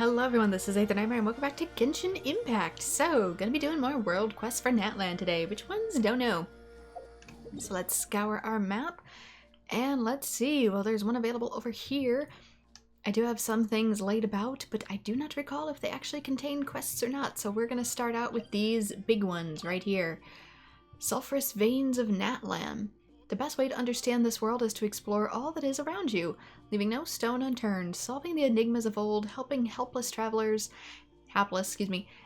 Hello everyone, this is AetherNightmare and welcome back to Genshin Impact. So, gonna be doing more world quests for Natlan today. Which ones? Don't know. So let's scour our map and let's see. Well, there's one available over here. I do have some things laid about, but I do not recall if they actually contain quests or not. So we're gonna start out with these big ones right here. Sulphurous Veins of Natlan. The best way to understand this world is to explore all that is around you, leaving no stone unturned, solving the enigmas of old, helping hapless,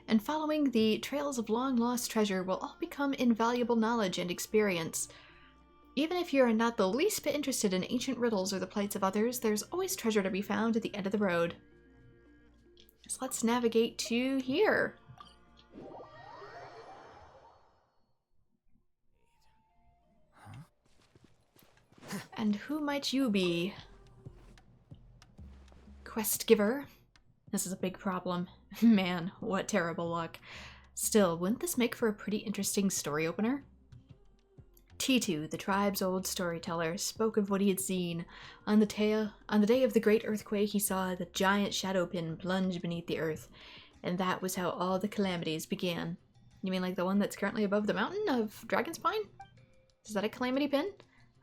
and following the trails of long-lost treasure will all become invaluable knowledge and experience. Even if you are not the least bit interested in ancient riddles or the plights of others, there's always treasure to be found at the end of the road. So let's navigate to here. And who might you be? Quest giver? This is a big problem. Man, what terrible luck. Still, wouldn't this make for a pretty interesting story opener? T2, the tribe's old storyteller, spoke of what he had seen. On the day of the great earthquake, he saw the giant shadow pin plunge beneath the earth, and that was how all the calamities began. You mean like the one that's currently above the mountain of Dragonspine? Is that a calamity pin?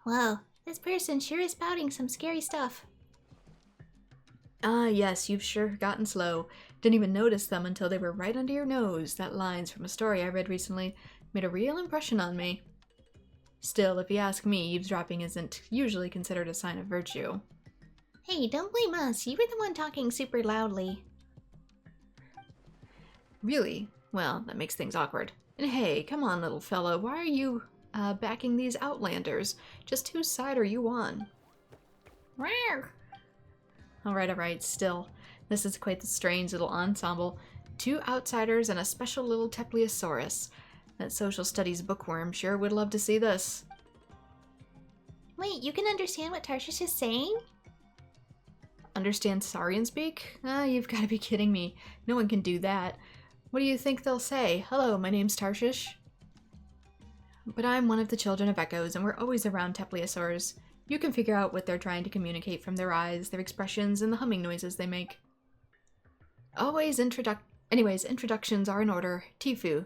Whoa, this person sure is spouting some scary stuff. Ah, yes, you've sure gotten slow. Didn't even notice them until they were right under your nose. That line's from a story I read recently. Made a real impression on me. Still, if you ask me, eavesdropping isn't usually considered a sign of virtue. Hey, don't blame us. You were the one talking super loudly. Really? Well, that makes things awkward. And hey, come on, little fella, why are you backing these outlanders? Just whose side are you on? Rawr! Alright, still. This is quite the strange little ensemble. 2 outsiders and a special little Tepliosaurus. That social studies bookworm sure would love to see this. Wait, you can understand what Tarshish is saying? Understand Saurian speak? Ah, you've got to be kidding me. No one can do that. What do you think they'll say? Hello, my name's Tarshish. But I'm one of the children of echoes, and we're always around Tepliosaurs. You can figure out what they're trying to communicate from their eyes, their expressions, and the humming noises they make. Anyways, introductions are in order. T2,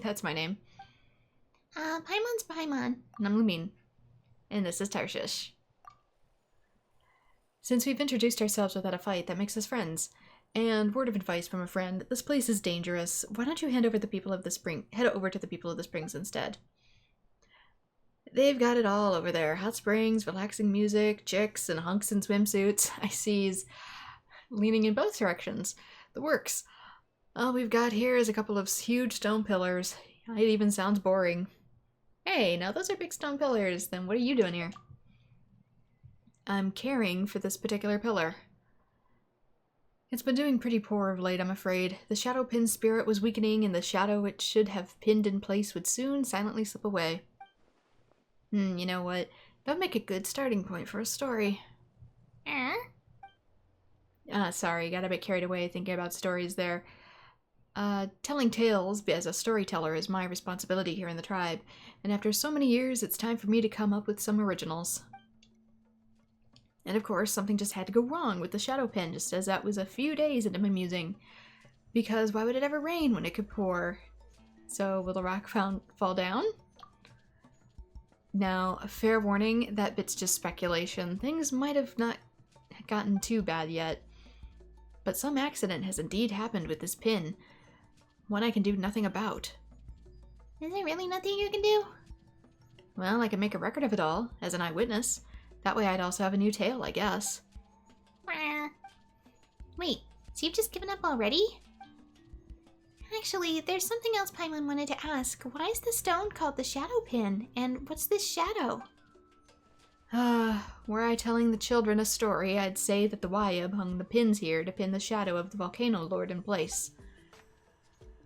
that's my name. Paimon's Paimon. And I'm Lumine. And this is Tarshish. Since we've introduced ourselves without a fight, that makes us friends. And word of advice from a friend, this place is dangerous. Why don't you head over to the people of the springs instead? They've got it all over there. Hot springs, relaxing music, chicks, and hunks in swimsuits. I see he's leaning in both directions. The works. All we've got here is a couple of huge stone pillars. It even sounds boring. Hey, now those are big stone pillars. Then what are you doing here? I'm caring for this particular pillar. It's been doing pretty poor of late, I'm afraid. The shadow pin spirit was weakening, and the shadow it should have pinned in place would soon silently slip away. You know what? That would make a good starting point for a story. Sorry, got a bit carried away thinking about stories there. Telling tales as a storyteller is my responsibility here in the tribe, and after so many years, it's time for me to come up with some originals. And of course, something just had to go wrong with the shadow pin, just as that was a few days into my musing. Because why would it ever rain when it could pour? So, will the rock fall down? Now, a fair warning, that bit's just speculation. Things might have not gotten too bad yet. But some accident has indeed happened with this pin. One I can do nothing about. Is there really nothing you can do? Well, I can make a record of it all, as an eyewitness. That way I'd also have a new tale, I guess. Wait, so you've just given up already? Actually, there's something else Paimon wanted to ask. Why is the stone called the Shadow Pin? And what's this shadow? Were I telling the children a story, I'd say that the Wyab hung the pins here to pin the shadow of the Volcano Lord in place.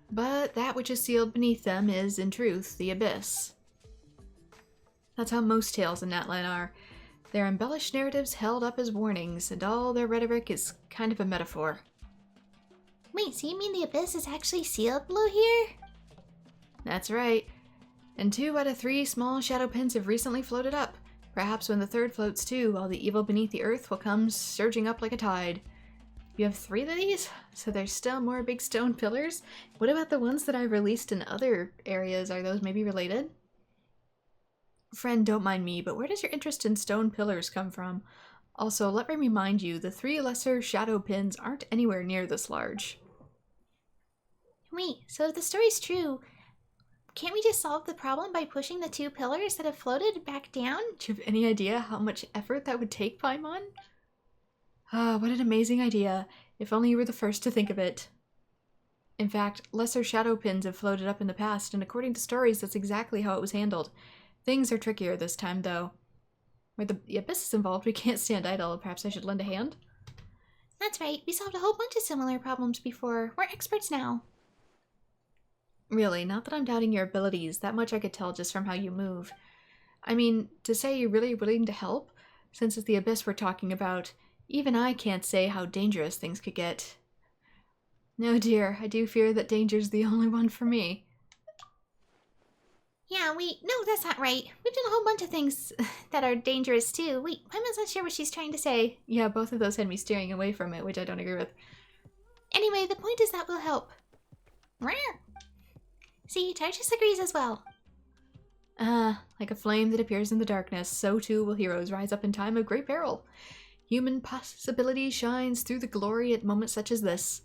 But that which is sealed beneath them is, in truth, the Abyss. That's how most tales in Natlan are. They're embellished narratives held up as warnings, and all their rhetoric is kind of a metaphor. Wait, so you mean the Abyss is actually sealed below here? That's right. And 2 out of 3 small shadow pins have recently floated up. Perhaps when the 3rd floats too, all the evil beneath the earth will come surging up like a tide. You have 3 of these? So there's still more big stone pillars? What about the ones that I released in other areas? Are those maybe related? Friend, don't mind me, but where does your interest in stone pillars come from? Also, let me remind you, the 3 lesser shadow pins aren't anywhere near this large. Wait, so if the story's true, can't we just solve the problem by pushing the 2 pillars that have floated back down? Do you have any idea how much effort that would take, Paimon? Ah, what an amazing idea. If only you were the first to think of it. In fact, lesser shadow pins have floated up in the past, and according to stories, that's exactly how it was handled. Things are trickier this time, though. Where the Abyss is involved, we can't stand idle. Perhaps I should lend a hand? That's right, we solved a whole bunch of similar problems before. We're experts now. Really, not that I'm doubting your abilities. That much I could tell just from how you move. I mean, to say you're really willing to help, since it's the Abyss we're talking about, even I can't say how dangerous things could get. No, dear, I do fear that danger's the only one for me. Yeah, no, that's not right. We've done a whole bunch of things that are dangerous too. Wait, I'm not sure what she's trying to say. Yeah, both of those had me steering away from it, which I don't agree with. Anyway, the point is that will help. See, Targus agrees as well. Like a flame that appears in the darkness, so too will heroes rise up in time of great peril. Human possibility shines through the glory at moments such as this.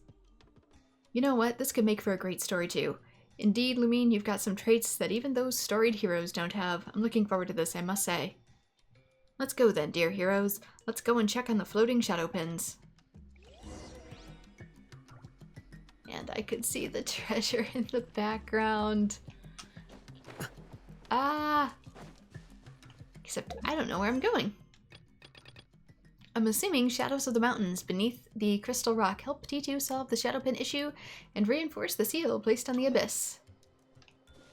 You know what? This could make for a great story too. Indeed, Lumine, you've got some traits that even those storied heroes don't have. I'm looking forward to this, I must say. Let's go then, dear heroes. Let's go and check on the floating shadow pins. And I could see the treasure in the background. Ah! Except I don't know where I'm going. I'm assuming shadows of the mountains beneath the crystal rock help T2 solve the shadow pin issue and reinforce the seal placed on the abyss.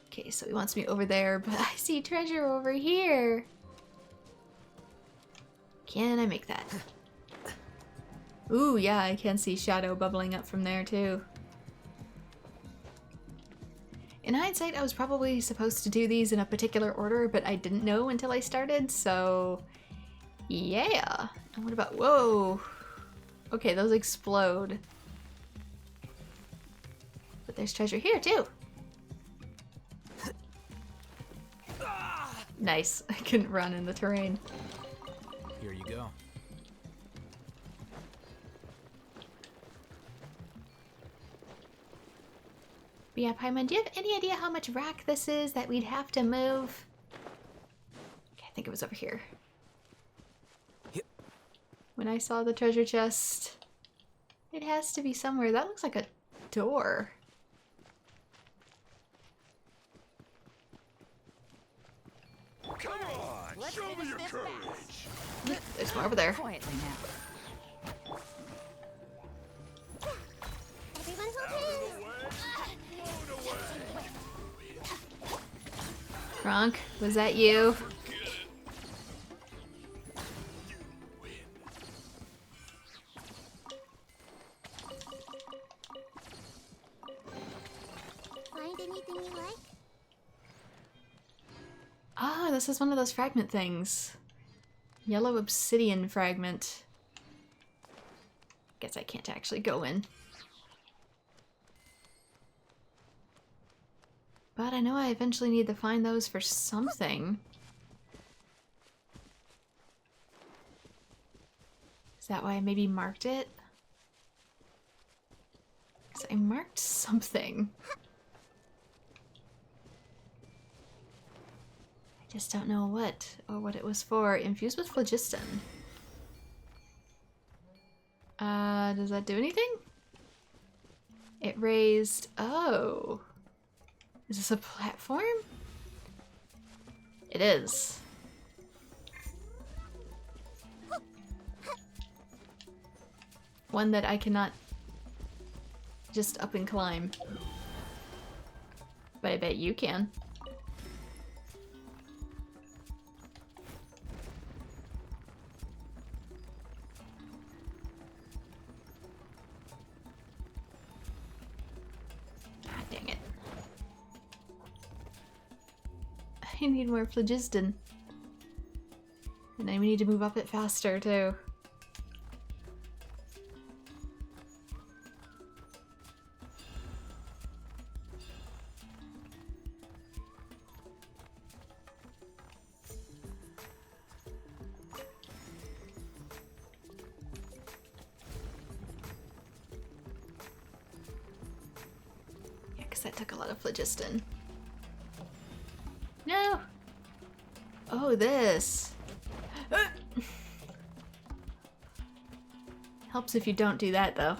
Okay, so he wants me over there, but I see treasure over here. Can I make that? Ooh, yeah, I can see shadow bubbling up from there too. In hindsight, I was probably supposed to do these in a particular order, but I didn't know until I started, so yeah. And what about, whoa. Okay, those explode. But there's treasure here too. Nice, I couldn't run in the terrain. Here you go. But yeah, Paimon, do you have any idea how much rack this is that we'd have to move? Okay, I think it was over here. When I saw the treasure chest, it has to be somewhere. That looks like a door. Come on, show me your courage. There's more over there. Quietly now. Everyone's Kronk, was that you? Find anything you like? Ah, this is one of those fragment things. Yellow obsidian fragment. Guess I can't actually go in. But I know I eventually need to find those for something. Is that why I maybe marked it? Because I marked something. I just don't know what or what it was for. Infused with phlogiston. Does that do anything? It raised... Oh. Is this a platform? It is. One that I cannot just up and climb. But I bet you can. Ah, dang it. I need more phlogiston. And I need to move up it faster, too. because that took a lot of phlogiston. No! Oh, this. Helps if you don't do that, though.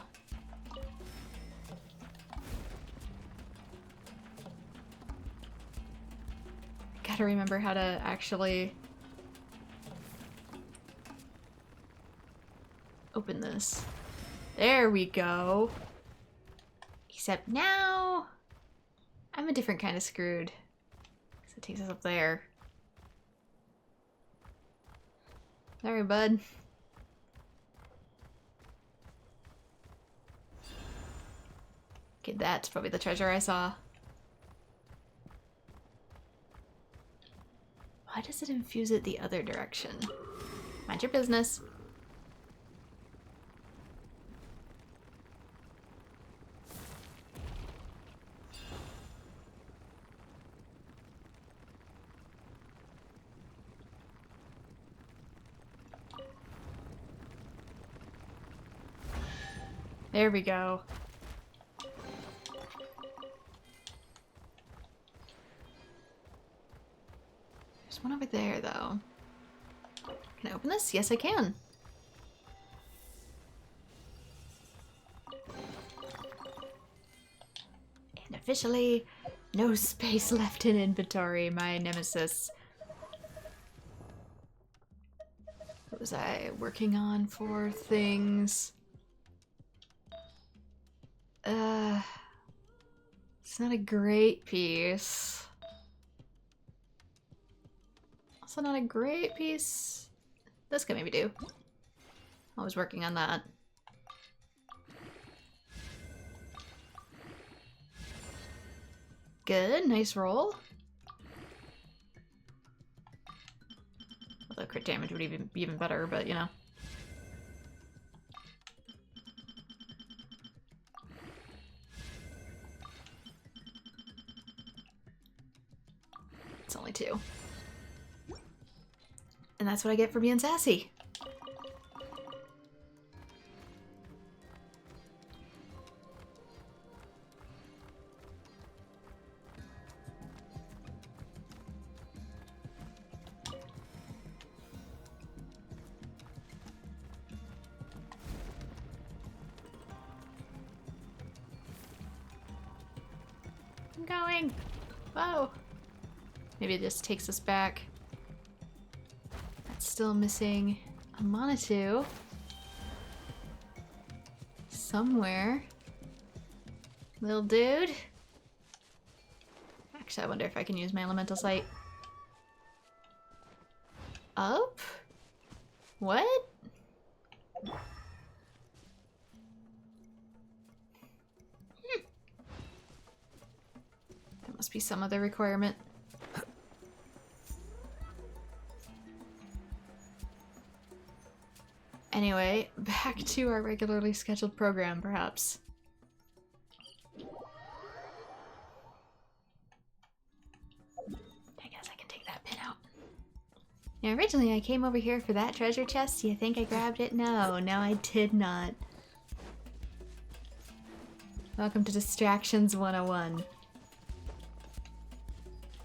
Gotta remember how to actually open this. There we go. Except now, I'm a different kind of screwed. So it takes us up there. Sorry, bud. Okay, that's probably the treasure I saw. Why does it infuse it the other direction? Mind your business. There we go. There's one over there, though. Can I open this? Yes, I can. And officially, no space left in inventory, my nemesis. What was I working on for things? It's not a great piece. Also not a great piece. This could maybe do. I was working on that. Good, nice roll. Although crit damage would be even better, but you know. It's only 2. And that's what I get for being sassy. I'm going. Whoa. Maybe it just takes us back. That's still missing a Monitou. Somewhere. Little dude. Actually, I wonder if I can use my elemental sight. Up? What? There must be some other requirement. Anyway, back to our regularly scheduled program, perhaps. I guess I can take that pin out. Now, originally I came over here for that treasure chest. Do you think I grabbed it? No, I did not. Welcome to Distractions 101.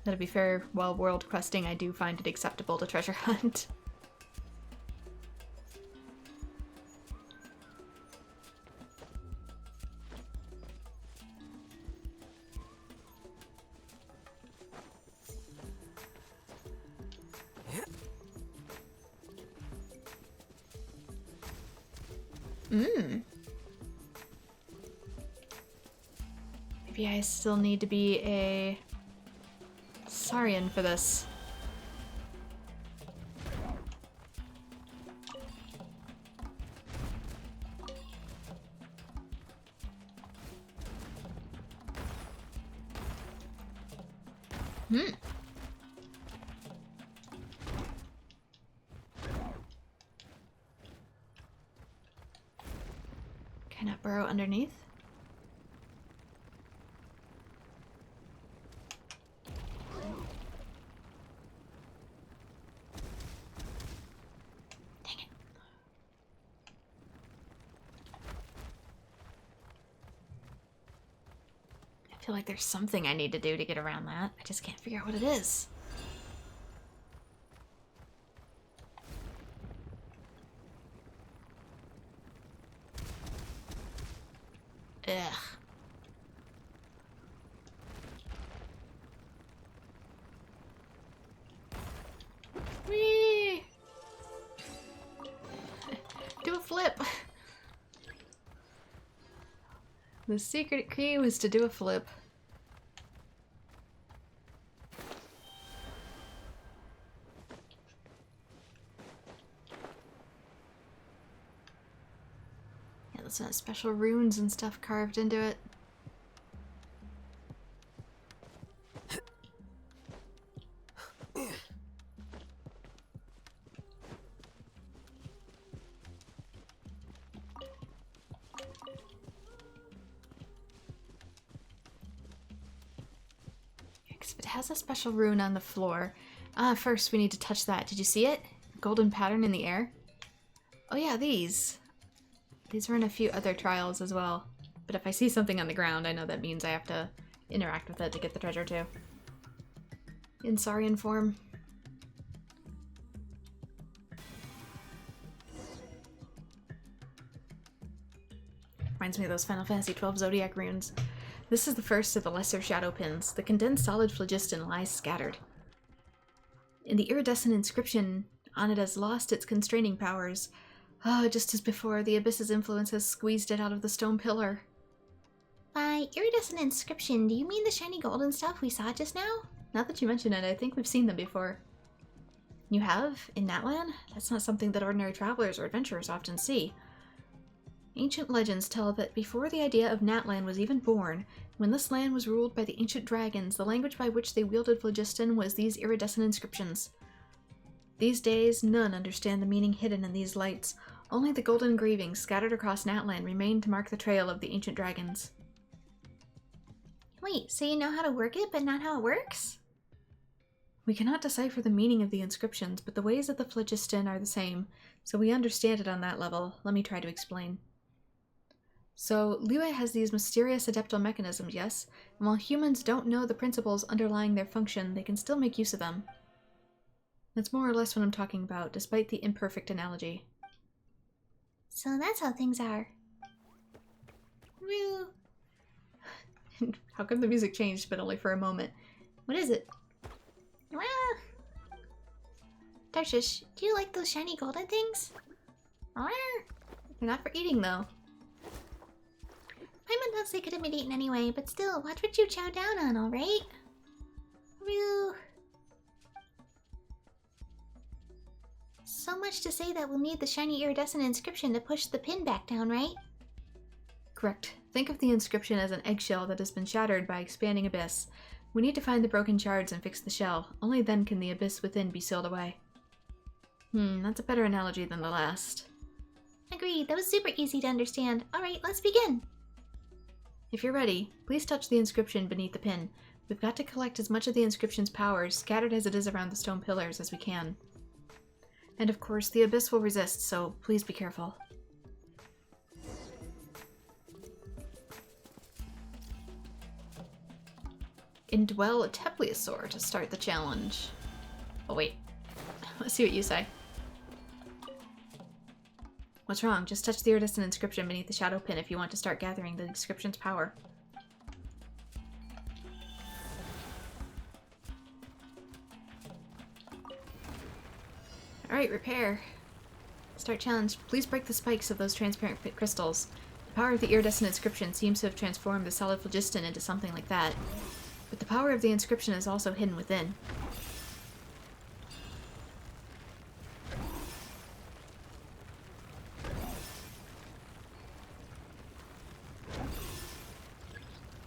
That'll be fair, while world questing, I do find it acceptable to treasure hunt. Maybe I still need to be a Saurian for this. Can I burrow underneath? Dang it. I feel like there's something I need to do to get around that. I just can't figure out what it is. Ugh. Whee! Do a flip! The secret key was to do a flip. Yeah, that's not special runes and stuff carved into it. If it has a special rune on the floor. First we need to touch that. Did you see it? Golden pattern in the air? Oh yeah, these. These were in a few other trials as well. But if I see something on the ground, I know that means I have to interact with it to get the treasure too. In Saurian form. Reminds me of those Final Fantasy XII Zodiac runes. This is the first of the lesser shadow pins. The condensed solid phlogiston lies scattered. And the iridescent inscription on it has lost its constraining powers. Oh, just as before, the abyss's influence has squeezed it out of the stone pillar. By iridescent inscription, do you mean the shiny golden stuff we saw just now? Now that you mention it, I think we've seen them before. You have? In Natlan? That's not something that ordinary travelers or adventurers often see. Ancient legends tell that before the idea of Natlan was even born, when this land was ruled by the ancient dragons, the language by which they wielded phlogiston was these iridescent inscriptions. These days, none understand the meaning hidden in these lights. Only the golden engravings scattered across Natlan remain to mark the trail of the ancient dragons. Wait, so you know how to work it, but not how it works? We cannot decipher the meaning of the inscriptions, but the ways of the phlogiston are the same, so we understand it on that level. Let me try to explain. So, Liyue has these mysterious adeptal mechanisms, yes? And while humans don't know the principles underlying their function, they can still make use of them. That's more or less what I'm talking about, despite the imperfect analogy. So that's how things are. Woo! How come the music changed, but only for a moment? What is it? Well, Tarshish, do you like those shiny golden things? They're not for eating, though. Paimon thought they could have been eaten anyway, but still, watch what you chow down on, alright? Woo! So much to say that we'll need the shiny iridescent inscription to push the pin back down, right? Correct. Think of the inscription as an eggshell that has been shattered by expanding abyss. We need to find the broken shards and fix the shell. Only then can the abyss within be sealed away. That's a better analogy than the last. Agreed, that was super easy to understand. Alright, let's begin! If you're ready, please touch the inscription beneath the pin. We've got to collect as much of the inscription's powers, scattered as it is around the stone pillars, as we can. And of course, the abyss will resist, so please be careful. Indwell a Tepliosaur to start the challenge. Oh wait, let's see what you say. What's wrong? Just touch the iridescent inscription beneath the shadow pin if you want to start gathering the inscription's power. Alright, repair. Start challenge. Please break the spikes of those transparent crystals. The power of the iridescent inscription seems to have transformed the solid phlogiston into something like that. But the power of the inscription is also hidden within.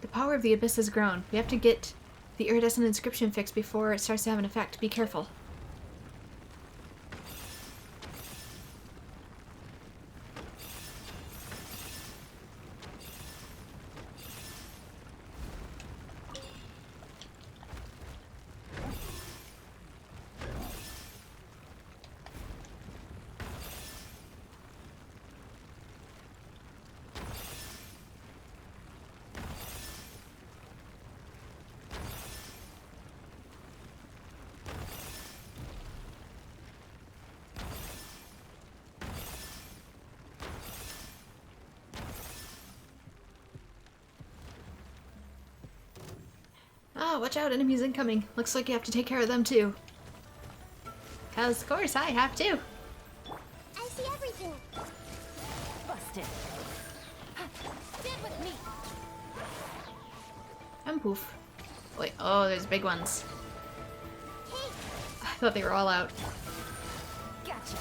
The power of the abyss has grown. We have to get the iridescent inscription fixed before it starts to have an effect. Be careful. Oh, watch out, enemies incoming. Looks like you have to take care of them too. 'Cause of course I have to. I see everything. Busted. Stand with me. And poof. Wait, oh, there's big ones. Hey, I thought they were all out. Gotcha.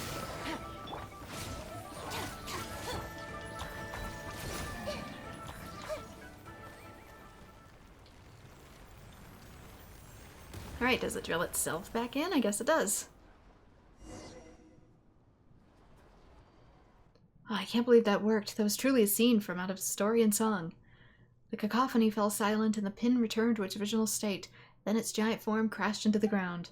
Alright, does it drill itself back in? I guess it does. Oh, I can't believe that worked. That was truly a scene from out of story and song. The cacophony fell silent and the pin returned to its original state. Then its giant form crashed into the ground.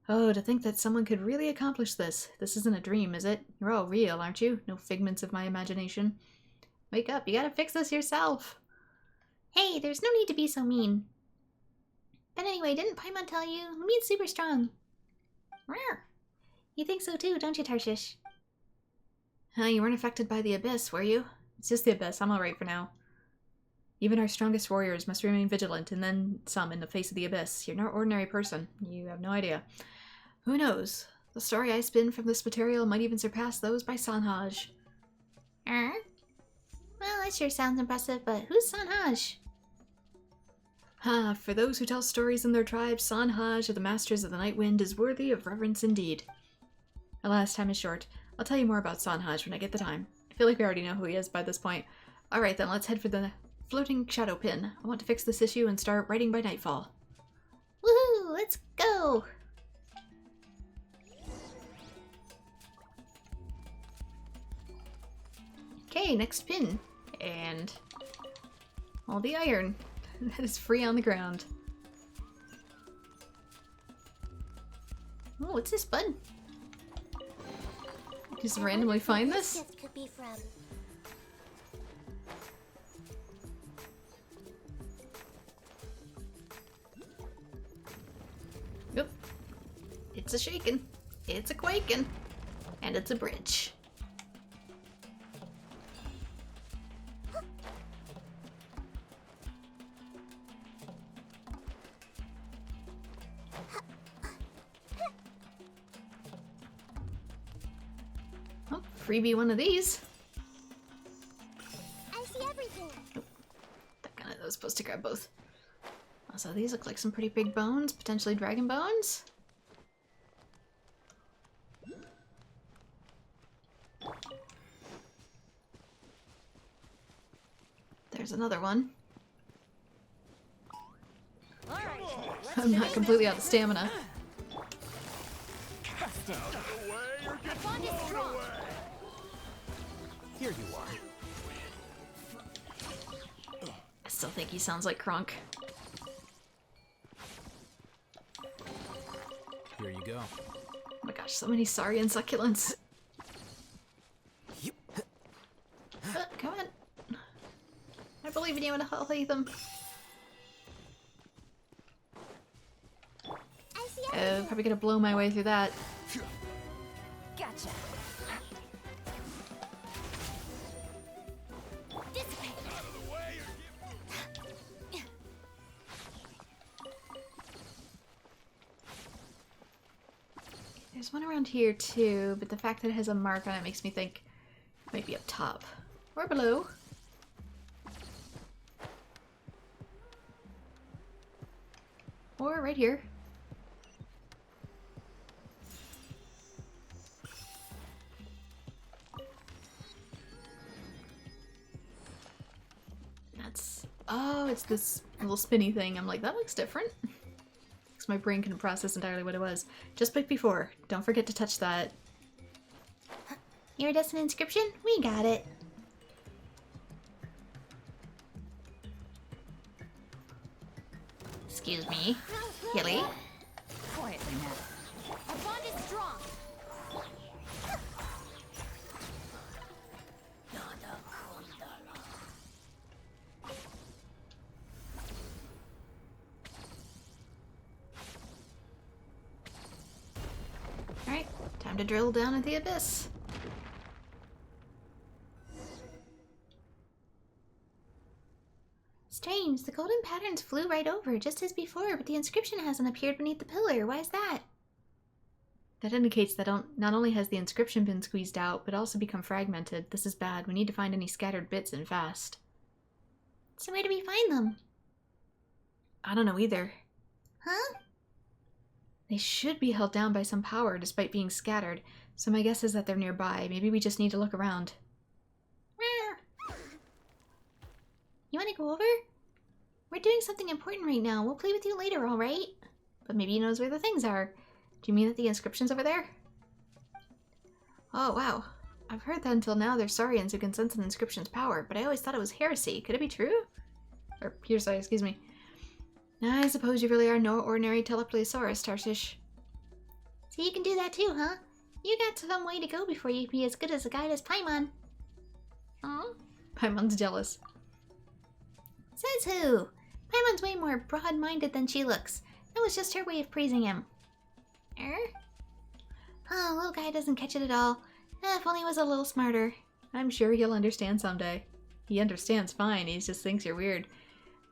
Oh, to think that someone could really accomplish this. This isn't a dream, is it? You're all real, aren't you? No figments of my imagination. Wake up, you gotta fix this yourself. Hey, there's no need to be so mean. But anyway, didn't Paimon tell you? Lumine's super strong. Rawr. You think so too, don't you, Tarshish? You weren't affected by the abyss, were you? It's just the abyss, I'm alright for now. Even our strongest warriors must remain vigilant, and then some in the face of the abyss. You're no ordinary person. You have no idea. Who knows? The story I spin from this material might even surpass those by Sanhaj. Well, that sure sounds impressive, but who's Sanhaj? For those who tell stories in their tribes, Sanhaj of the Masters of the Night Wind is worthy of reverence indeed. Alas, time is short. I'll tell you more about Sanhaj when I get the time. I feel like we already know who he is by this point. Alright then, let's head for the floating shadow pin. I want to fix this issue and start writing by nightfall. Woohoo! Let's go! Okay, next pin. And all the iron that is free on the ground. Oh, what's this, bud? Just randomly find this? gift could be from. Yep. It's a shaking. It's a quaking. And it's a bridge. Oh, freebie one of these. I see everything. I was supposed to grab both. Also, these look like some pretty big bones, potentially dragon bones. There's another one. I'm not completely out of stamina. Busted. Away or get Bond is strong. Here you are. I still think he sounds like Kronk. Here you go. Oh my gosh, so many Saurian succulents. Come on. I believe in you and I'll lead them. I see everything. Probably gonna blow my way through that. Gotcha. Dissipate. There's one around here too, but the fact that it has a mark on it makes me think it might be up top. Or below. Or right here. That's... Oh, it's this little spinny thing. I'm like, that looks different. Because my brain couldn't process entirely what it was. Just like before. Don't forget to touch that. Iridescent inscription? We got it. Excuse me. Hilly. Quietly now. Our bond is strong. Alright, time to drill down at the abyss. Strange, the golden patterns flew right over, just as before, but the inscription hasn't appeared beneath the pillar. Why is that? That indicates that not only has the inscription been squeezed out, but also become fragmented. This is bad. We need to find any scattered bits and fast. So where do we find them? I don't know either. Huh? They should be held down by some power despite being scattered, so my guess is that they're nearby. Maybe we just need to look around. You want to go over? We're doing something important right now. We'll play with you later, alright? But maybe he knows where the things are. Do you mean that the inscription's over there? Oh, wow. I've heard that until now there's Saurians who can sense an inscription's power, but I always thought it was heresy. Could it be true? Or hearsay, excuse me. I suppose you really are no ordinary teleplesiosaurus, Tarshish. So you can do that too, huh? You got some way to go before you can be as good as a guide as Paimon. Huh? Paimon's jealous. Says who? Paimon's way more broad-minded than she looks. That was just her way of praising him. Oh, little guy doesn't catch it at all. If only he was a little smarter. I'm sure he'll understand someday. He understands fine, he just thinks you're weird.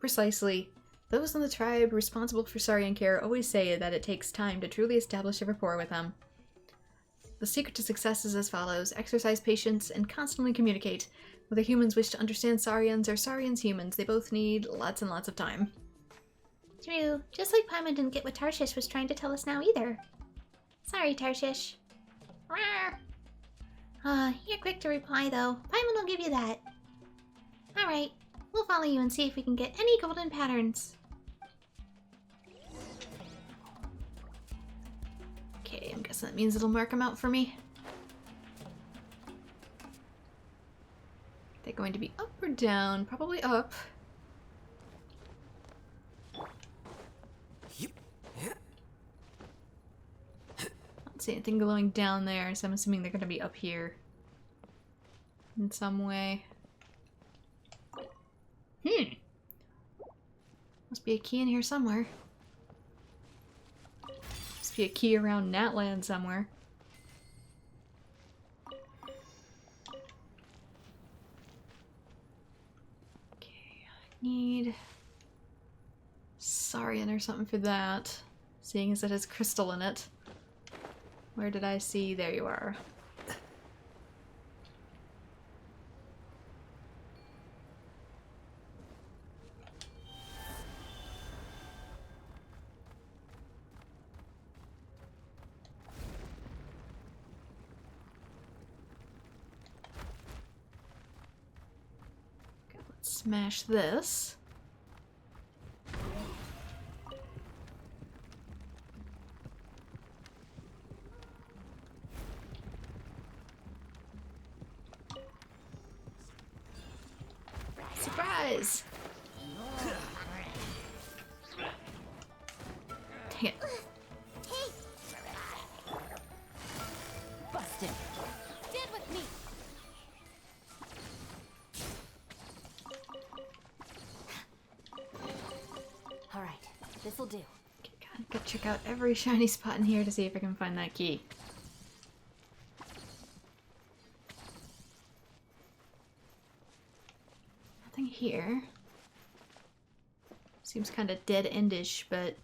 Precisely. Those in the tribe responsible for Saurian care always say that it takes time to truly establish a rapport with them. The secret to success is as follows. Exercise patience and constantly communicate. Whether humans wish to understand Saurians or Saurians humans, they both need lots and lots of time. True. Just like Paimon didn't get what Tarshish was trying to tell us now either. Sorry, Tarshish. You're quick to reply though. Paimon will give you that. Alright, we'll follow you and see if we can get any golden patterns. Okay, I'm guessing that means it'll mark them out for me. They're going to be up or down? Probably up. I don't see anything glowing down there, so I'm assuming they're going to be up here. In some way. Must be a key in here somewhere. Must be a key around Natland somewhere. Okay, I need Saurian or something for that. Seeing as it has crystal in it. Where did I see? There you are. Smash this. Surprise! Dang it. Busted. Stand with me. All right, this'll do. Gotta check out every shiny spot in here to see if I can find that key. Nothing here. Seems kind of dead-endish, but...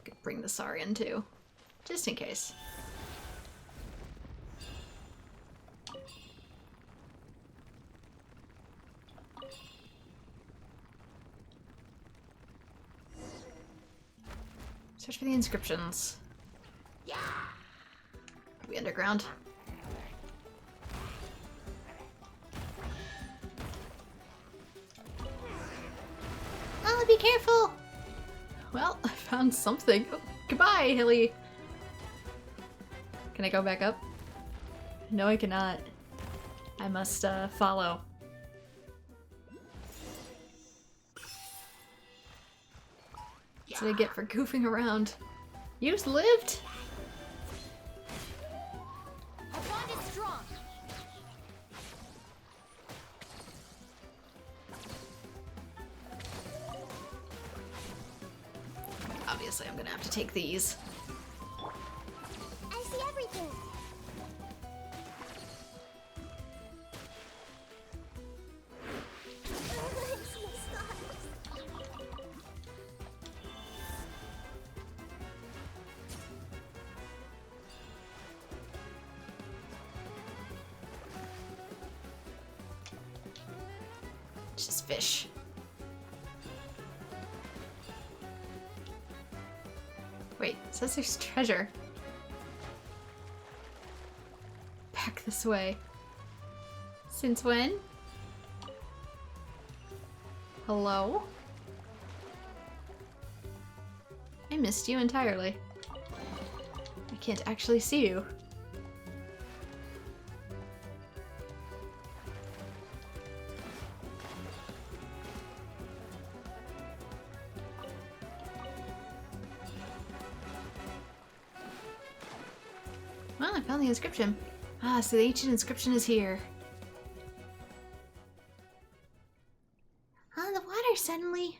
could bring the Saurian too, just in case. Search for the inscriptions. Yeah. Are we underground? Oh, be careful! Well, I found something. Oh, goodbye, Hilly. Can I go back up? No, I cannot. I must follow. That's what I get for goofing around. You just lived? Our bond is strong. Obviously, I'm gonna have to take these. I see everything. Just fish. Wait, it says there's treasure. Back this way. Since when? Hello? I missed you entirely. I can't actually see you. Well, I found the inscription. Ah, so the ancient inscription is here. Oh, the water suddenly.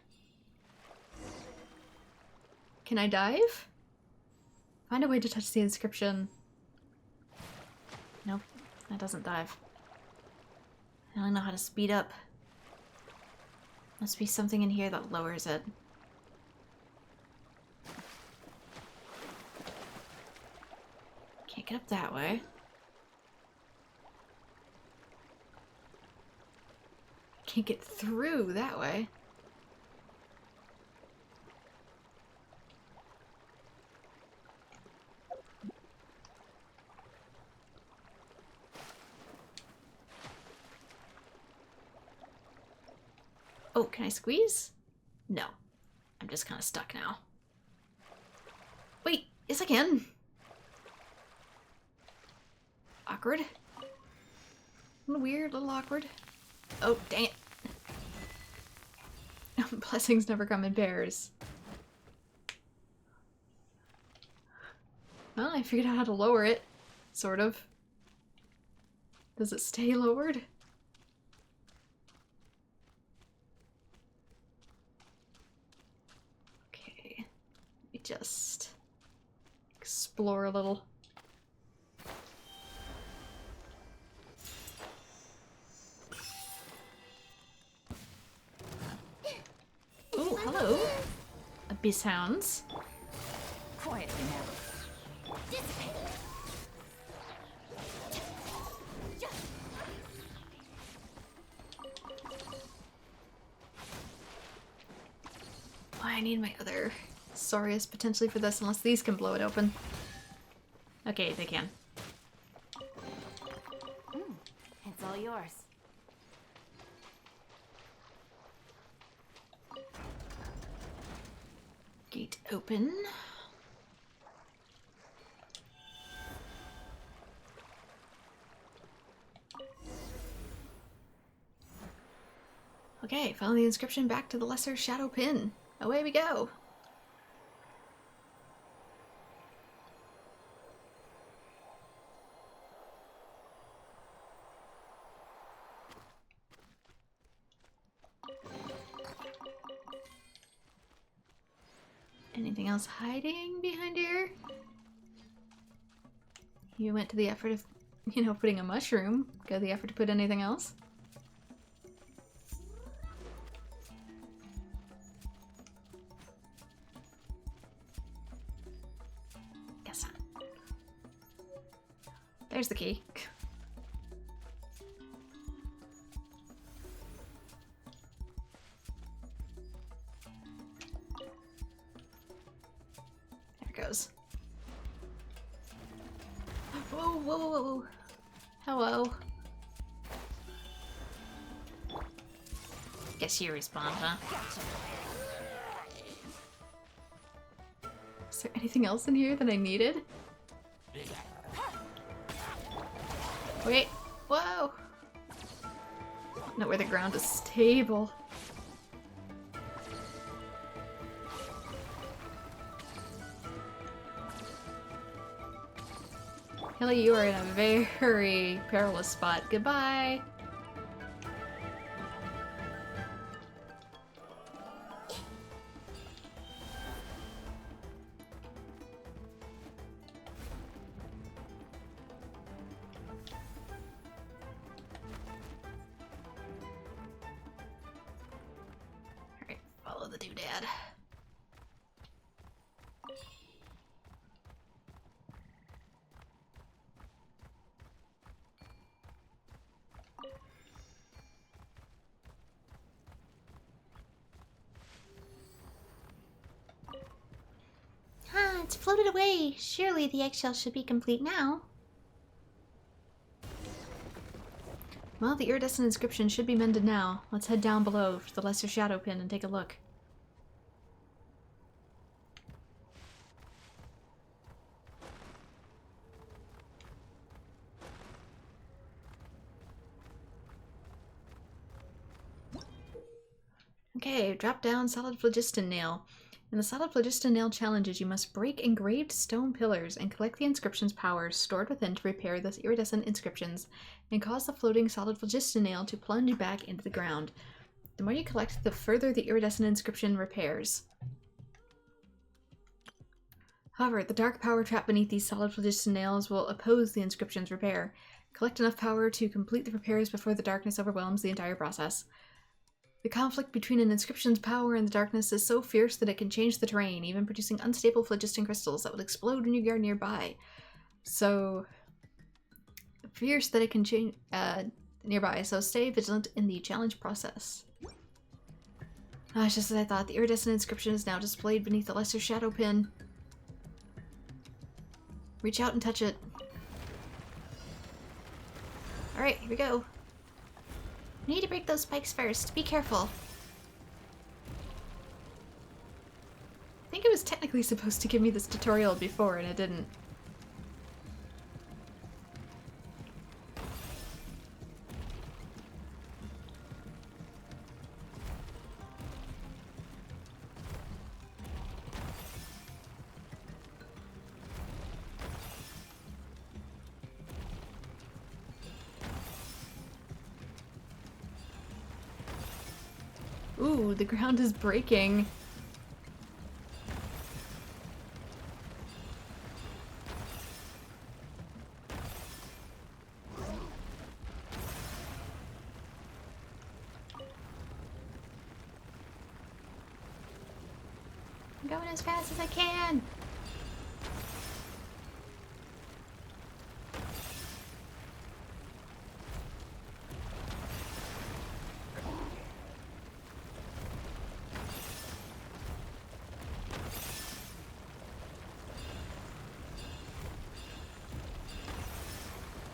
Can I dive? Find a way to touch the inscription. Nope, that doesn't dive. I don't know how to speed up. Must be something in here that lowers it. Can't get up that way. Can't get through that way. Oh, can I squeeze? No. I'm just kind of stuck now. Wait, yes I can. Awkward. A little weird, a little awkward. Oh, dang it. Blessings never come in pairs. Well, I figured out how to lower it. Sort of. Does it stay lowered? Okay. Let me just explore a little. Oh, hello. Abyss hounds. Quietly now. Oh, I need my other Saurius potentially for this, unless these can blow it open. Okay, they can. It's all yours. Gate open. Okay, follow the inscription back to the Lesser Shadow Pin. Away we go. Anything else hiding behind here? You went to the effort of, you know, putting a mushroom. Go to the effort to put anything else? Guess not. There's the key. There it goes. Whoa, whoa, whoa, whoa. Hello. Guess you respawned, huh? Is there anything else in here that I needed? Wait. Whoa. Not where the ground is stable. Hilly, you are in a very perilous spot. Goodbye. the doodad. Ah, it's floated away. Surely the eggshell should be complete now. Well, the iridescent inscription should be mended now. Let's head down below to the lesser shadow pin and take a look. Okay, drop down solid phlogiston nail. In the solid phlogiston nail challenges, you must break engraved stone pillars and collect the inscription's powers stored within to repair the iridescent inscriptions and cause the floating solid phlogiston nail to plunge back into the ground. The more you collect, the further the iridescent inscription repairs. However, the dark power trapped beneath these solid phlogiston nails will oppose the inscription's repair. Collect enough power to complete the repairs before the darkness overwhelms the entire process. The conflict between an inscription's power and the darkness is so fierce that it can change the terrain, even producing unstable phlogiston crystals that will explode when you are nearby. So fierce that it can change nearby, so stay vigilant in the challenge process. It's just as I thought, the iridescent inscription is now displayed beneath the lesser shadow pin. Reach out and touch it. Alright, here we go. We need to break those spikes first. Be careful. I think it was technically supposed to give me this tutorial before, and it didn't. Ooh, the ground is breaking. I'm going as fast as I can.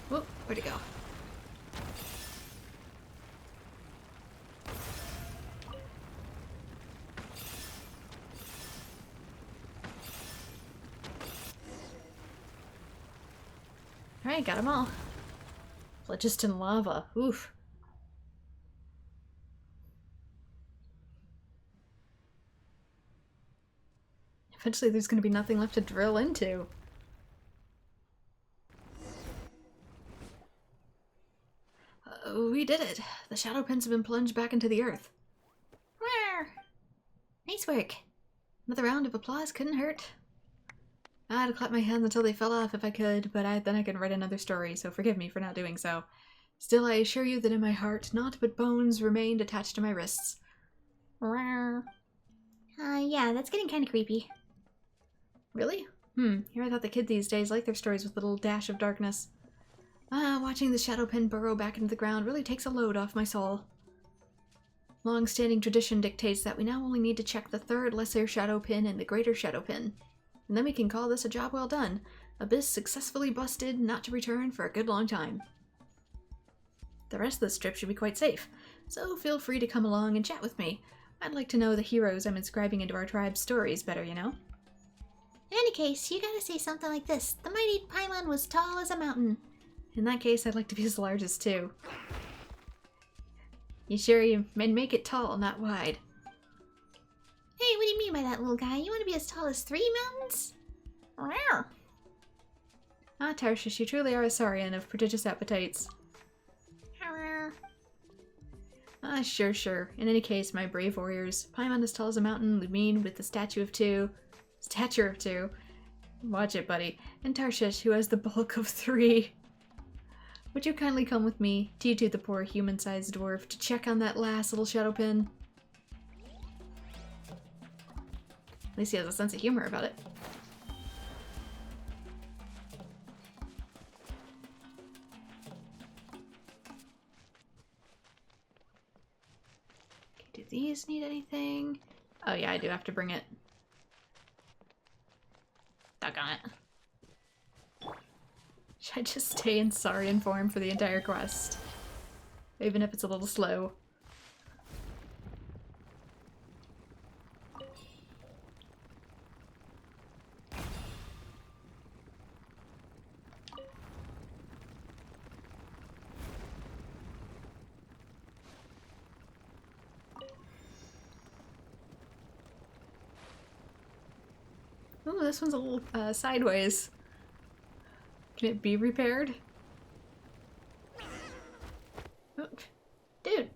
Whoop, where'd it go? Alright, got them all. Phlogiston lava. Oof. Eventually there's going to be nothing left to drill into. We did it. The shadow pins have been plunged back into the earth. Rawr. Nice work. Another round of applause couldn't hurt. I had to clap my hands until they fell off if I could, but then I could write another story, so forgive me for not doing so. Still, I assure you that in my heart, naught but bones remained attached to my wrists. Rawr. Yeah, that's getting kind of creepy. Really? Here I thought the kids these days like their stories with a little dash of darkness. Watching the shadow pin burrow back into the ground really takes a load off my soul. Long-standing tradition dictates that we now only need to check the third lesser shadow pin and the greater shadow pin. And then we can call this a job well done. Abyss successfully busted, not to return for a good long time. The rest of the strip should be quite safe, so feel free to come along and chat with me. I'd like to know the heroes I'm inscribing into our tribe's stories better, you know? In any case, you gotta say something like this. The mighty Paimon was tall as a mountain. In that case, I'd like to be as large as two. You sure you make it tall, not wide? Hey, what do you mean by that, little guy? You want to be as tall as 3 mountains? Rawr. Tarshish, you truly are a saurian of prodigious appetites. Rawr. Sure. In any case, my brave warriors. Paimon as tall as a mountain, Lumine with the stature of 2. Watch it, buddy. And Tarshish, who has the bulk of 3. Would you kindly come with me, T2 the poor human-sized dwarf, to check on that last little shadow pin? At least he has a sense of humor about it. Okay, do these need anything? Oh yeah, I do have to bring it. Doggone it. Should I just stay in Saurian form for the entire quest? Even if it's a little slow. Oh, this one's a little sideways. Can it be repaired? Oh, dude.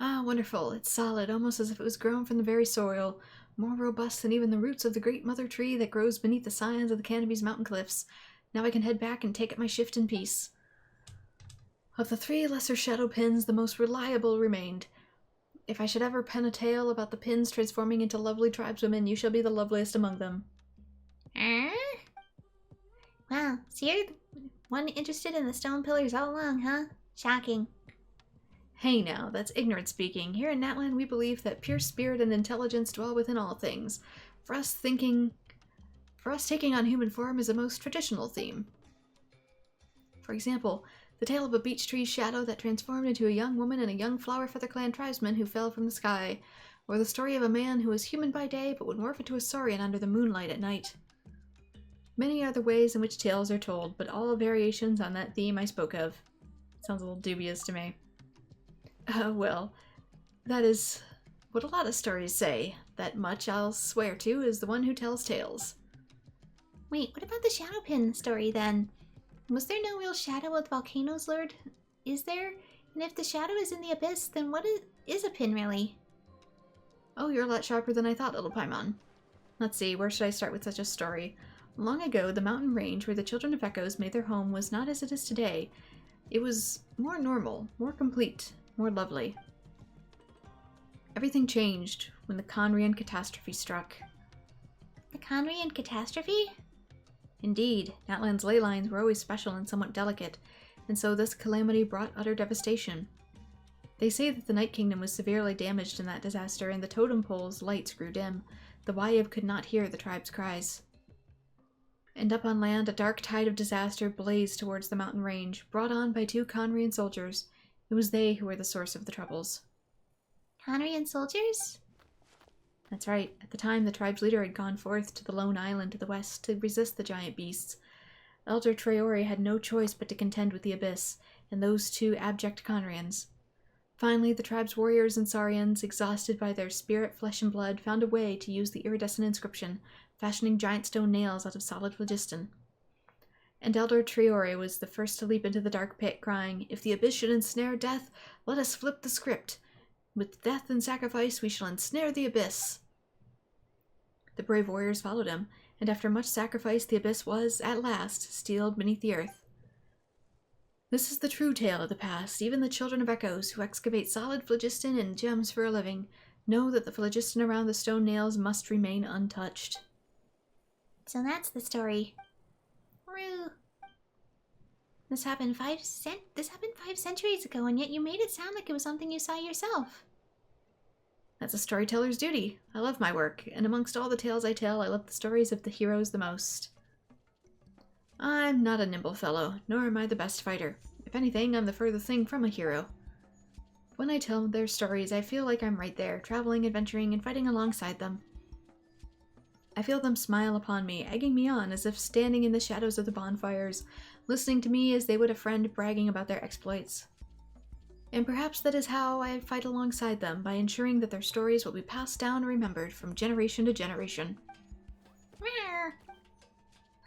Ah, wonderful. It's solid, almost as if it was grown from the very soil. More robust than even the roots of the great mother tree that grows beneath the scions of the Canopies mountain cliffs. Now I can head back and take up my shift in peace. Of the 3 lesser shadow pins, the most reliable remained. If I should ever pen a tale about the pins transforming into lovely tribeswomen, you shall be the loveliest among them. Wow, so you're the one interested in the stone pillars all along, huh? Shocking. Hey now, that's ignorant speaking. Here in Natland we believe that pure spirit and intelligence dwell within all things. For us taking on human form is a most traditional theme. For example, the tale of a beech tree's shadow that transformed into a young woman and a young flower feather clan tribesman who fell from the sky, or the story of a man who was human by day but would morph into a saurian under the moonlight at night. Many are the ways in which tales are told, but all variations on that theme I spoke of. Sounds a little dubious to me. Well, that is what a lot of stories say. That much I'll swear to is the one who tells tales. Wait, what about the shadow pin story then? Was there no real shadow with volcanoes lured? Is there? And if the shadow is in the abyss, then what is a pin really? Oh, you're a lot sharper than I thought, little Paimon. Let's see, where should I start with such a story? Long ago, the mountain range where the Children of Echoes made their home was not as it is today. It was more normal, more complete, more lovely. Everything changed when the Conrian catastrophe struck. The Conrian catastrophe? Indeed, Natland's ley lines were always special and somewhat delicate, and so this calamity brought utter devastation. They say that the Night Kingdom was severely damaged in that disaster, and the totem pole's lights grew dim. The Wayib could not hear the tribe's cries. And up on land, a dark tide of disaster blazed towards the mountain range, brought on by 2 Conrian soldiers. It was they who were the source of the troubles. Conrian soldiers? That's right. At the time, the tribe's leader had gone forth to the lone island to the west to resist the giant beasts. Elder Traore had no choice but to contend with the Abyss, and those 2 abject Conrians. Finally, the tribe's warriors and Saurians, exhausted by their spirit, flesh, and blood, found a way to use the iridescent inscription, fashioning giant stone nails out of solid phlogiston. And Elder Traore was the first to leap into the dark pit, crying, "If the Abyss should ensnare death, let us flip the script. With death and sacrifice, we shall ensnare the Abyss." The brave warriors followed him, and after much sacrifice, the Abyss was, at last, sealed beneath the earth. This is the true tale of the past. Even the Children of Echoes, who excavate solid phlogiston and gems for a living, know that the phlogiston around the stone nails must remain untouched. So that's the story. Rue. This happened 5 centuries ago, and yet you made it sound like it was something you saw yourself. That's a storyteller's duty. I love my work, and amongst all the tales I tell, I love the stories of the heroes the most. I'm not a nimble fellow, nor am I the best fighter. If anything, I'm the furthest thing from a hero. When I tell their stories, I feel like I'm right there, traveling, adventuring, and fighting alongside them. I feel them smile upon me, egging me on as if standing in the shadows of the bonfires, listening to me as they would a friend bragging about their exploits. And perhaps that is how I fight alongside them, by ensuring that their stories will be passed down and remembered from generation to generation. Rawr.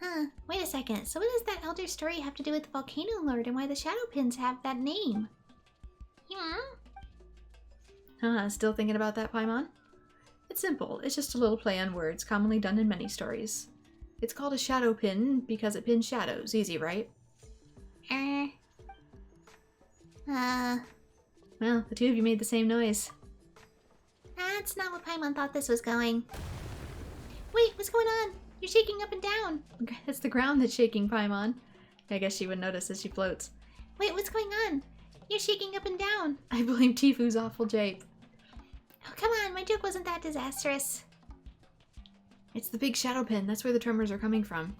Huh, wait a second, so what does that elder story have to do with the Volcano Lord and why the Shadow Pins have that name? Still thinking about that, Paimon? It's simple, it's just a little play on words, commonly done in many stories. It's called a shadow pin because it pins shadows. Easy, right? Well, the 2 of you made the same noise. That's not what Paimon thought this was going. wait, what's going on? You're shaking up and down. It's the ground that's shaking, Paimon. I guess she would notice as she floats. Wait, what's going on? You're shaking up and down. I blame Tifu's awful jape. Oh, come on, my joke wasn't that disastrous. It's the big shadow pin. That's where the tremors are coming from.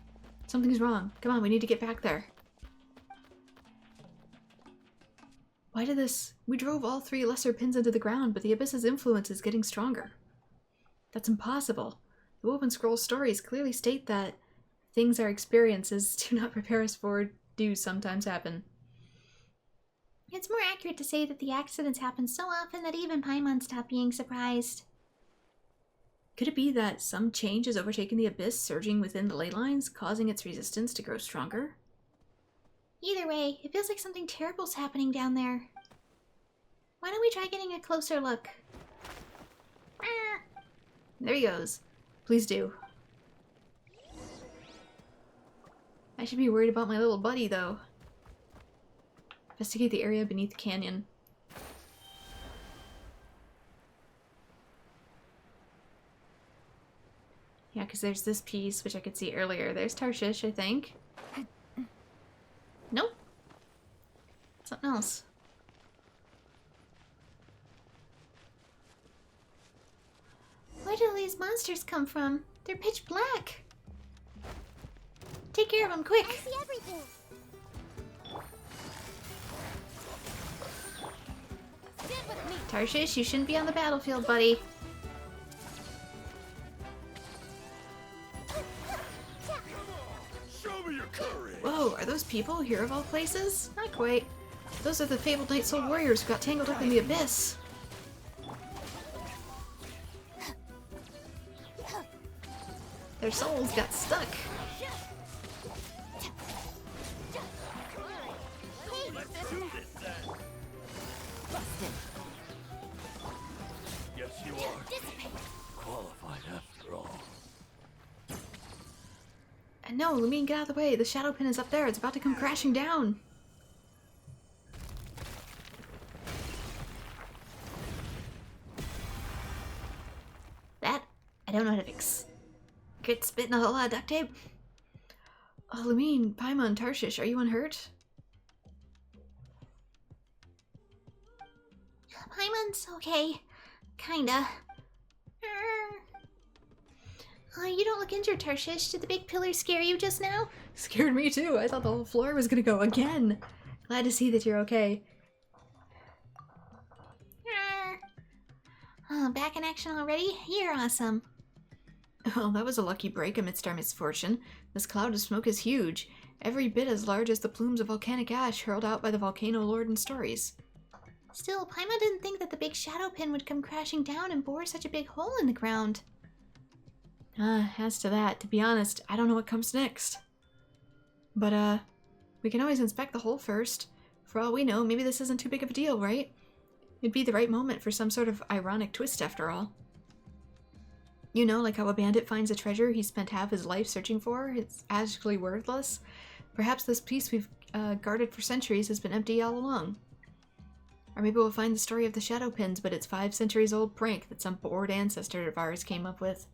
Something's wrong. Come on, we need to get back there. Why did this... We drove all 3 lesser pins into the ground, but the Abyss's influence is getting stronger. That's impossible. The Woven Scroll stories clearly state that things our experiences do not prepare us for do sometimes happen. It's more accurate to say that the accidents happen so often that even Paimon stopped being surprised. Could it be that some change has overtaken the Abyss, surging within the ley lines, causing its resistance to grow stronger? Either way, it feels like something terrible's happening down there. Why don't we try getting a closer look? There he goes. Please do. I should be worried about my little buddy, though. Investigate the area beneath the canyon. Yeah, because there's this piece, which I could see earlier. There's Tarshish, I think. Nope. Something else. Where do all these monsters come from? They're pitch black. Take care of them, quick. I see everything. Stand with me. Tarshish, you shouldn't be on the battlefield, buddy. Show me your courage. Whoa, are those people here of all places? Not quite. Those are the fabled Night Soul warriors who got tangled up in the Abyss. Their souls got stuck. Let's do this then. Busted. Yes, you are. Qualified after all. And no, Lumine, get out of the way. The shadow pin is up there. It's about to come crashing down. That, I don't know how to fix. Get spitting a whole lot of duct tape. Oh, Lumine, Paimon, Tarshish, are you unhurt? Paimon's okay. Kinda. Oh, you don't look injured, Tarshish. Did the big pillar scare you just now? Scared me too. I thought the whole floor was gonna go again. Glad to see that you're okay. Oh, back in action already? You're awesome. Well, that was a lucky break amidst our misfortune. This cloud of smoke is huge, every bit as large as the plumes of volcanic ash hurled out by the volcano lord in stories. Still, Paimon didn't think that the big shadow pin would come crashing down and bore such a big hole in the ground. As to that, to be honest, I don't know what comes next. But, we can always inspect the hole first. For all we know, maybe this isn't too big of a deal, right? It'd be the right moment for some sort of ironic twist, after all. You know, like how a bandit finds a treasure he spent half his life searching for, it's actually worthless. Perhaps this piece we've guarded for centuries has been empty all along. Or maybe we'll find the story of the shadow pins, but it's 5 centuries old prank that some bored ancestor of ours came up with.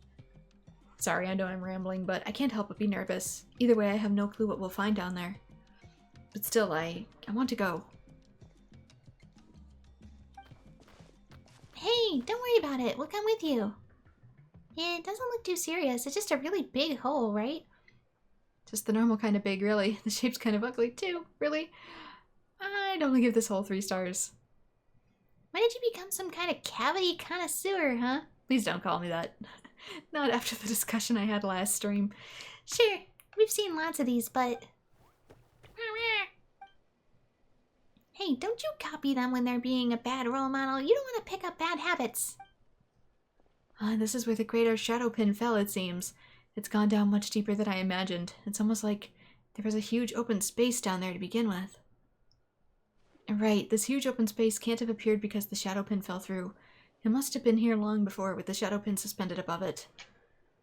Sorry, I know I'm rambling, but I can't help but be nervous. Either way, I have no clue what we'll find down there. But still, I want to go. Hey, don't worry about it. We'll come with you. It doesn't look too serious. It's just a really big hole, right? Just the normal kind of big, really. The shape's kind of ugly, too, really. I'd only give this hole 3 stars. When did you become some kind of cavity connoisseur, huh? Please don't call me that. Not after the discussion I had last stream. Sure, we've seen lots of these, but... Hey, don't you copy them when they're being a bad role model. You don't want to pick up bad habits. This is where the greater shadow pin fell, it seems. It's gone down much deeper than I imagined. It's almost like there was a huge open space down there to begin with. Right, this huge open space can't have appeared because the shadow pin fell through. It must have been here long before, with the shadow pin suspended above it.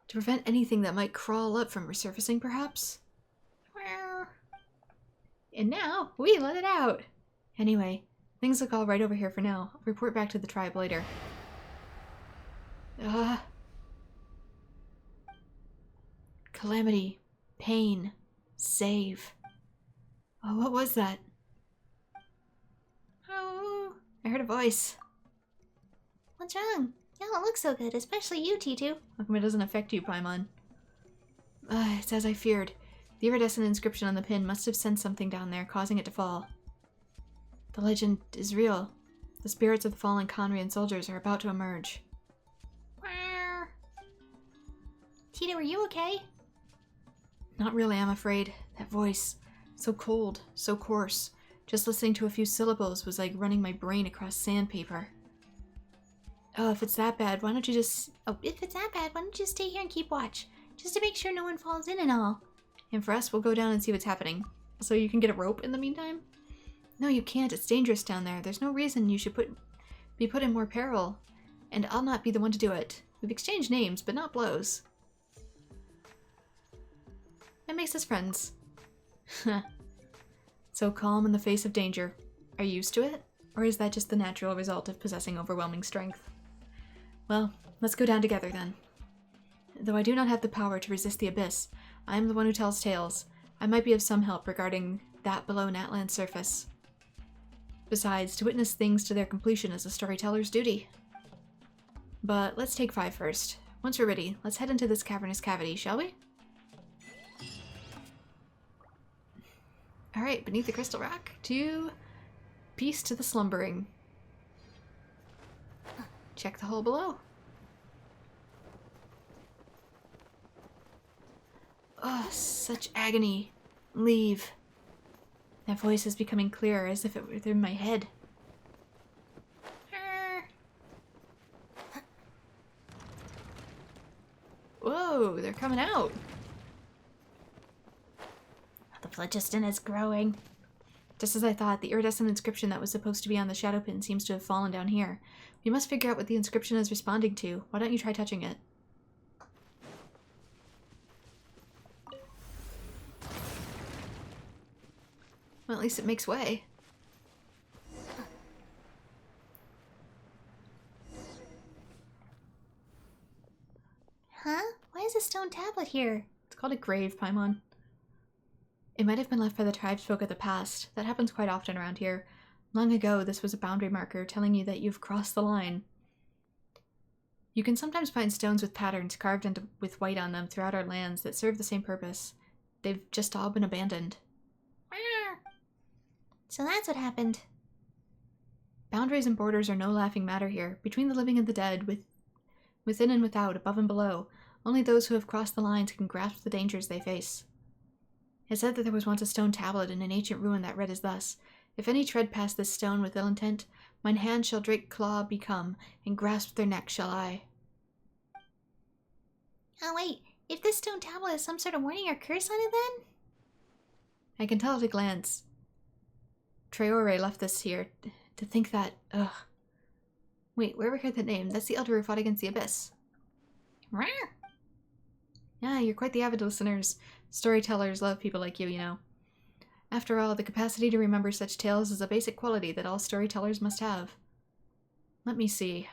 To prevent anything that might crawl up from resurfacing, perhaps? And now, we let it out! Anyway, things look all right over here for now. I'll report back to the tribe later. calamity, pain, save. Oh, what was that? Oh, I heard a voice. what's wrong? You don't look so good, especially you, T2. How come it doesn't affect you, Paimon? It's as I feared. The iridescent inscription on the pin must have sent something down there, causing it to fall. The legend is real. The spirits of the fallen Conrian soldiers are about to emerge. Tita, were you okay? Not really, I'm afraid. That voice. So cold, so coarse. Just listening to a few syllables was like running my brain across sandpaper. Oh, if it's that bad, why don't you just... Oh, if it's that bad, why don't you stay here and keep watch? Just to make sure no one falls in and all. And for us, we'll go down and see what's happening. So you can get a rope in the meantime? No, you can't. It's dangerous down there. There's no reason you should be put in more peril. And I'll not be the one to do it. We've exchanged names, but not blows. That makes us friends. So calm in the face of danger. Are you used to it? Or is that just the natural result of possessing overwhelming strength? Well, let's go down together then. Though I do not have the power to resist the abyss, I am the one who tells tales. I might be of some help regarding that below Natlan's surface. Besides, to witness things to their completion is a storyteller's duty. But let's take 5 first. Once we're ready, let's head into this cavernous cavity, shall we? Alright, beneath the crystal rock, to peace to the slumbering. Check the hole below. Oh, such agony. Leave. That voice is becoming clearer, as if it were in my head. Whoa, they're coming out. The phlogiston is growing. Just as I thought, the iridescent inscription that was supposed to be on the shadow pin seems to have fallen down here. We must figure out what the inscription is responding to. Why don't you try touching it? Well, at least it makes way. Huh? Why is a stone tablet here? It's called a grave, Paimon. It might have been left by the tribesfolk of the past. That happens quite often around here. Long ago, this was a boundary marker telling you that you've crossed the line. You can sometimes find stones with patterns carved with white on them throughout our lands that serve the same purpose. They've just all been abandoned. So that's what happened. Boundaries and borders are no laughing matter here. Between the living and the dead, within and without, above and below, only those who have crossed the lines can grasp the dangers they face. It said that there was once a stone tablet in an ancient ruin that read as thus: If any tread past this stone with ill intent, mine hand shall drake claw become, and grasp their neck shall I. Oh wait, if this stone tablet has some sort of warning or curse on it then? I can tell at a glance. Traore left this here. To think that... Ugh. Wait, where we heard that name? That's the elder who fought against the abyss. Yeah, you're quite the avid listeners. Storytellers love people like you, you know. After all, the capacity to remember such tales is a basic quality that all storytellers must have. Let me see.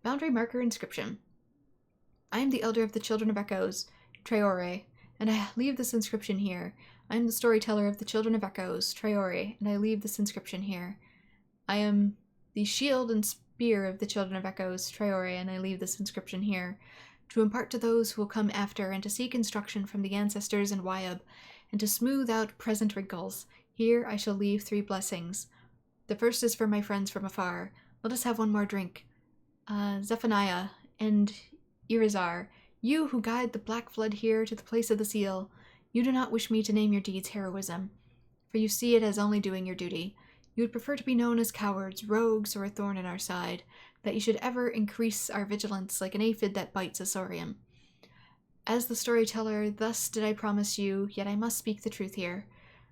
Boundary marker inscription. I am the elder of the children of Echoes, Traore, and I leave this inscription here. I am the storyteller of the children of Echoes, Traore, and I leave this inscription here. I am the shield and spear of the children of Echoes, Traore, and I leave this inscription here, to impart to those who will come after, and to seek instruction from the ancestors in Wyab, and to smooth out present wrinkles. Here I shall leave 3 blessings. The first is for my friends from afar. Let us have one more drink. Zephaniah and Irizar, you who guide the black flood here to the place of the seal, you do not wish me to name your deeds heroism, for you see it as only doing your duty. You would prefer to be known as cowards, rogues, or a thorn in our side, that you should ever increase our vigilance like an aphid that bites a saurian. As the storyteller, thus did I promise you, yet I must speak the truth here.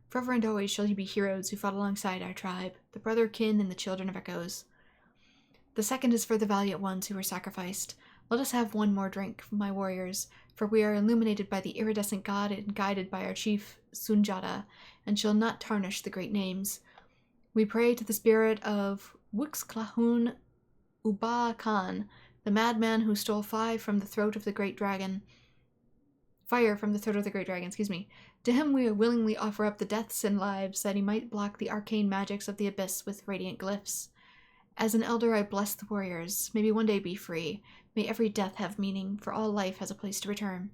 Forever and always shall you be heroes who fought alongside our tribe, the brother kin and the children of Echoes. The second is for the valiant ones who were sacrificed. Let us have one more drink, my warriors, for we are illuminated by the iridescent god and guided by our chief, Sunjata, and shall not tarnish the great names. We pray to the spirit of Wuxklahun Uba Khan, the madman who stole 5 from the throat of the great dragon, fire from the throat of the great dragon, excuse me. To him we willingly offer up the deaths and lives, that he might block the arcane magics of the abyss with radiant glyphs. As an elder, I bless the warriors. May we one day be free. May every death have meaning, for all life has a place to return.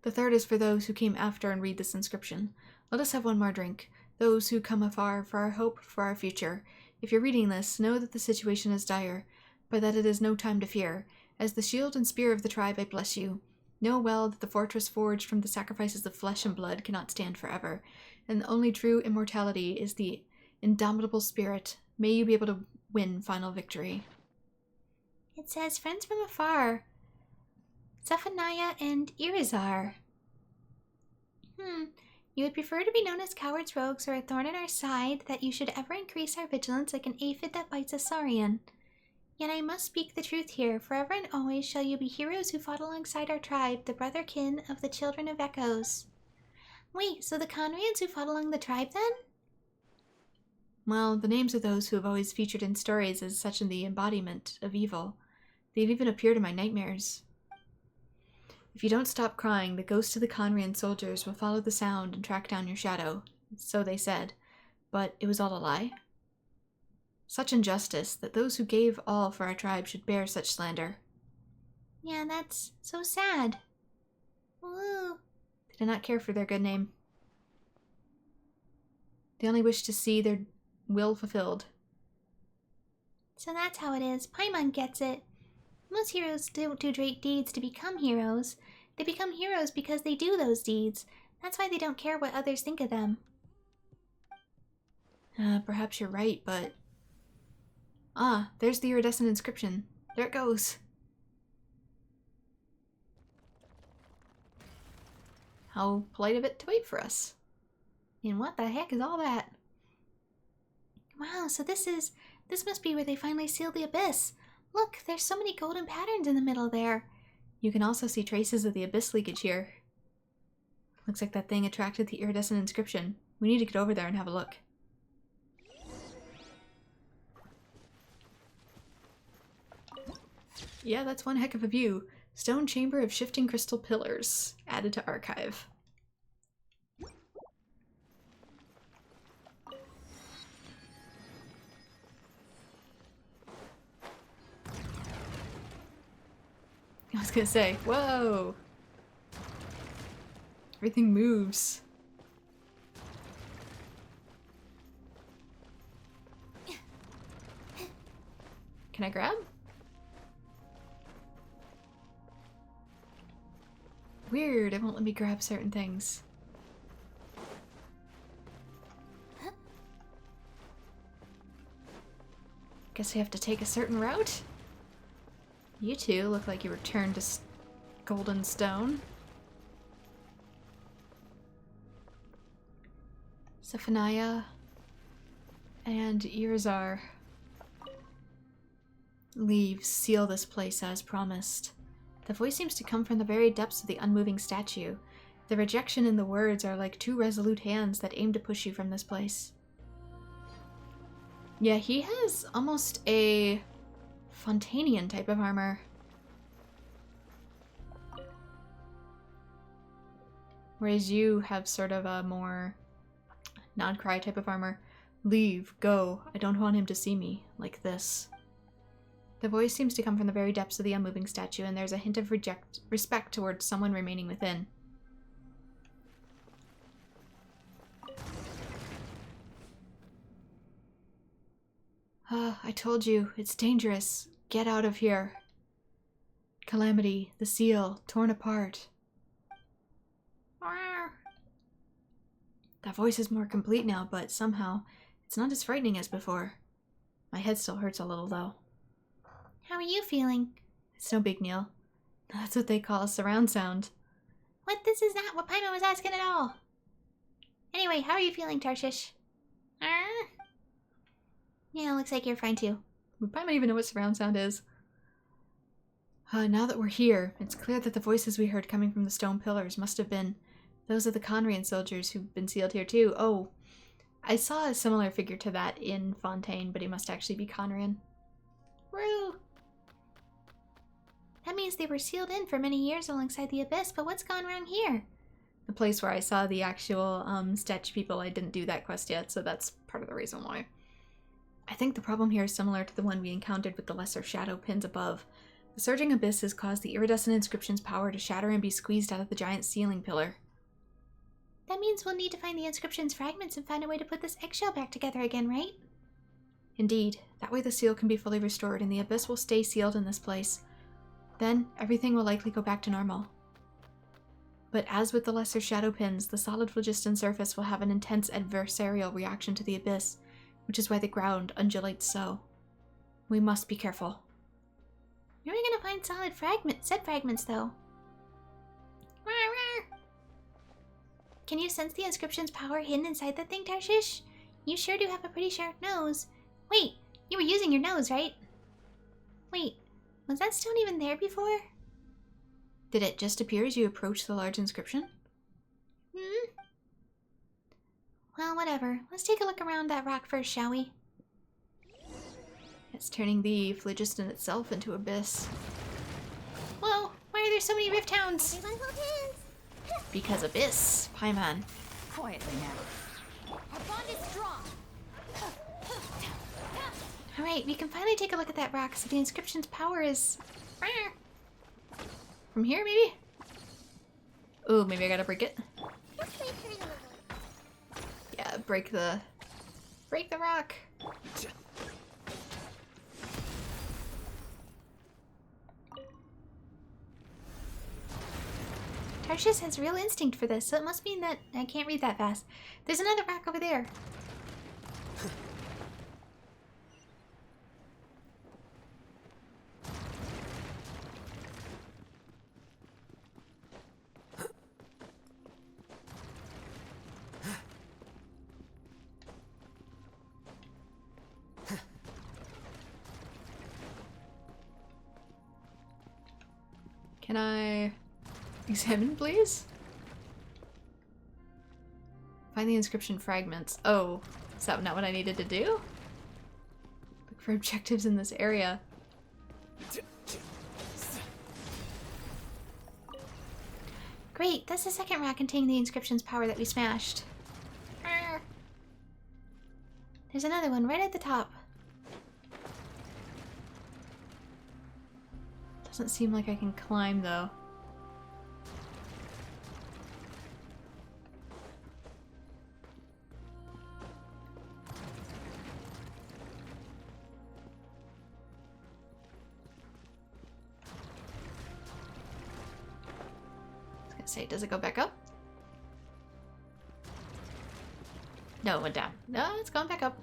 The third is for those who came after and read this inscription. Let us have one more drink. Those who come afar, for our hope, for our future. If you're reading this, know that the situation is dire, but that it is no time to fear. As the shield and spear of the tribe, I bless you. Know well that the fortress forged from the sacrifices of flesh and blood cannot stand forever, and the only true immortality is the indomitable spirit. May you be able to win final victory. It says, friends from afar. Zephaniah and Irizar. You would prefer to be known as cowards, rogues, or a thorn in our side, that you should ever increase our vigilance like an aphid that bites a saurian. Yet I must speak the truth here. Forever and always shall you be heroes who fought alongside our tribe, the brother-kin of the children of echoes. Wait, so the Conrians who fought along the tribe then? Well, the names of those who have always featured in stories as such in the embodiment of evil. They've even appeared in my nightmares. If you don't stop crying, the ghosts of the Conrian soldiers will follow the sound and track down your shadow. So they said. But it was all a lie? Such injustice, that those who gave all for our tribe should bear such slander. Yeah, that's so sad. Woo. They did not care for their good name. They only wished to see their will fulfilled. So that's how it is. Paimon gets it. Most heroes don't do great deeds to become heroes. They become heroes because they do those deeds. That's why they don't care what others think of them. Perhaps you're right, but... Ah, there's the iridescent inscription. There it goes. How polite of it to wait for us. And what the heck is all that? Wow, so this must be where they finally sealed the abyss. Look, there's so many golden patterns in the middle there. You can also see traces of the abyss leakage here. Looks like that thing attracted the iridescent inscription. We need to get over there and have a look. Yeah, that's one heck of a view. Stone chamber of shifting crystal pillars. Added to archive. I was gonna say, whoa! Everything moves. Can I grab? Weird, it won't let me grab certain things. Guess I have to take a certain route? You two look like you returned to golden stone. Zephaniah and Irizar. Leave, seal this place as promised. The voice seems to come from the very depths of the unmoving statue. The rejection in the words are like two resolute hands that aim to push you from this place. Yeah, he has almost a Fontanian type of armor. Whereas you have sort of a more non-cry type of armor. Leave, go, I don't want him to see me, like this. The voice seems to come from the very depths of the unmoving statue, and there's a hint of respect towards someone remaining within. I told you, it's dangerous. Get out of here. Calamity, the seal, torn apart. That voice is more complete now, but somehow, it's not as frightening as before. My head still hurts a little, though. How are you feeling? It's no big deal. That's what they call a surround sound. What? This is not what Paimon was asking at all. Anyway, how are you feeling, Tarshish? Yeah, looks like you're fine too. We might even know what surround sound is. Now that we're here, it's clear that the voices we heard coming from the stone pillars must have been those of the Conrian soldiers who've been sealed here too. Oh, I saw a similar figure to that in Fontaine, but he must actually be Conrian. Woo! That means as they were sealed in for many years alongside the abyss, but what's gone wrong here? The place where I saw the actual statue people, I didn't do that quest yet, so that's part of the reason why. I think the problem here is similar to the one we encountered with the lesser shadow pins above. The surging abyss has caused the iridescent inscription's power to shatter and be squeezed out of the giant ceiling pillar. That means we'll need to find the inscription's fragments and find a way to put this eggshell back together again, right? Indeed. That way the seal can be fully restored and the abyss will stay sealed in this place. Then, everything will likely go back to normal. But as with the lesser shadow pins, the solid phlogiston surface will have an intense adversarial reaction to the abyss, which is why the ground undulates so. We must be careful. Where are we gonna find said fragments, though? Can you sense the inscription's power hidden inside that thing, Tarshish? You sure do have a pretty sharp nose. Wait, you were using your nose, right? Wait, was that stone even there before? Did it just appear as you approached the large inscription? Well, whatever. Let's take a look around that rock first, shall we? It's turning the phlogiston itself into abyss. Whoa, why are there so many rift hounds? Everyone hold hands. Because abyss, Paimon. Quietly now. Our bond is strong. Alright, we can finally take a look at that rock, so the inscription's power is... From here, maybe? Ooh, maybe I gotta break it. Just wait for a little. Yeah, break the rock. Tarshish has real instinct for this, so it must mean that I can't read that fast. There's another rock over there. Can I examine, please? Find the inscription fragments. Oh, is that not what I needed to do? Look for objectives in this area. Great, that's the second rock containing the inscription's power that we smashed. There's another one right at the top. Doesn't seem like I can climb, though. I was gonna say, does it go back up? No, it went down. No, it's gone back up.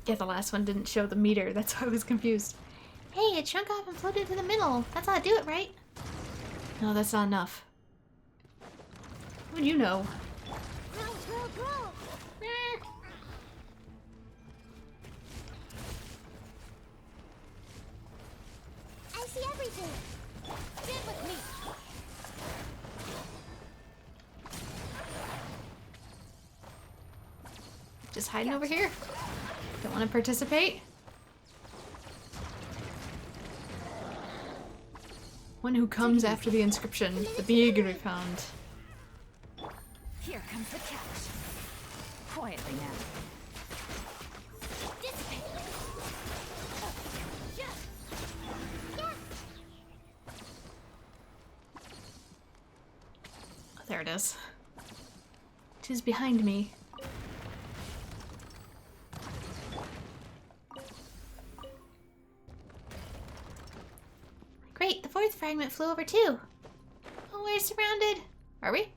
Yeah, the last one didn't show the meter. That's why I was confused. Hey, it shrunk off and floated to the middle. That's how to do it, right? No, that's not enough. How would you know? Grow. I see everything. Stand with me. Just hiding over here? Don't want to participate? One who comes after the inscription, the big we found. Here comes the catch. Quietly now. Dissipate. Oh, there it is. It is behind me. Great, the fourth fragment flew over too. Oh, we're surrounded. Are we?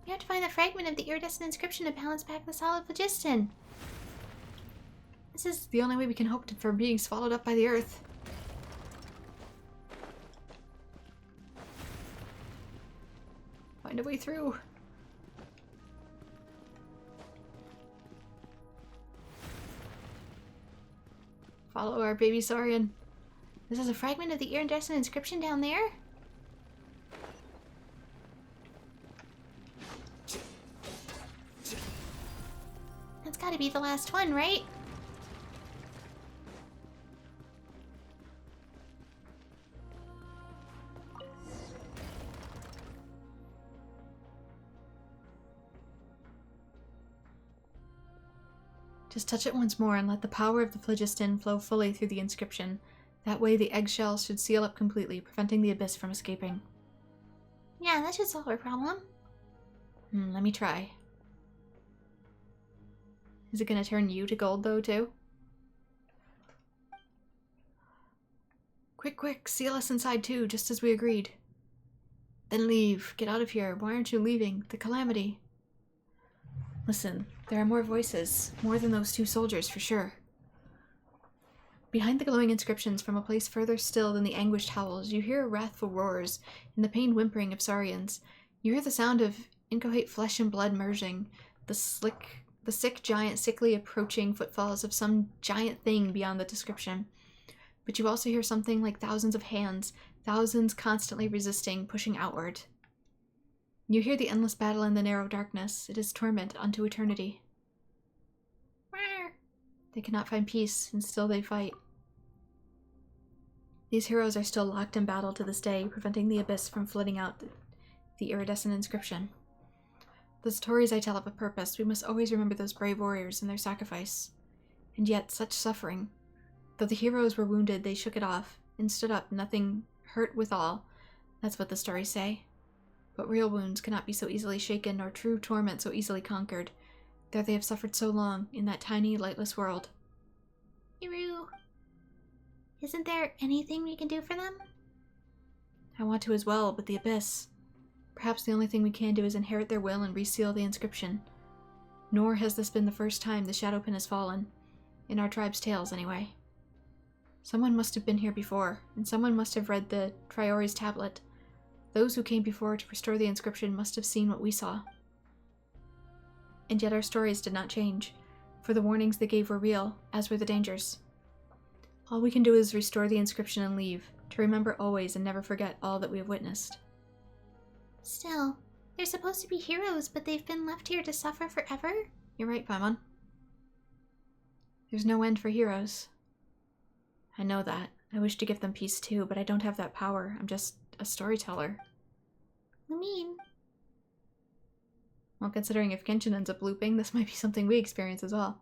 We have to find the fragment of the iridescent inscription to balance back the solid phlogiston. This is the only way we can hope for being swallowed up by the earth. Find a way through. Follow our baby Saurian. This is a fragment of the iridescent inscription down there? That's gotta be the last one, right? Just touch it once more and let the power of the phlogiston flow fully through the inscription. That way the eggshell should seal up completely, preventing the abyss from escaping. Yeah, that should solve our problem. Let me try. Is it gonna turn you to gold though, too? Quick, quick, seal us inside too, just as we agreed. Then leave. Get out of here. Why aren't you leaving? The calamity. Listen, there are more voices. More than those 2 soldiers, for sure. Behind the glowing inscriptions, from a place further still than the anguished howls, you hear wrathful roars and the pained whimpering of saurians. You hear the sound of inchoate flesh and blood merging, the sick giant sickly approaching footfalls of some giant thing beyond the description. But you also hear something like thousands of hands, thousands constantly resisting, pushing outward. You hear the endless battle in the narrow darkness. It is torment unto eternity. They cannot find peace, and still they fight. These heroes are still locked in battle to this day, preventing the abyss from flooding out the iridescent inscription. The stories I tell have a purpose. We must always remember those brave warriors and their sacrifice. And yet, such suffering. Though the heroes were wounded, they shook it off, and stood up, nothing hurt withal. That's what the stories say. But real wounds cannot be so easily shaken, nor true torment so easily conquered. There they have suffered so long, in that tiny, lightless world. Hiru, isn't there anything we can do for them? I want to as well, but the abyss. Perhaps the only thing we can do is inherit their will and reseal the inscription. Nor has this been the first time the shadow pin has fallen. In our tribe's tales, anyway. Someone must have been here before, and someone must have read the Triori's tablet. Those who came before to restore the inscription must have seen what we saw. And yet our stories did not change, for the warnings they gave were real, as were the dangers. All we can do is restore the inscription and leave, to remember always and never forget all that we have witnessed. Still, they're supposed to be heroes, but they've been left here to suffer forever? You're right, Paimon. There's no end for heroes. I know that. I wish to give them peace too, but I don't have that power. I'm just a storyteller. I mean, Well, considering if Genshin ends up looping, this might be something we experience as well.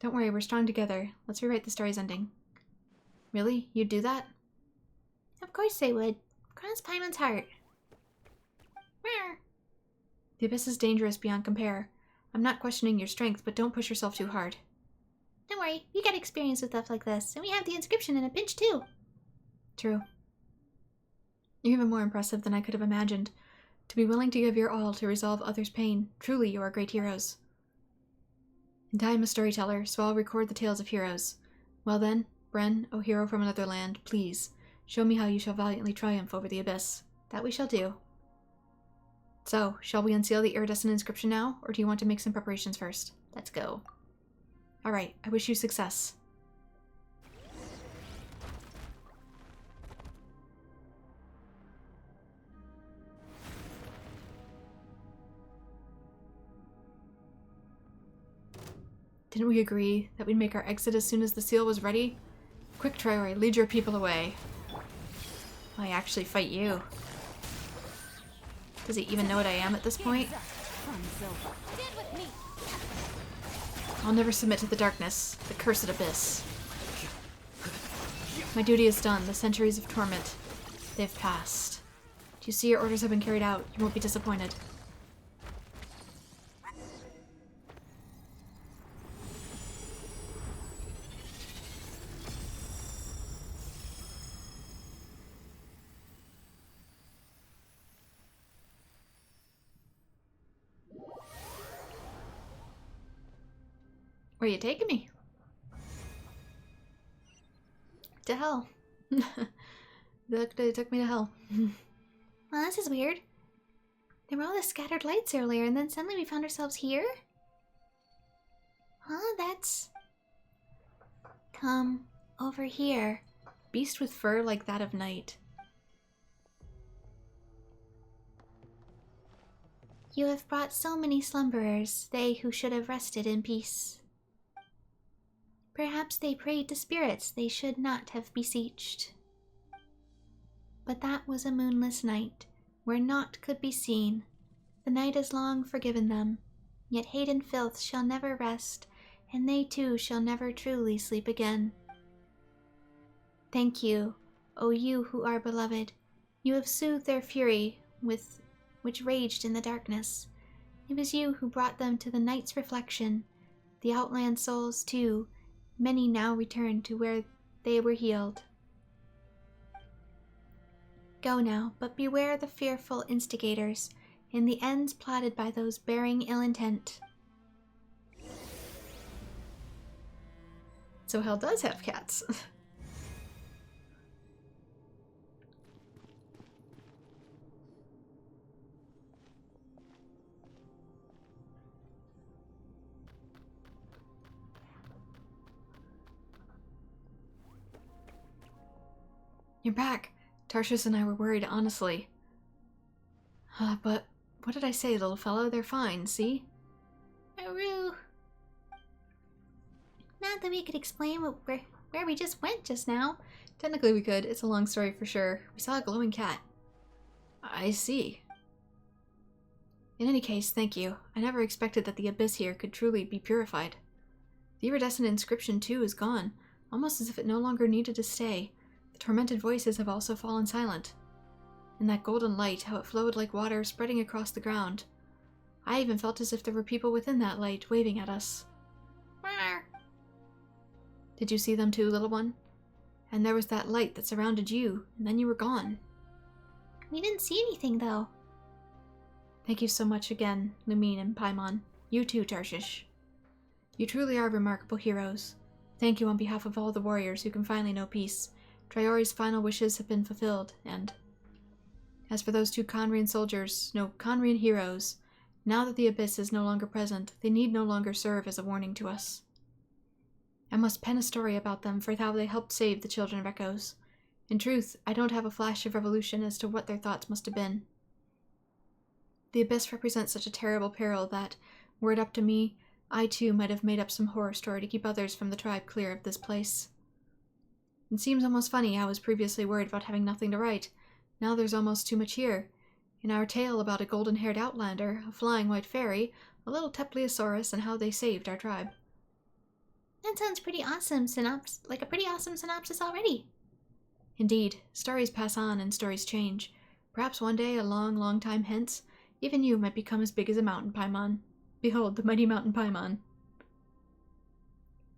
Don't worry, we're strong together. Let's rewrite the story's ending. Really? You'd do that? of course they would. Cross Paimon's heart. Rawr. The abyss is dangerous beyond compare. I'm not questioning your strength, but don't push yourself too hard. Don't worry, we got experience with stuff like this, and we have the inscription in a pinch too. True. You're even more impressive than I could have imagined. To be willing to give your all to resolve others' pain. Truly, you are great heroes. And I am a storyteller, so I'll record the tales of heroes. Well then, Bren, O hero from another land, please, show me how you shall valiantly triumph over the abyss. That we shall do. So, shall we unseal the iridescent inscription now, or do you want to make some preparations first? Let's go. Alright, I wish you success. Didn't we agree that we'd make our exit as soon as the seal was ready? Quick, Triori, lead your people away. I actually fight you. Does he even know what I am at this point? Stand with me. I'll never submit to the darkness, the cursed abyss. My duty is done. The centuries of torment, they've passed. Do you see your orders have been carried out? You won't be disappointed. Where are you taking me? To hell. They took me to hell. Well, this is weird. There were all the scattered lights earlier, and then suddenly we found ourselves here? Huh, that's... Come over here. Beast with fur like that of night. You have brought so many slumberers, they who should have rested in peace. Perhaps they prayed to spirits they should not have beseeched. But that was a moonless night, where naught could be seen. The night has long forgiven them, yet hate and filth shall never rest, and they too shall never truly sleep again. Thank you, O you who are beloved. You have soothed their fury which raged in the darkness. It was you who brought them to the night's reflection. The outland souls, too, many now return to where they were healed. Go now, but beware the fearful instigators, and the ends plotted by those bearing ill intent. So hell does have cats. You're back. Tarshish and I were worried, honestly. But what did I say, little fellow? They're fine, see? Aru. Not that we could explain where we just went just now. Technically we could. It's a long story for sure. We saw a glowing cat. I see. In any case, thank you. I never expected that the abyss here could truly be purified. The iridescent inscription, too, is gone, almost as if it no longer needed to stay. The tormented voices have also fallen silent. And that golden light, how it flowed like water spreading across the ground. I even felt as if there were people within that light, waving at us. Rawr. Did you see them too, little one? And there was that light that surrounded you, and then you were gone. We didn't see anything, though. Thank you so much again, Lumine and Paimon. You too, Tarshish. You truly are remarkable heroes. Thank you on behalf of all the warriors who can finally know peace. Triori's final wishes have been fulfilled, and... As for those two Conrian soldiers, no, Conrian heroes, now that the Abyss is no longer present, they need no longer serve as a warning to us. I must pen a story about them for how they helped save the Children of Echoes. In truth, I don't have a flash of revolution as to what their thoughts must have been. The Abyss represents such a terrible peril that, were it up to me, I too might have made up some horror story to keep others from the tribe clear of this place. It seems almost funny how I was previously worried about having nothing to write. Now there's almost too much here. In our tale about a golden-haired outlander, a flying white fairy, a little Tepliosaurus, and how they saved our tribe. That sounds pretty awesome, like a pretty awesome synopsis already. Indeed, stories pass on and stories change. Perhaps one day, a long, long time hence, even you might become as big as a mountain, Paimon. Behold, the mighty mountain Paimon.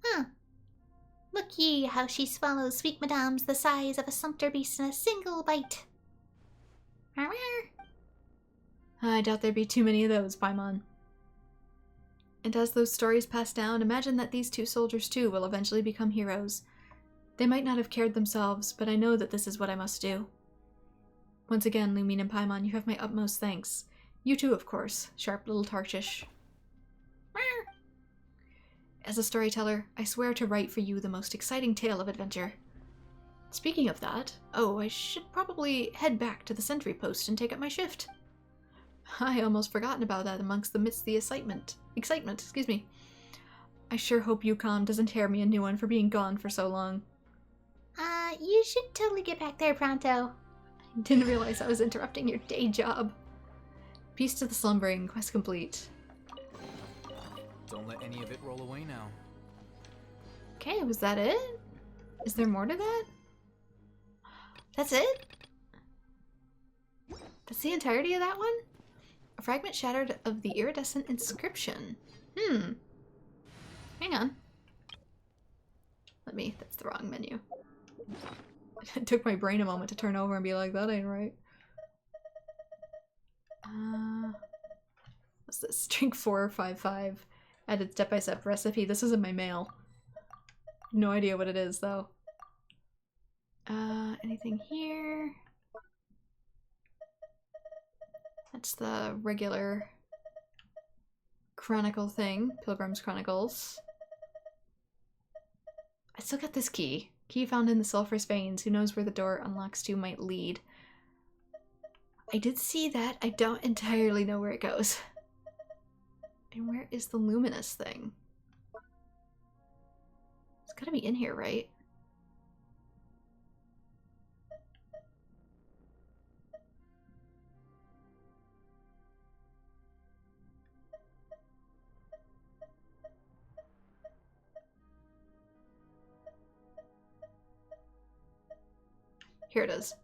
Huh. Look ye how she swallows sweet madames the size of a sumpter beast in a single bite. Rawr. I doubt there'd be too many of those, Paimon. And as those stories pass down, imagine that these two soldiers too will eventually become heroes. They might not have cared themselves, but I know that this is what I must do. Once again, Lumine and Paimon, you have my utmost thanks. You too, of course, sharp little Tarshish. Rawr. As a storyteller, I swear to write for you the most exciting tale of adventure. Speaking of that, I should probably head back to the sentry post and take up my shift. I almost forgotten about that amidst the excitement. I sure hope Yukon doesn't tear me a new one for being gone for so long. You should totally get back there pronto. I didn't realize I was interrupting your day job. Peace to the slumbering, quest complete. Don't let any of it roll away now. Okay, was that it? Is there more to that? That's it? That's the entirety of that one? A fragment shattered of the iridescent inscription. Hang on. That's the wrong menu. It took my brain a moment to turn over and be like, that ain't right. What's this? Drink 455. Added step-by-step recipe. This is in my mail. No idea what it is, though. Anything here? That's the regular Chronicle thing. Pilgrim's Chronicles. I still got this key. Key found in the sulfurous veins. Who knows where the door unlocks to might lead. I did see that. I don't entirely know where it goes. And where is the luminous thing? It's gotta be in here, right? Here it is.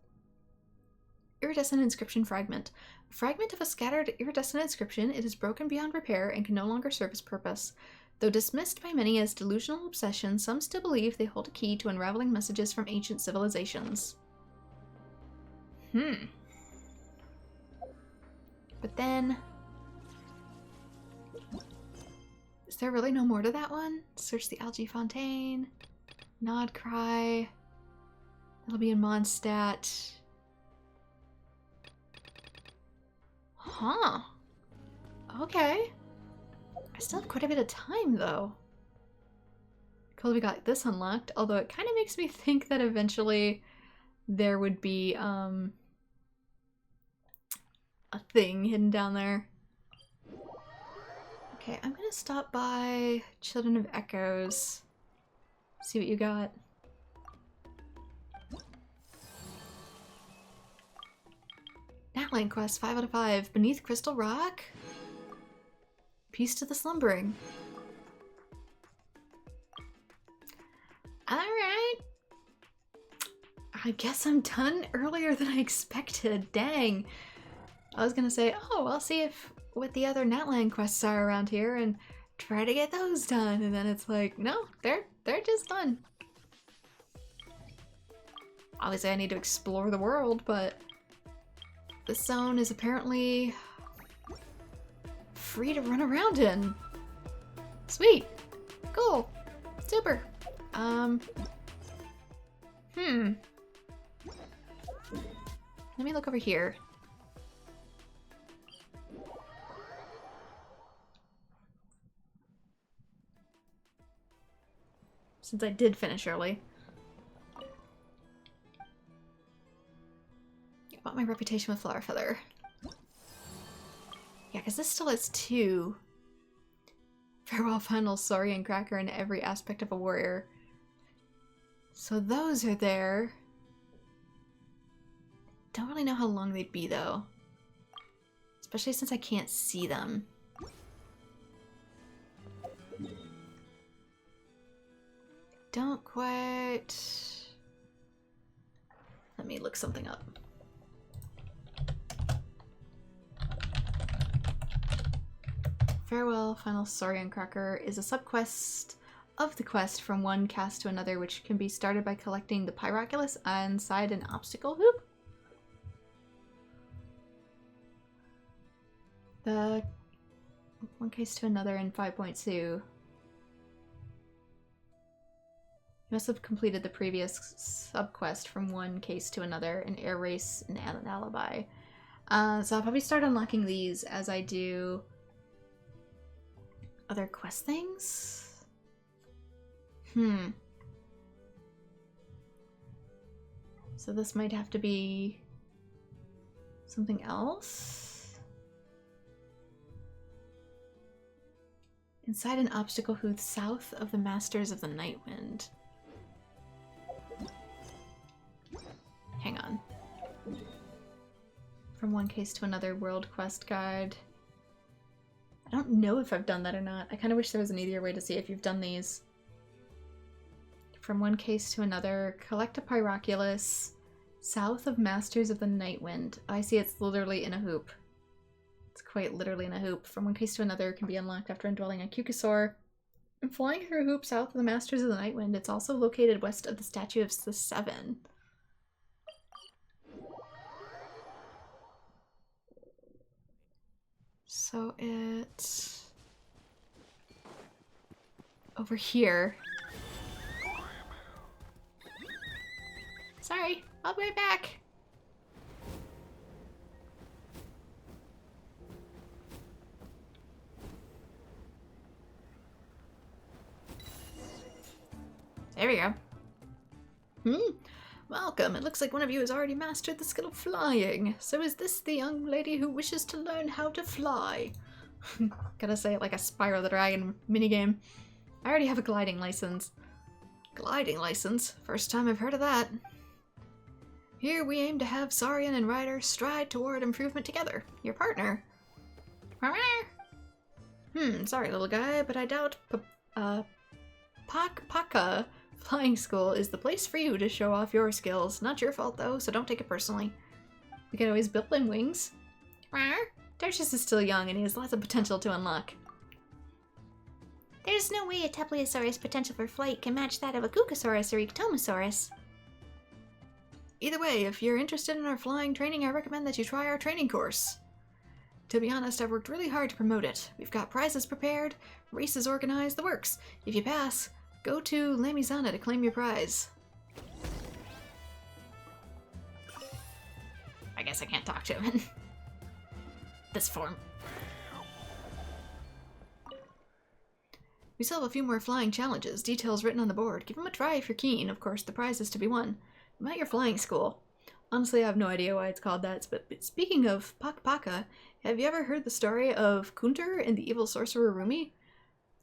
Iridescent inscription fragment. A fragment of a scattered iridescent inscription, it is broken beyond repair and can no longer serve its purpose. Though dismissed by many as delusional obsession, some still believe they hold a key to unraveling messages from ancient civilizations. But then... is there really no more to that one? Search the algae fontaine. Nod cry. That'll be in Mondstadt. Huh. Okay. I still have quite a bit of time, though. Cool, we got this unlocked, although it kind of makes me think that eventually there would be, a thing hidden down there. Okay, I'm gonna stop by Children of Echoes. See what you got. Natline quest, 5 out of 5. Beneath Crystal Rock? Peace to the slumbering. Alright. I guess I'm done earlier than I expected. Dang. I was gonna say, oh, I'll see if what the other Natline quests are around here and try to get those done. And then it's like, no, they're just done. Obviously I need to explore the world, but this zone is apparently free to run around in. Sweet. Cool. Super. Let me look over here. Since I did finish early. About my reputation with Flower Feather. Yeah, because this still has 2. Farewell, Final, Sorry, and Cracker in every aspect of a warrior. So those are there. Don't really know how long they'd be, though. Especially since I can't see them. Don't quite... Let me look something up. Farewell, Final Saurian Cracker is a subquest of the quest from one cast to another, which can be started by collecting the Pyroculus inside an obstacle hoop. The one case to another in 5.2. You must have completed the previous subquest from one case to another, an air race and an alibi. So I'll probably start unlocking these as I do other quest things? So this might have to be something else? Inside an obstacle hoop south of the Masters of the Nightwind. Hang on. From one case to another world quest guide. I don't know if I've done that or not. I kind of wish there was an easier way to see if you've done these. From one case to another, collect a Pyroculus south of Masters of the Nightwind. I see it's literally in a hoop. It's quite literally in a hoop. From one case to another can be unlocked after indwelling a Cucusaur. And flying through a hoop south of the Masters of the Nightwind, it's also located west of the Statue of the Seven. So it's over here. Sorry, I'll be right back. There we go. Welcome. It looks like one of you has already mastered the skill of flying. So is this the young lady who wishes to learn how to fly? Gotta say it like a Spyro the Dragon minigame. I already have a gliding license. Gliding license? First time I've heard of that. Here we aim to have Saurian and Ryder stride toward improvement together. Your partner. Sorry little guy, but I doubt Paka Flying School is the place for you to show off your skills. Not your fault though, so don't take it personally. We can always build them wings. Tertius is still young and he has lots of potential to unlock. There's no way a Tepliosaurus' potential for flight can match that of a Kukasaurus or Ectomosaurus. Either way, if you're interested in our flying training, I recommend that you try our training course. To be honest, I've worked really hard to promote it. We've got prizes prepared, races organized, the works. If you pass, go to Lamizana to claim your prize. I guess I can't talk to him in this form. We still have a few more flying challenges, details written on the board. Give them a try if you're keen. Of course, the prize is to be won. I'm at your flying school. Honestly, I have no idea why it's called that, but speaking of Paka, have you ever heard the story of Kunter and the evil sorcerer Rumi?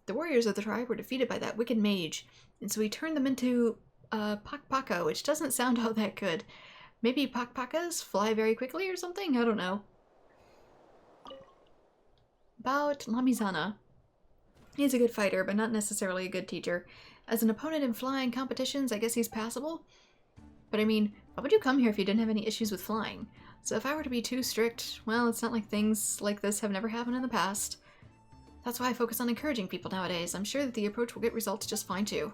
The warriors of the tribe were defeated by that wicked mage, and so he turned them into Paka, which doesn't sound all that good. Maybe Pakas fly very quickly or something? I don't know. About Lamizana. He's a good fighter, but not necessarily a good teacher. As an opponent in flying competitions, I guess he's passable. But I mean, why would you come here if you didn't have any issues with flying? So if I were to be too strict, well, it's not like things like this have never happened in the past. That's why I focus on encouraging people nowadays. I'm sure that the approach will get results just fine too.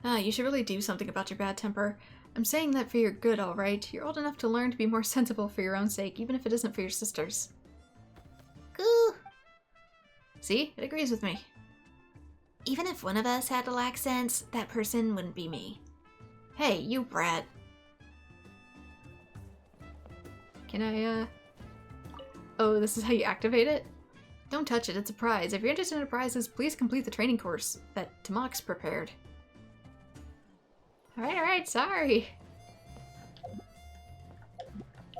You should really do something about your bad temper. I'm saying that for your good, alright? You're old enough to learn to be more sensible for your own sake, even if it isn't for your sisters. Goo! See? It agrees with me. Even if one of us had to lack sense, that person wouldn't be me. Hey, you brat. Can I, Oh, this is how you activate it? Don't touch it, it's a prize. If you're interested in prizes, please complete the training course that Tamak's prepared. Alright, sorry.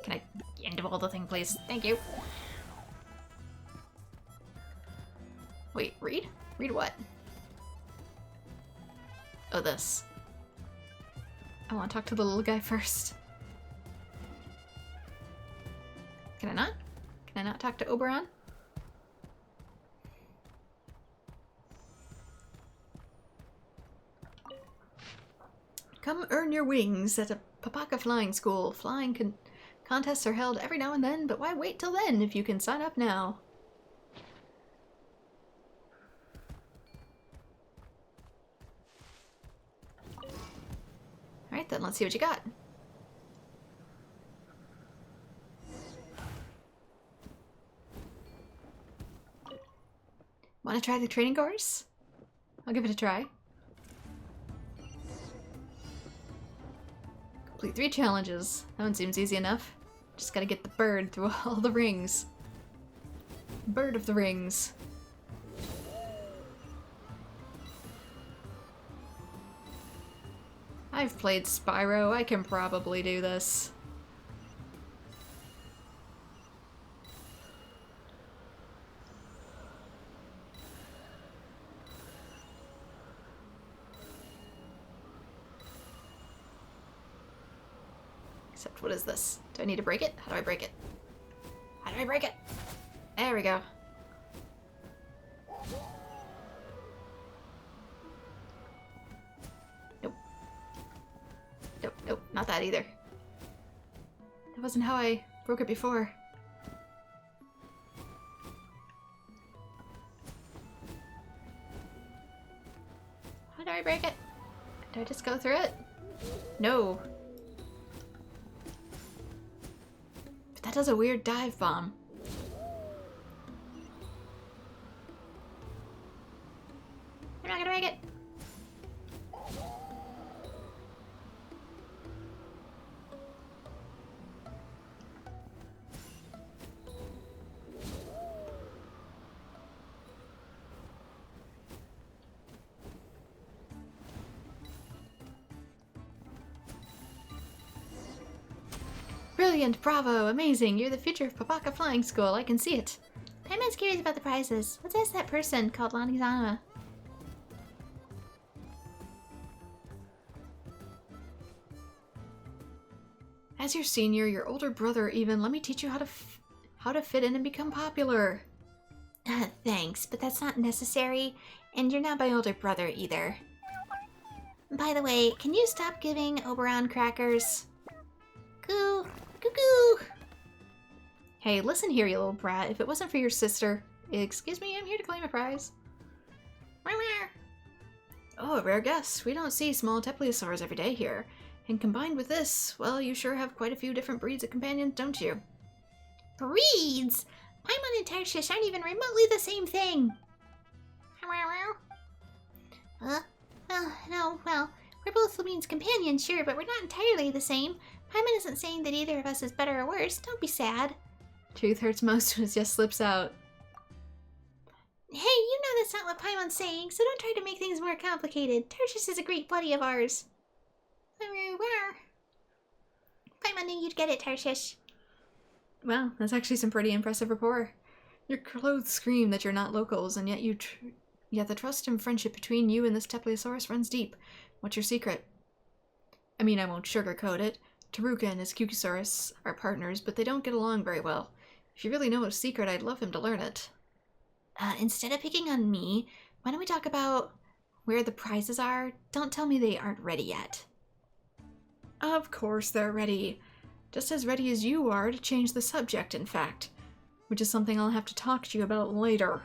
Can I indwall the thing, please? Thank you. Wait, read? Read what? Oh, this. I want to talk to the little guy first. Can I not? Can I not talk to Oberon? Come earn your wings at a Papaka Flying School. Flying contests are held every now and then, but why wait till then if you can sign up now? Alright then, let's see what you got. Want to try the training course? I'll give it a try. Complete 3 challenges. That one seems easy enough. Just gotta get the bird through all the rings. Bird of the rings. I've played Spyro. I can probably do this. Except, what is this? Do I need to break it? How do I break it? How do I break it? There we go. Nope. Nope, nope, not that either. That wasn't how I broke it before. How do I break it? Do I just go through it? No. But that does a weird dive bomb. I'm not gonna make it. Brilliant, bravo, amazing. You're the future of Papaka Flying School. I can see it. I'm Paimon's curious about the prizes. Let's ask that person called Lanizama. As your senior, your older brother even let me teach you how to fit in and become popular. Thanks, but that's not necessary, and you're not my older brother either. By the way, can you stop giving Oberon crackers? Goo, goo goo. Hey, listen here, you little brat. If it wasn't for your sister... Excuse me, I'm here to claim a prize. Oh, a rare guest. We don't see small tepliosaurs every day here. And combined with this, well, you sure have quite a few different breeds of companions, don't you? Breeds? Paimon and Tarshish aren't even remotely the same thing. Well, we're both Lumine's companions, sure, but we're not entirely the same. Paimon isn't saying that either of us is better or worse. Don't be sad. Truth hurts most when it just slips out. Hey, you know that's not what Paimon's saying, so don't try to make things more complicated. Tarshish is a great buddy of ours. Paimon knew you'd get it, Tarshish. Well, that's actually some pretty impressive rapport. Your clothes scream that you're not locals, and yet yet the trust and friendship between you and this Tepliosaurus runs deep. What's your secret? I mean, I won't sugarcoat it. Taruka and his Kukusaurus are partners, but they don't get along very well. If you really know a secret, I'd love him to learn it. Instead of picking on me, why don't we talk about where the prizes are? Don't tell me they aren't ready yet. Of course they're ready. Just as ready as you are to change the subject, in fact. Which is something I'll have to talk to you about later.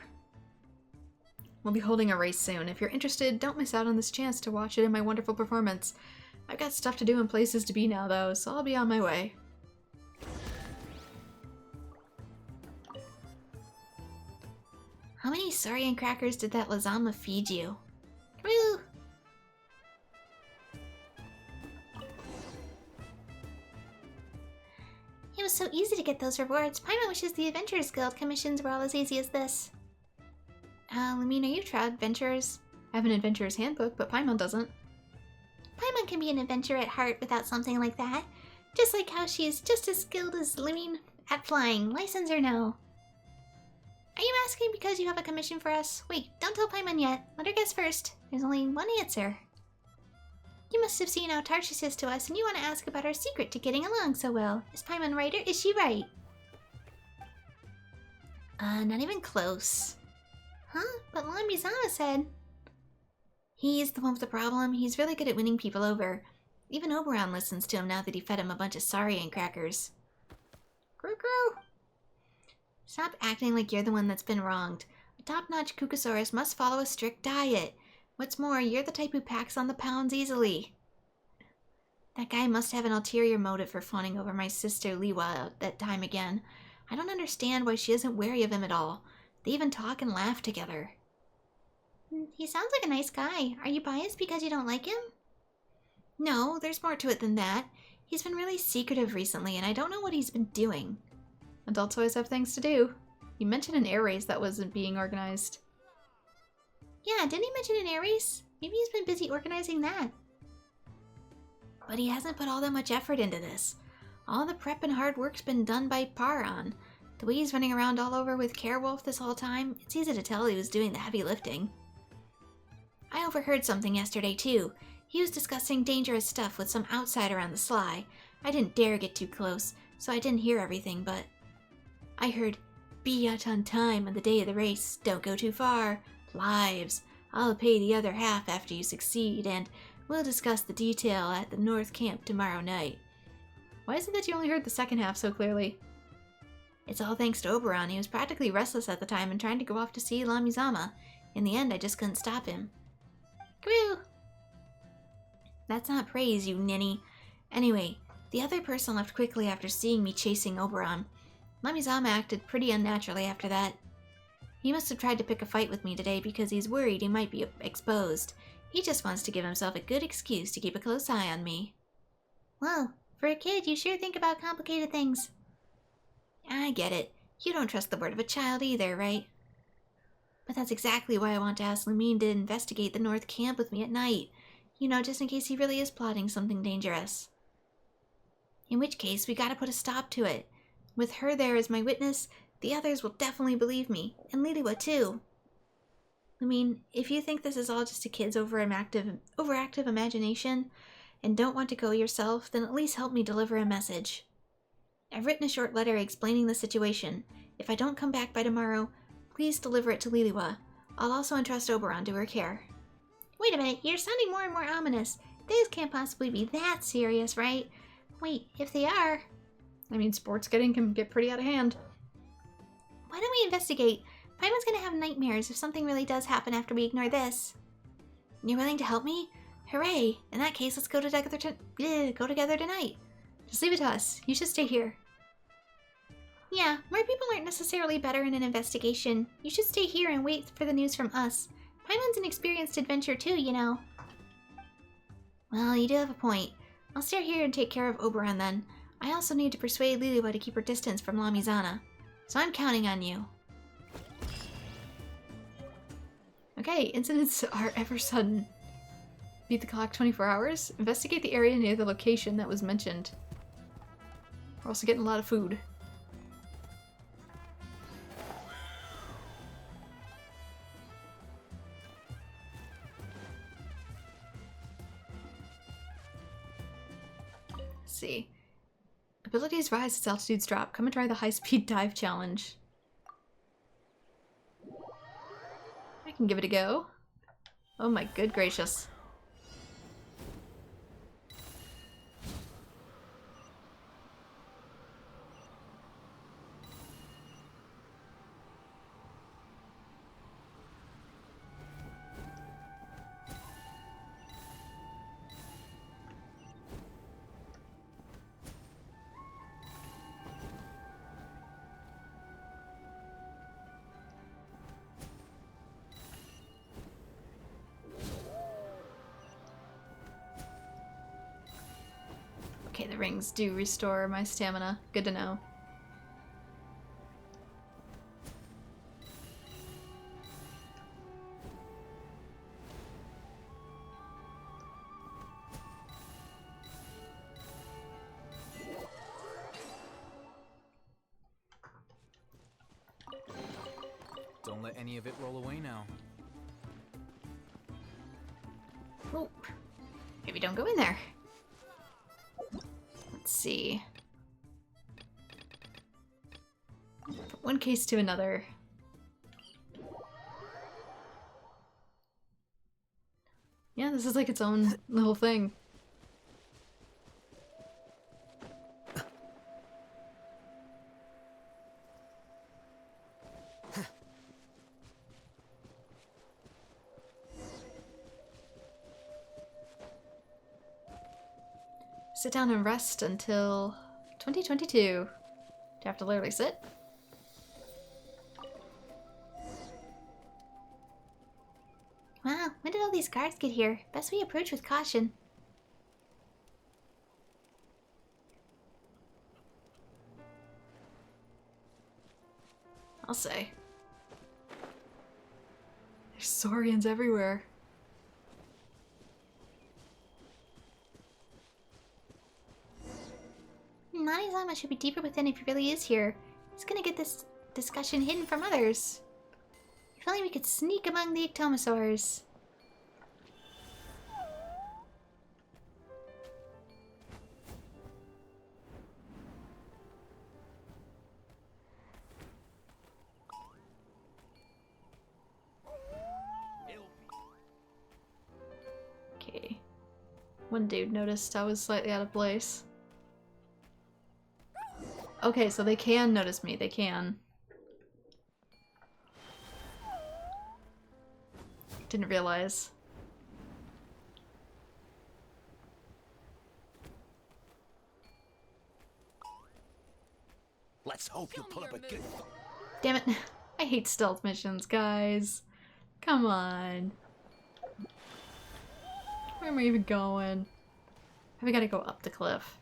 We'll be holding a race soon. If you're interested, don't miss out on this chance to watch it in my wonderful performance. I've got stuff to do and places to be now, though, so I'll be on my way. How many Saurian crackers did that Lazama feed you? Woo! It was so easy to get those rewards. Paimon wishes the Adventurers Guild commissions were all as easy as this. Lumine, are you tried adventurers? I have an adventurer's handbook, but Paimon doesn't. Paimon can be an adventurer at heart without something like that. Just like how she is just as skilled as Lumine at flying, license or no. Are you asking because you have a commission for us? Wait, don't tell Paimon yet. Let her guess first. There's only one answer. You must have seen how Tarshish is to us, and you want to ask about our secret to getting along so well. Is Paimon right or is she right? Not even close. Huh? But Lamizama said... He's the one with the problem. He's really good at winning people over. Even Oberon listens to him now that he fed him a bunch of Saurian crackers. Groo-groo! Stop acting like you're the one that's been wronged. A top-notch Kukusaurus must follow a strict diet. What's more, you're the type who packs on the pounds easily. That guy must have an ulterior motive for fawning over my sister Liwa at that time again. I don't understand why she isn't wary of him at all. They even talk and laugh together. He sounds like a nice guy. Are you biased because you don't like him? No, there's more to it than that. He's been really secretive recently, and I don't know what he's been doing. Adults always have things to do. You mentioned an air race that wasn't being organized. Yeah, didn't he mention an air race? Maybe he's been busy organizing that. But he hasn't put all that much effort into this. All the prep and hard work's been done by Paran. The way he's running around all over with Carewolf this whole time, it's easy to tell he was doing the heavy lifting. I overheard something yesterday too. He was discussing dangerous stuff with some outsider on the sly. I didn't dare get too close, so I didn't hear everything, but... I heard, "Be out on time on the day of the race, don't go too far. Lives. I'll pay the other half after you succeed, and we'll discuss the detail at the North Camp tomorrow night." Why is it that you only heard the second half so clearly? It's all thanks to Oberon. He was practically restless at the time and trying to go off to see Lamizama. In the end, I just couldn't stop him. Crew! That's not praise, you ninny. Anyway, the other person left quickly after seeing me chasing Oberon. Lamizama acted pretty unnaturally after that. He must have tried to pick a fight with me today because he's worried he might be exposed. He just wants to give himself a good excuse to keep a close eye on me. Well, for a kid, you sure think about complicated things. I get it. You don't trust the word of a child either, right? But that's exactly why I want to ask Lumine to investigate the North Camp with me at night. You know, just in case he really is plotting something dangerous. In which case, we gotta put a stop to it. With her there as my witness, The others will definitely believe me, and Liliwa too. I mean, if you think this is all just a kid's overactive imagination and don't want to go yourself, then at least help me deliver a message. I've written a short letter explaining the situation. If I don't come back by tomorrow, please deliver it to Liliwa. I'll also entrust Oberon to her care. Wait a minute, you're sounding more and more ominous. Things can't possibly be that serious, right? Wait, if they are... I mean, sports getting can get pretty out of hand. Why don't we investigate? Paimon's gonna have nightmares if something really does happen after we ignore this. You're willing to help me? Hooray! In that case, let's go together tonight. Just leave it to us. You should stay here. Yeah, more people aren't necessarily better in an investigation. You should stay here and wait for the news from us. Paimon's an experienced adventurer too, you know. Well, you do have a point. I'll stay here and take care of Oberon then. I also need to persuade Liliwa to keep her distance from Lamizana. So I'm counting on you. Okay, incidents are ever sudden. Beat the clock 24 hours. Investigate the area near the location that was mentioned. We're also getting a lot of food. Let's see. Abilities rise as altitudes drop. Come and try the high-speed dive challenge. I can give it a go. Oh my good gracious. Okay, the rings do restore my stamina. Good to know. Don't let any of it roll away now. Oh, maybe don't go in there. Let's see. From one case to another. Yeah, this is like its own little thing. Sit down and rest until 2022. Do you have to literally sit? Wow, when did all these guards get here? Best we approach with caution. I'll say. There's Saurians everywhere. Nanizama should be deeper within if he really is here. He's gonna get this discussion hidden from others. If only we could sneak among the ectomosaurs. Okay. One dude noticed I was slightly out of place. Okay, so they can notice me. They can. Didn't realize. Let's hope you pull up a good. Damn it. I hate stealth missions, guys. Come on. Where am I even going? We gotta go up the cliff.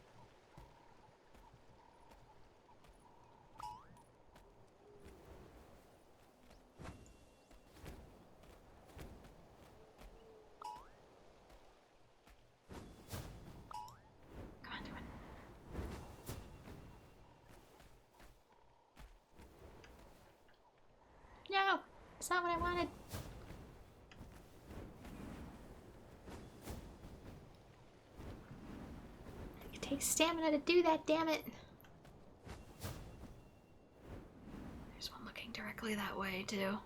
Come on, do it. That's not what I wanted. It takes stamina to do that, damn it. There's one looking directly that way, too.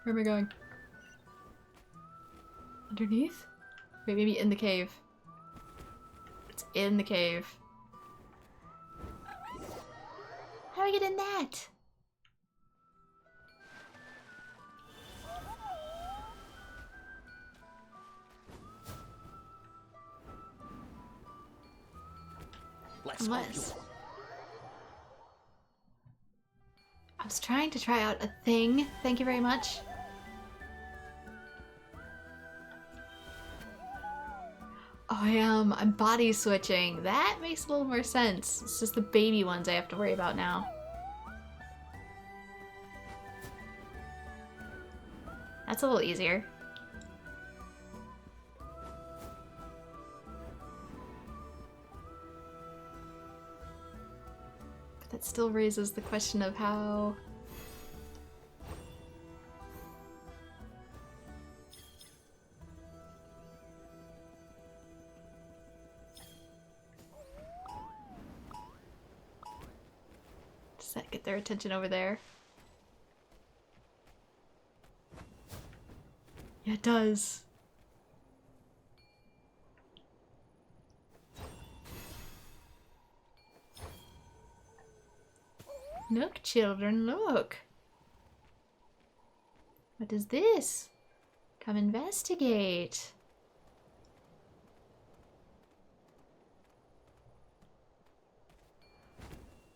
Where am I going? Underneath? Wait, maybe in the cave. It's in the cave. How do I get in that? Let's Unless... go. I was trying to try out a thing. Thank you very much. Oh, I'm body switching. That makes a little more sense. It's just the baby ones I have to worry about now. That's a little easier. But that still raises the question of how... Does that get their attention over there? Yeah, it does. Look, children, look. What is this? Come investigate.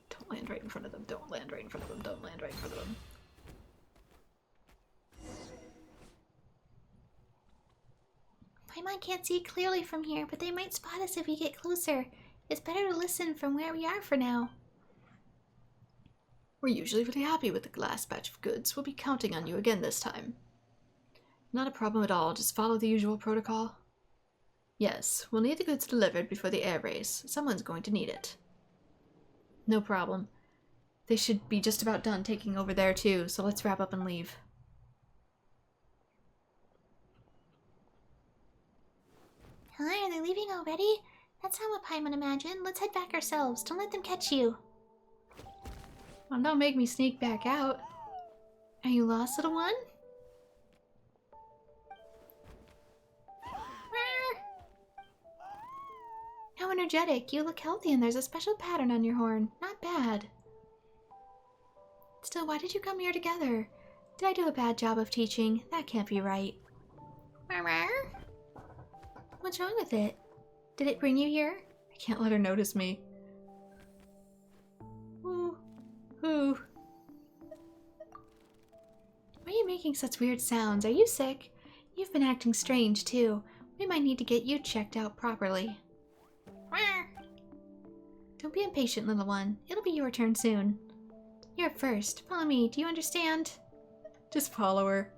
Don't land right in front of them. Don't land right in front of them. Don't land right in front of them. Paimon can't see clearly from here, but they might spot us if we get closer. It's better to listen from where we are for now. We're usually really happy with the last batch of goods. We'll be counting on you again this time. Not a problem at all. Just follow the usual protocol. Yes, we'll need the goods delivered before the air race. Someone's going to need it. No problem. They should be just about done taking over there too, so let's wrap up and leave. Hi, are they leaving already? That's not what Paimon imagined. Let's head back ourselves. Don't let them catch you. Well, don't make me sneak back out. Are you lost, little one? How energetic. You look healthy and there's a special pattern on your horn. Not bad. Still, why did you come here together? Did I do a bad job of teaching? That can't be right. What's wrong with it? Did it bring you here? I can't let her notice me. Ooh. Ooh. Why are you making such weird sounds? Are you sick? You've been acting strange, too. We might need to get you checked out properly. Don't be impatient, little one. It'll be your turn soon. You're first. Follow me. Do you understand? Just follow her.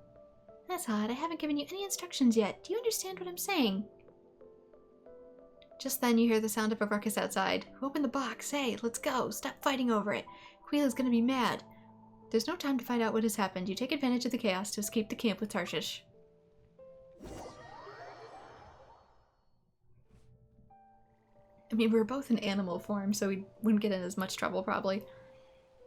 That's odd. I haven't given you any instructions yet. Do you understand what I'm saying? Just then you hear the sound of a ruckus outside. Who opened the box? Hey, let's go. Stop fighting over it. Quela's gonna be mad. There's no time to find out what has happened. You take advantage of the chaos to escape the camp with Tarshish. I mean, we were both in animal form, so we wouldn't get in as much trouble, probably.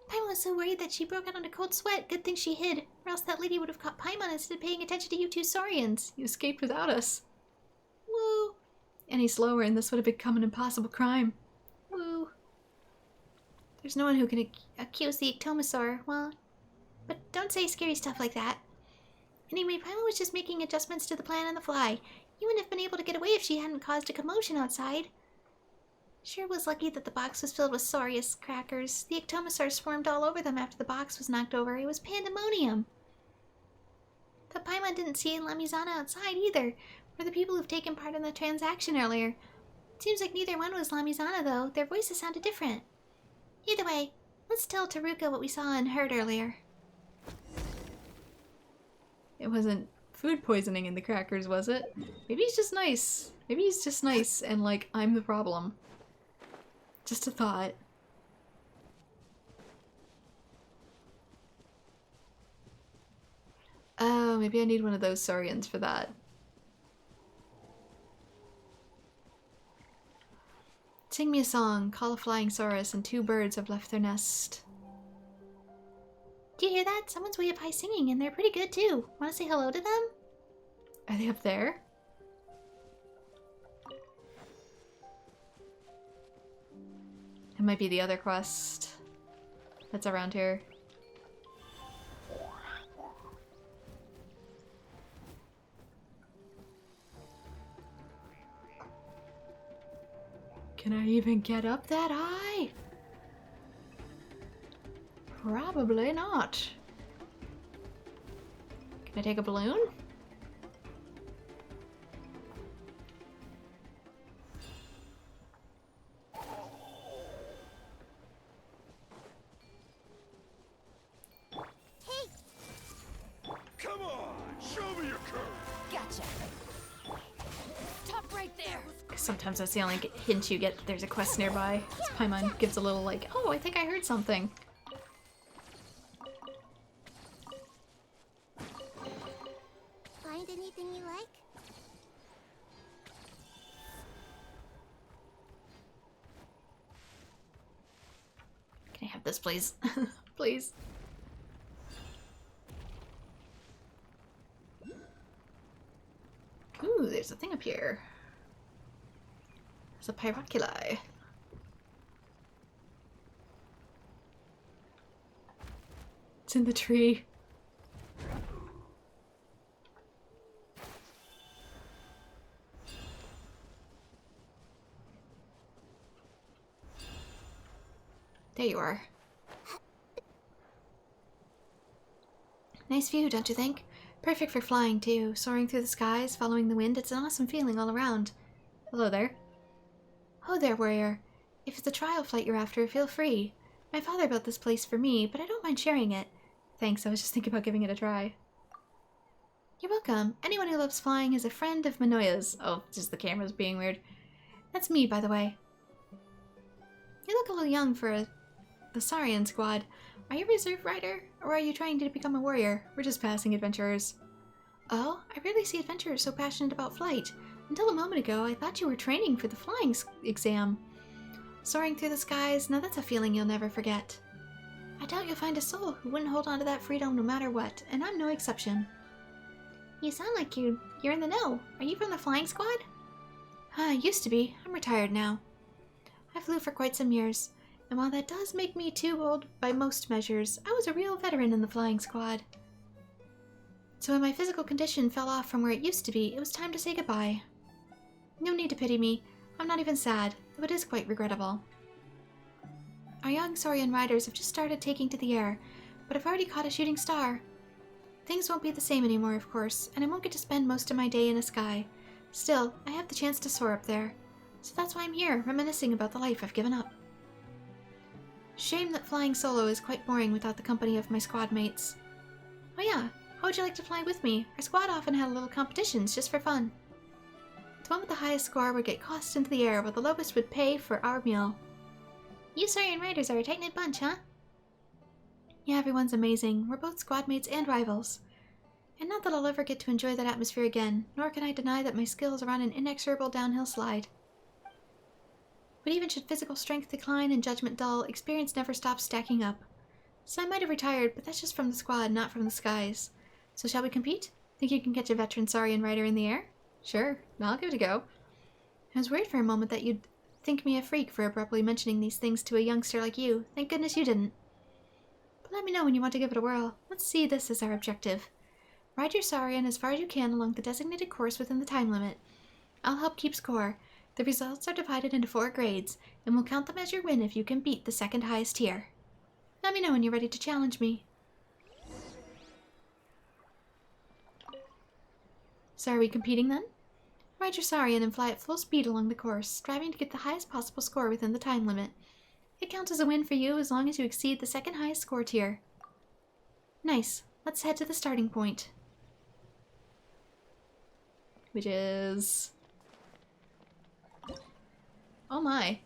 Paimon was so worried that she broke out into cold sweat. Good thing she hid, or else that lady would have caught Paimon instead of paying attention to you two Saurians. You escaped without us. Woo! Any slower and this would have become an impossible crime. Woo! There's no one who can... Accuse the Ectomosaur. Well, but don't say scary stuff like that. Anyway, Paimon was just making adjustments to the plan on the fly. You wouldn't have been able to get away if she hadn't caused a commotion outside. Sure was lucky that the box was filled with Saurius crackers. The Ectomosaur swarmed all over them after the box was knocked over. It was pandemonium. But Paimon didn't see Lamizana outside either, or the people who've taken part in the transaction earlier. Seems like neither one was Lamizana, though. Their voices sounded different. Either way, let's tell Taruka what we saw and heard earlier. It wasn't food poisoning in the crackers, was it? Maybe he's just nice. Maybe he's just nice and, like, I'm the problem. Just a thought. Oh, maybe I need one of those Saurians for that. Sing me a song. Call a flying saurus and 2 birds have left their nest. Do you hear that? Someone's way up high singing, and they're pretty good too. Want to say hello to them? Are they up there? It might be the other quest that's around here. Can I even get up that high? Probably not. Can I take a balloon? Come on, show me your curve. Gotcha. Stop right there. Sometimes that's the only hint you get that there's a quest nearby. This Paimon gives a little like, oh, I think I heard something. Find anything you like? Can I have this, please? Please. Ooh, there's a thing up here. There's a pyroculi. It's in the tree. There you are. Nice view, don't you think? Perfect for flying, too. Soaring through the skies, following the wind, it's an awesome feeling all around. Hello there. Oh there, warrior. If it's a trial flight you're after, feel free. My father built this place for me, but I don't mind sharing it. Thanks, I was just thinking about giving it a try. You're welcome. Anyone who loves flying is a friend of miHoYo's. Oh, just the camera's being weird. That's me, by the way. You look a little young for the Saurian squad. Are you a reserve rider, or are you trying to become a warrior? We're just passing adventurers. Oh, I rarely see adventurers so passionate about flight. Until a moment ago, I thought you were training for the flying exam. Soaring through the skies, now that's a feeling you'll never forget. I doubt you'll find a soul who wouldn't hold on to that freedom no matter what, and I'm no exception. You sound like you're in the know. Are you from the flying squad? I used to be. I'm retired now. I flew for quite some years. And while that does make me too old by most measures, I was a real veteran in the flying squad. So when my physical condition fell off from where it used to be, it was time to say goodbye. No need to pity me. I'm not even sad, though it is quite regrettable. Our young Saurian riders have just started taking to the air, but I've already caught a shooting star. Things won't be the same anymore, of course, and I won't get to spend most of my day in the sky. Still, I have the chance to soar up there. So that's why I'm here, reminiscing about the life I've given up. Shame that flying solo is quite boring without the company of my squad mates. Oh yeah, how would you like to fly with me? Our squad often had little competitions just for fun. The one with the highest score would get tossed into the air, while the lowest would pay for our meal. You Saurian riders are a tight-knit bunch, huh? Yeah, everyone's amazing. We're both squad mates and rivals. And not that I'll ever get to enjoy that atmosphere again, nor can I deny that my skills are on an inexorable downhill slide. But even should physical strength decline and judgment dull, experience never stops stacking up. So I might have retired, but that's just from the squad, not from the skies. So shall we compete? Think you can catch a veteran Saurian rider in the air? Sure, I'll give it a go. I was worried for a moment that you'd think me a freak for abruptly mentioning these things to a youngster like you. Thank goodness you didn't. But let me know when you want to give it a whirl. Let's see this as our objective. Ride your Saurian as far as you can along the designated course within the time limit. I'll help keep score. The results are divided into 4 grades, and we'll count them as your win if you can beat the second highest tier. Let me know when you're ready to challenge me. So are we competing then? Ride your Saurian and fly at full speed along the course, striving to get the highest possible score within the time limit. It counts as a win for you as long as you exceed the second highest score tier. Nice. Let's head to the starting point. which is... oh my.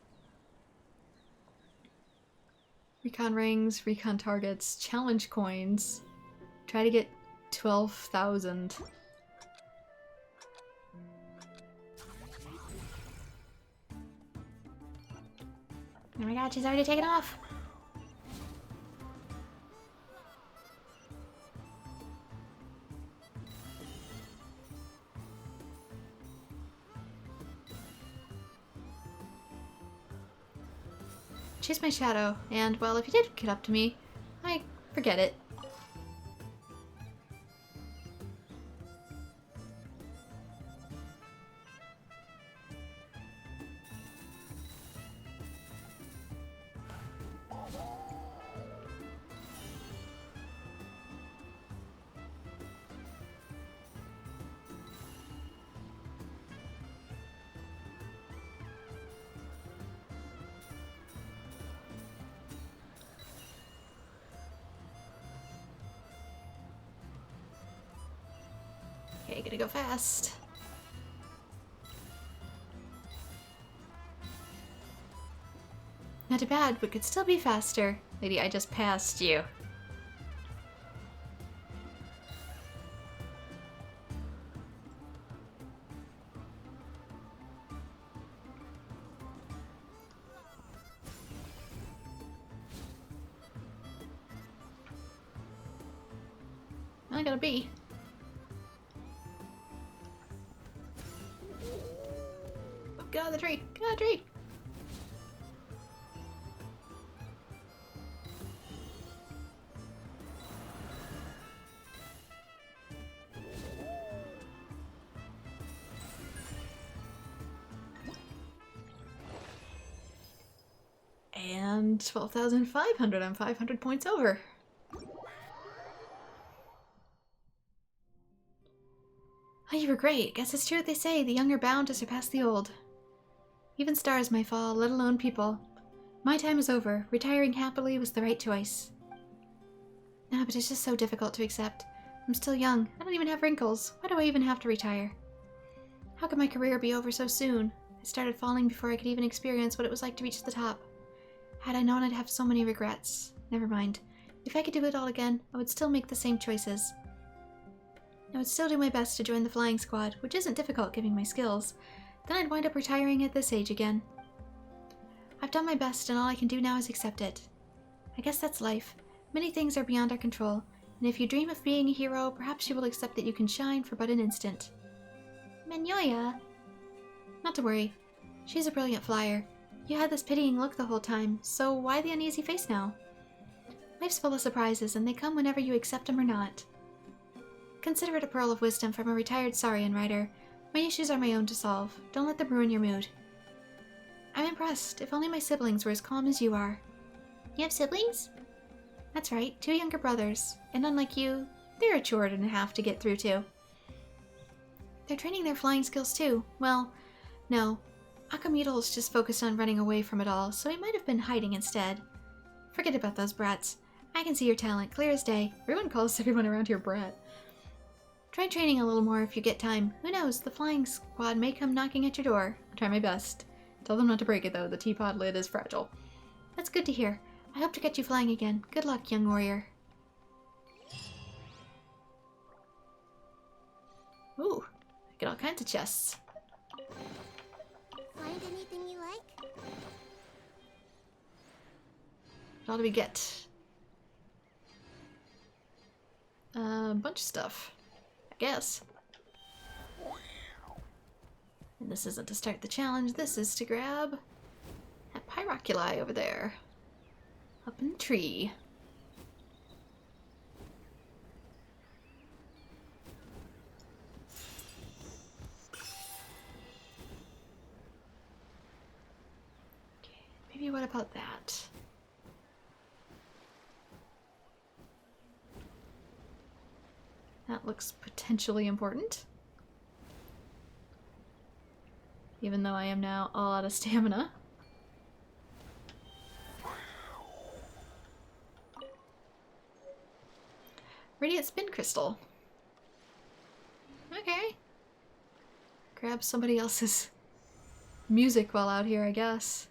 Recon rings, recon targets, challenge coins. Try to get 12,000. Oh my god, she's already taken off. She's my shadow, and, well, if you did get up to me, I forget it. Okay, gotta go fast. Not too bad, but could still be faster. Lady, I just passed you. I got a B. Get out of the tree! Get out of the tree! And 12,500. I'm 500 points over. Oh, you were great. Guess it's true what they say. The young are bound to surpass the old. Even stars may fall, let alone people. My time is over. Retiring happily was the right choice. Nah, but it's just so difficult to accept. I'm still young. I don't even have wrinkles. Why do I even have to retire? How could my career be over so soon? I started falling before I could even experience what it was like to reach the top. Had I known I'd have so many regrets. Never mind. If I could do it all again, I would still make the same choices. I would still do my best to join the flying squad, which isn't difficult given my skills. Then I'd wind up retiring at this age again. I've done my best and all I can do now is accept it. I guess that's life. Many things are beyond our control, and if you dream of being a hero, perhaps you will accept that you can shine for but an instant. miHoYo. Not to worry. She's a brilliant flyer. You had this pitying look the whole time, so why the uneasy face now? Life's full of surprises, and they come whenever you accept them or not. Consider it a pearl of wisdom from a retired Saurian writer. My issues are my own to solve. Don't let them ruin your mood. I'm impressed. If only my siblings were as calm as you are. You have siblings? That's right, 2 younger brothers. And unlike you, they're a chore and a half to get through to. They're training their flying skills too. Well, no. Akamuto's just focused on running away from it all, so he might have been hiding instead. Forget about those brats. I can see your talent, clear as day. Everyone calls everyone around here brat. Try training a little more if you get time. Who knows, the flying squad may come knocking at your door. I'll try my best. Tell them not to break it though, the teapot lid is fragile. That's good to hear. I hope to get you flying again. Good luck, young warrior. Ooh, I get all kinds of chests. Find anything you like? What all do we get? A bunch of stuff, I guess. And this isn't to start the challenge, this is to grab that Pyroculi over there. Up in the tree. Okay, maybe what about that? That looks potentially important. Even though I am now all out of stamina. Radiant spin crystal. Okay. grab somebody else's music while out here, I guess.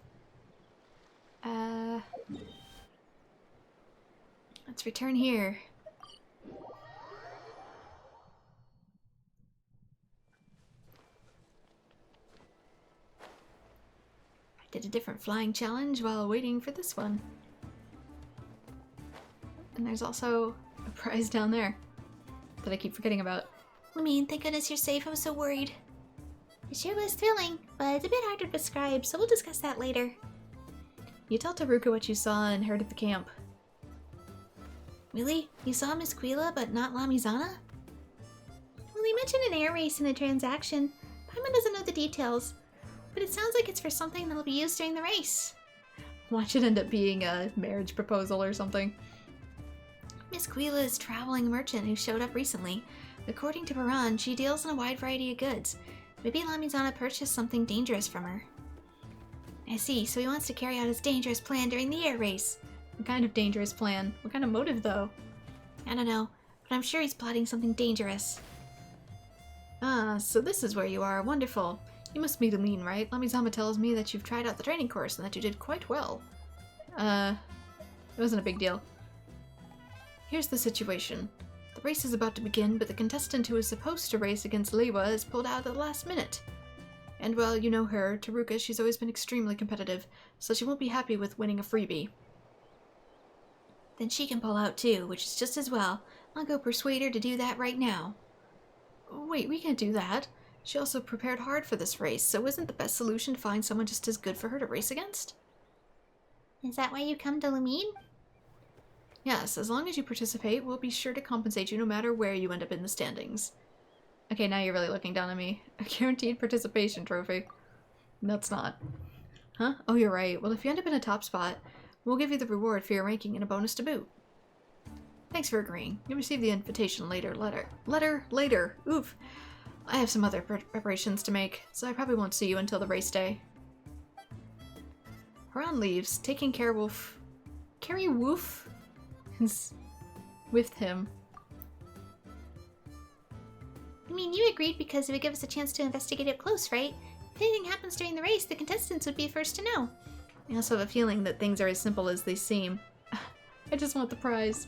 Let's return here. I did a different flying challenge while waiting for this one. And there's also a prize down there that I keep forgetting about. I mean, thank goodness you're safe. I was so worried. It sure was thrilling, but it's a bit hard to describe, so we'll discuss that later. You tell Taruka what you saw and heard at the camp. Really? You saw Miss Quila, but not Lamizana? Well, he mentioned an air race in a transaction. Paimon doesn't know the details, but it sounds like it's for something that'll be used during the race. Watch it end up being a marriage proposal or something. Miss Quila is a traveling merchant who showed up recently. According to Baran, she deals in a wide variety of goods. Maybe Lamizana purchased something dangerous from her. I see, so he wants to carry out his dangerous plan during the air race. What kind of dangerous plan? What kind of motive, though? I don't know, but I'm sure he's plotting something dangerous. Ah, so this is where you are. Wonderful. You must be Aline, right? Lamizama tells me that you've tried out the training course and that you did quite well. It wasn't a big deal. Here's the situation. The race is about to begin, but the contestant who is supposed to race against Leiwa is pulled out at the last minute. And well, you know her, Taruka, she's always been extremely competitive, so she won't be happy with winning a freebie. Then she can pull out too, which is just as well. I'll go persuade her to do that right now. Wait, we can't do that. She also prepared hard for this race, so isn't the best solution to find someone just as good for her to race against? Is that why you come to Lumine? Yes, as long as you participate, we'll be sure to compensate you no matter where you end up in the standings. Okay, now you're really looking down at me. A guaranteed participation trophy. That's not. Huh? Oh, you're right. Well, if you end up in a top spot, we'll give you the reward for your ranking and a bonus to boot. Thanks for agreeing. You'll receive the invitation later. Later. Oof. I have some other preparations to make, so I probably won't see you until the race day. Haran leaves, taking Carrie Woof is with him. I mean, you agreed because it would give us a chance to investigate it close, right? If anything happens during the race, the contestants would be the first to know. I also have a feeling that things are as simple as they seem. I just want the prize.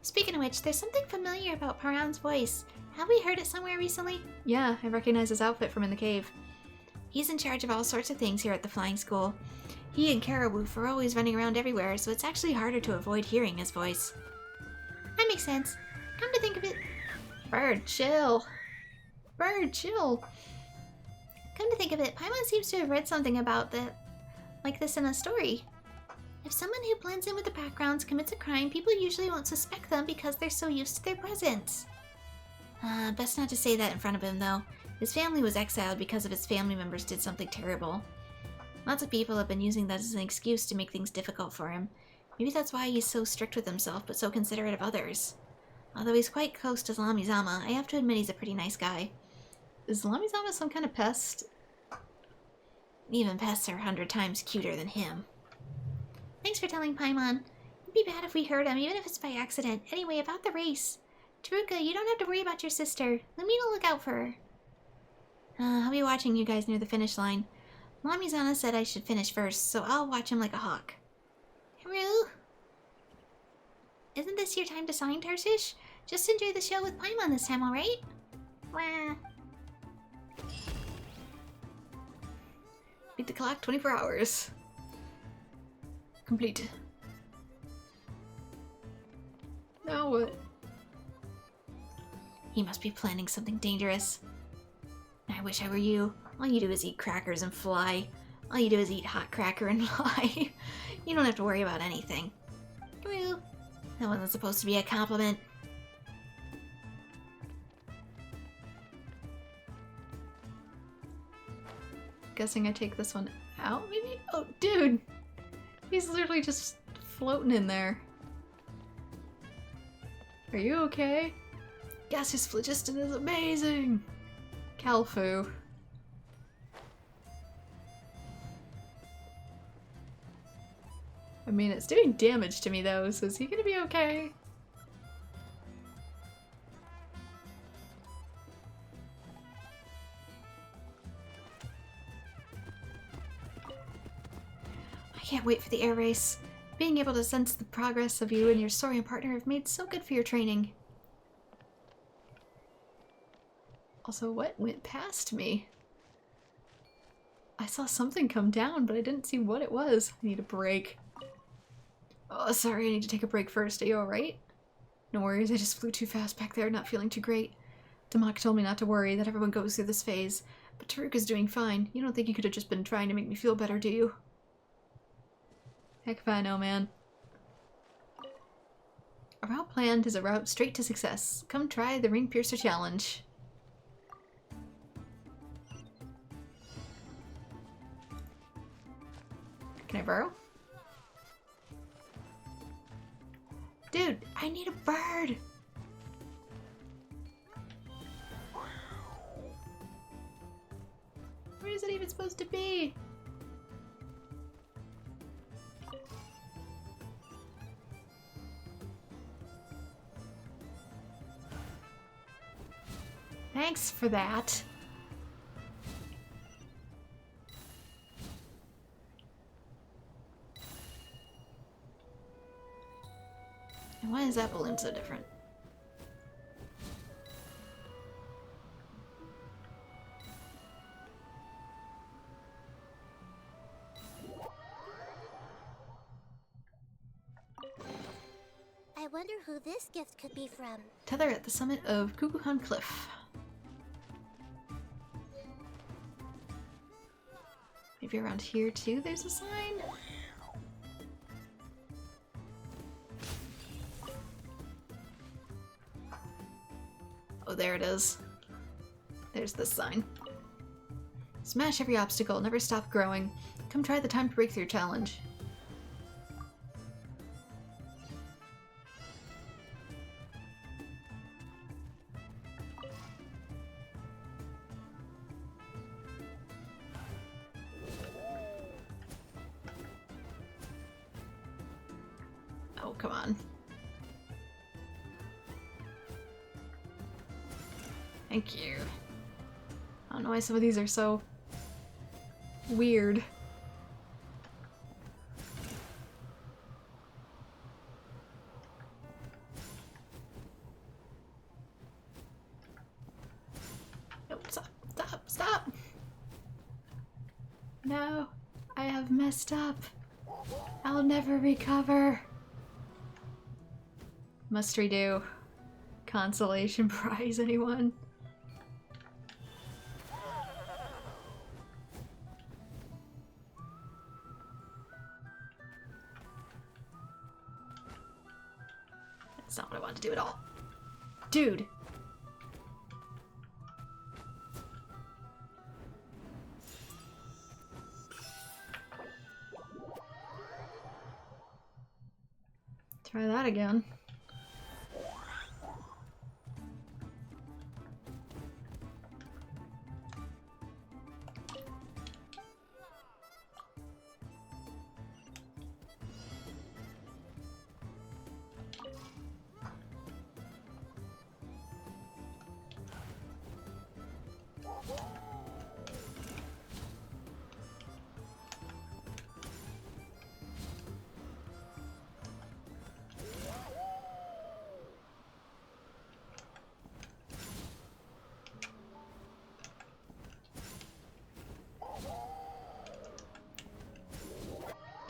Speaking of which, there's something familiar about Paran's voice. Have we heard it somewhere recently? Yeah, I recognize his outfit from in the cave. He's in charge of all sorts of things here at the flying school. He and Karawoof are always running around everywhere, so it's actually harder to avoid hearing his voice. That makes sense. Come to think of it... Bird, chill. Bird, chill. Come to think of it, Paimon seems to have read something about like this in a story. If someone who blends in with the backgrounds commits a crime, people usually won't suspect them because they're so used to their presence. Best not to say that in front of him, though. His family was exiled because of his family members did something terrible. Lots of people have been using that as an excuse to make things difficult for him. Maybe that's why he's so strict with himself, but so considerate of others. Although he's quite close to Lamizama, I have to admit he's a pretty nice guy. Is Lamizama some kind of pest? Even pests are 100 times cuter than him. Thanks for telling Paimon. It'd be bad if we hurt him, even if it's by accident. Anyway, about the race. Taruka, you don't have to worry about your sister. Lumine will look out for her. I'll be watching you guys near the finish line. Lamizana said I should finish first, so I'll watch him like a hawk. Haru? Isn't this your time to sign, Tarsish? Just enjoy the show with Paimon this time, alright? Wah. Beat the clock 24 hours. Complete. Now what? He must be planning something dangerous. I wish I were you. All you do is eat crackers and fly. All you do is eat hot cracker and fly. You don't have to worry about anything. Haru. That wasn't supposed to be a compliment. Guessing I take this one out, maybe? Oh, dude! He's literally just floating in there. Are you okay? Gaseous phlogiston is amazing! Kalfu. I mean, it's doing damage to me though, so is he gonna be okay? can't wait for the air race. Being able to sense the progress of you and your Saurian partner have made so good for your training. Also, what went past me? I saw something come down, but I didn't see what it was. I need a break. Oh, sorry, I need to take a break first. Are you alright? No worries, I just flew too fast back there, not feeling too great. Damak told me not to worry, that everyone goes through this phase. But Taruk is doing fine. You don't think you could have just been trying to make me feel better, do you? Heck if I know, man. A route planned is a route straight to success. Come try the Ring Piercer Challenge. Can I burrow? Dude, I need a bird! Where is it even supposed to be? Thanks for that. And why is that balloon so different? I wonder who this gift could be from. Tether at the summit of Kukulkan Cliff. Maybe around here too there's a sign? Oh, there it is. There's this sign. Smash every obstacle, never stop growing. Come try the Time to Breakthrough challenge. Oh, come on. Thank you. I don't know why some of these are so weird. Nope, stop, stop, stop! No, I have messed up. I'll never recover. Must redo. Consolation prize, anyone? That's not what I wanted to do at all. Dude! Try that again.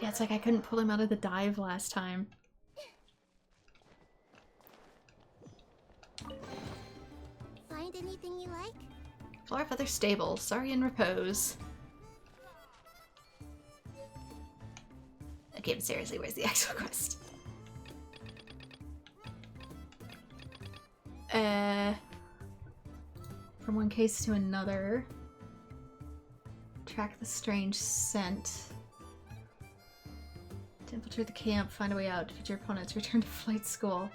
Yeah, it's like I couldn't pull him out of the dive last time. Find anything you like? Floor feather stable. Sorry in repose. Okay, but seriously, where's the actual quest? From one case to another. Track the strange scent. To infiltrate the camp, find a way out, defeat your opponents, return to flight school.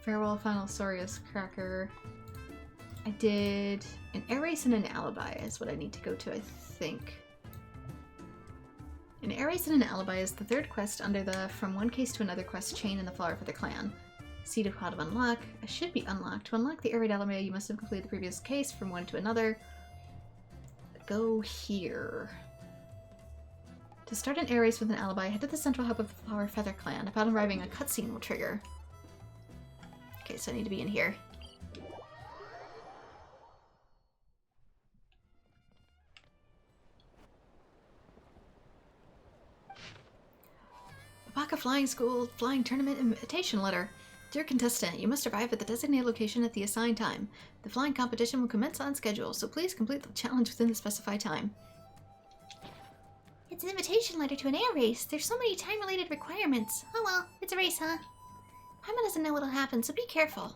Farewell, final Saurius cracker. I did an air race and an alibi is what I need to go to, I think. An air race and an alibi is the third quest under the from one case to another quest chain in the Flower for the Clan. Seed of Cloud of Unlock should be unlocked. To unlock the air raid alibi, you must have completed the previous case from one to another. go here. To start an air race with an alibi, head to the central hub of the Flower Feather Clan. Upon arriving, a cutscene will trigger. Okay, so I need to be in here. Baka Flying School Flying Tournament Invitation Letter. Dear contestant, you must arrive at the designated location at the assigned time. The flying competition will commence on schedule, so please complete the challenge within the specified time. It's an invitation letter to an air race. There's so many time-related requirements. Oh well, it's a race, huh? Paimon doesn't know what'll happen, so be careful.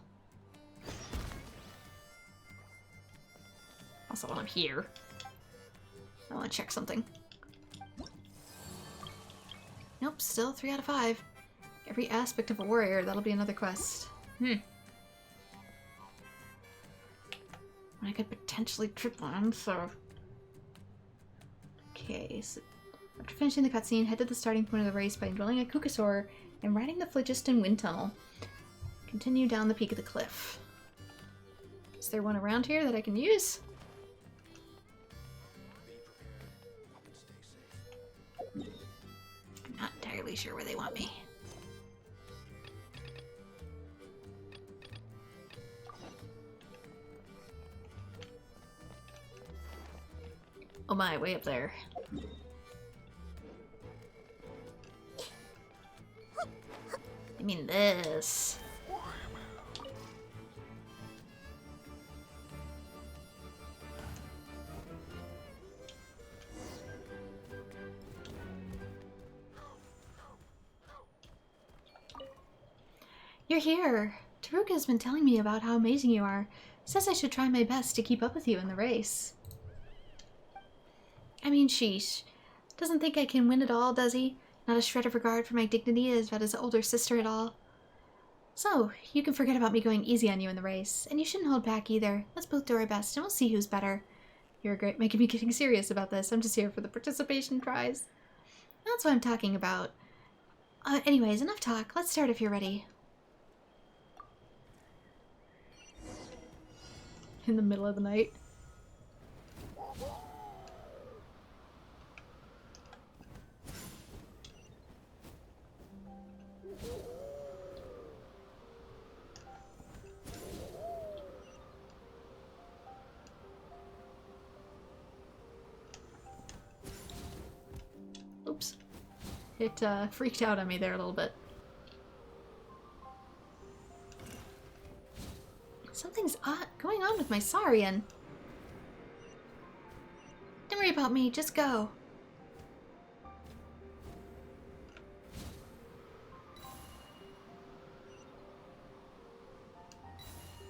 Also, while I'm here, I want to check something. Nope, still 3 out of 5. Every aspect of a warrior, that'll be another quest. I could potentially trip one, so... Okay, so after finishing the cutscene, head to the starting point of the race by drilling a Kukasaur and riding the Phlogiston Wind Tunnel. Continue down the peak of the cliff. Is there one around here that I can use? I'm not entirely sure where they want me. Oh my, way up there. I mean this. You're here. Teruka's been telling me about how amazing you are. Says I should try my best to keep up with you in the race. I mean, sheesh. Doesn't think I can win at all, does he? Not a shred of regard for my dignity as about his older sister at all. So, you can forget about me going easy on you in the race, and you shouldn't hold back either. Let's both do our best, and we'll see who's better. You're great making me getting serious about this. I'm just here for the participation prize. That's what I'm talking about. Anyways, enough talk. Let's start if you're ready. In the middle of the night. Oops. It freaked out on me there a little bit. Something's going on with my Saurian. Don't worry about me, just go.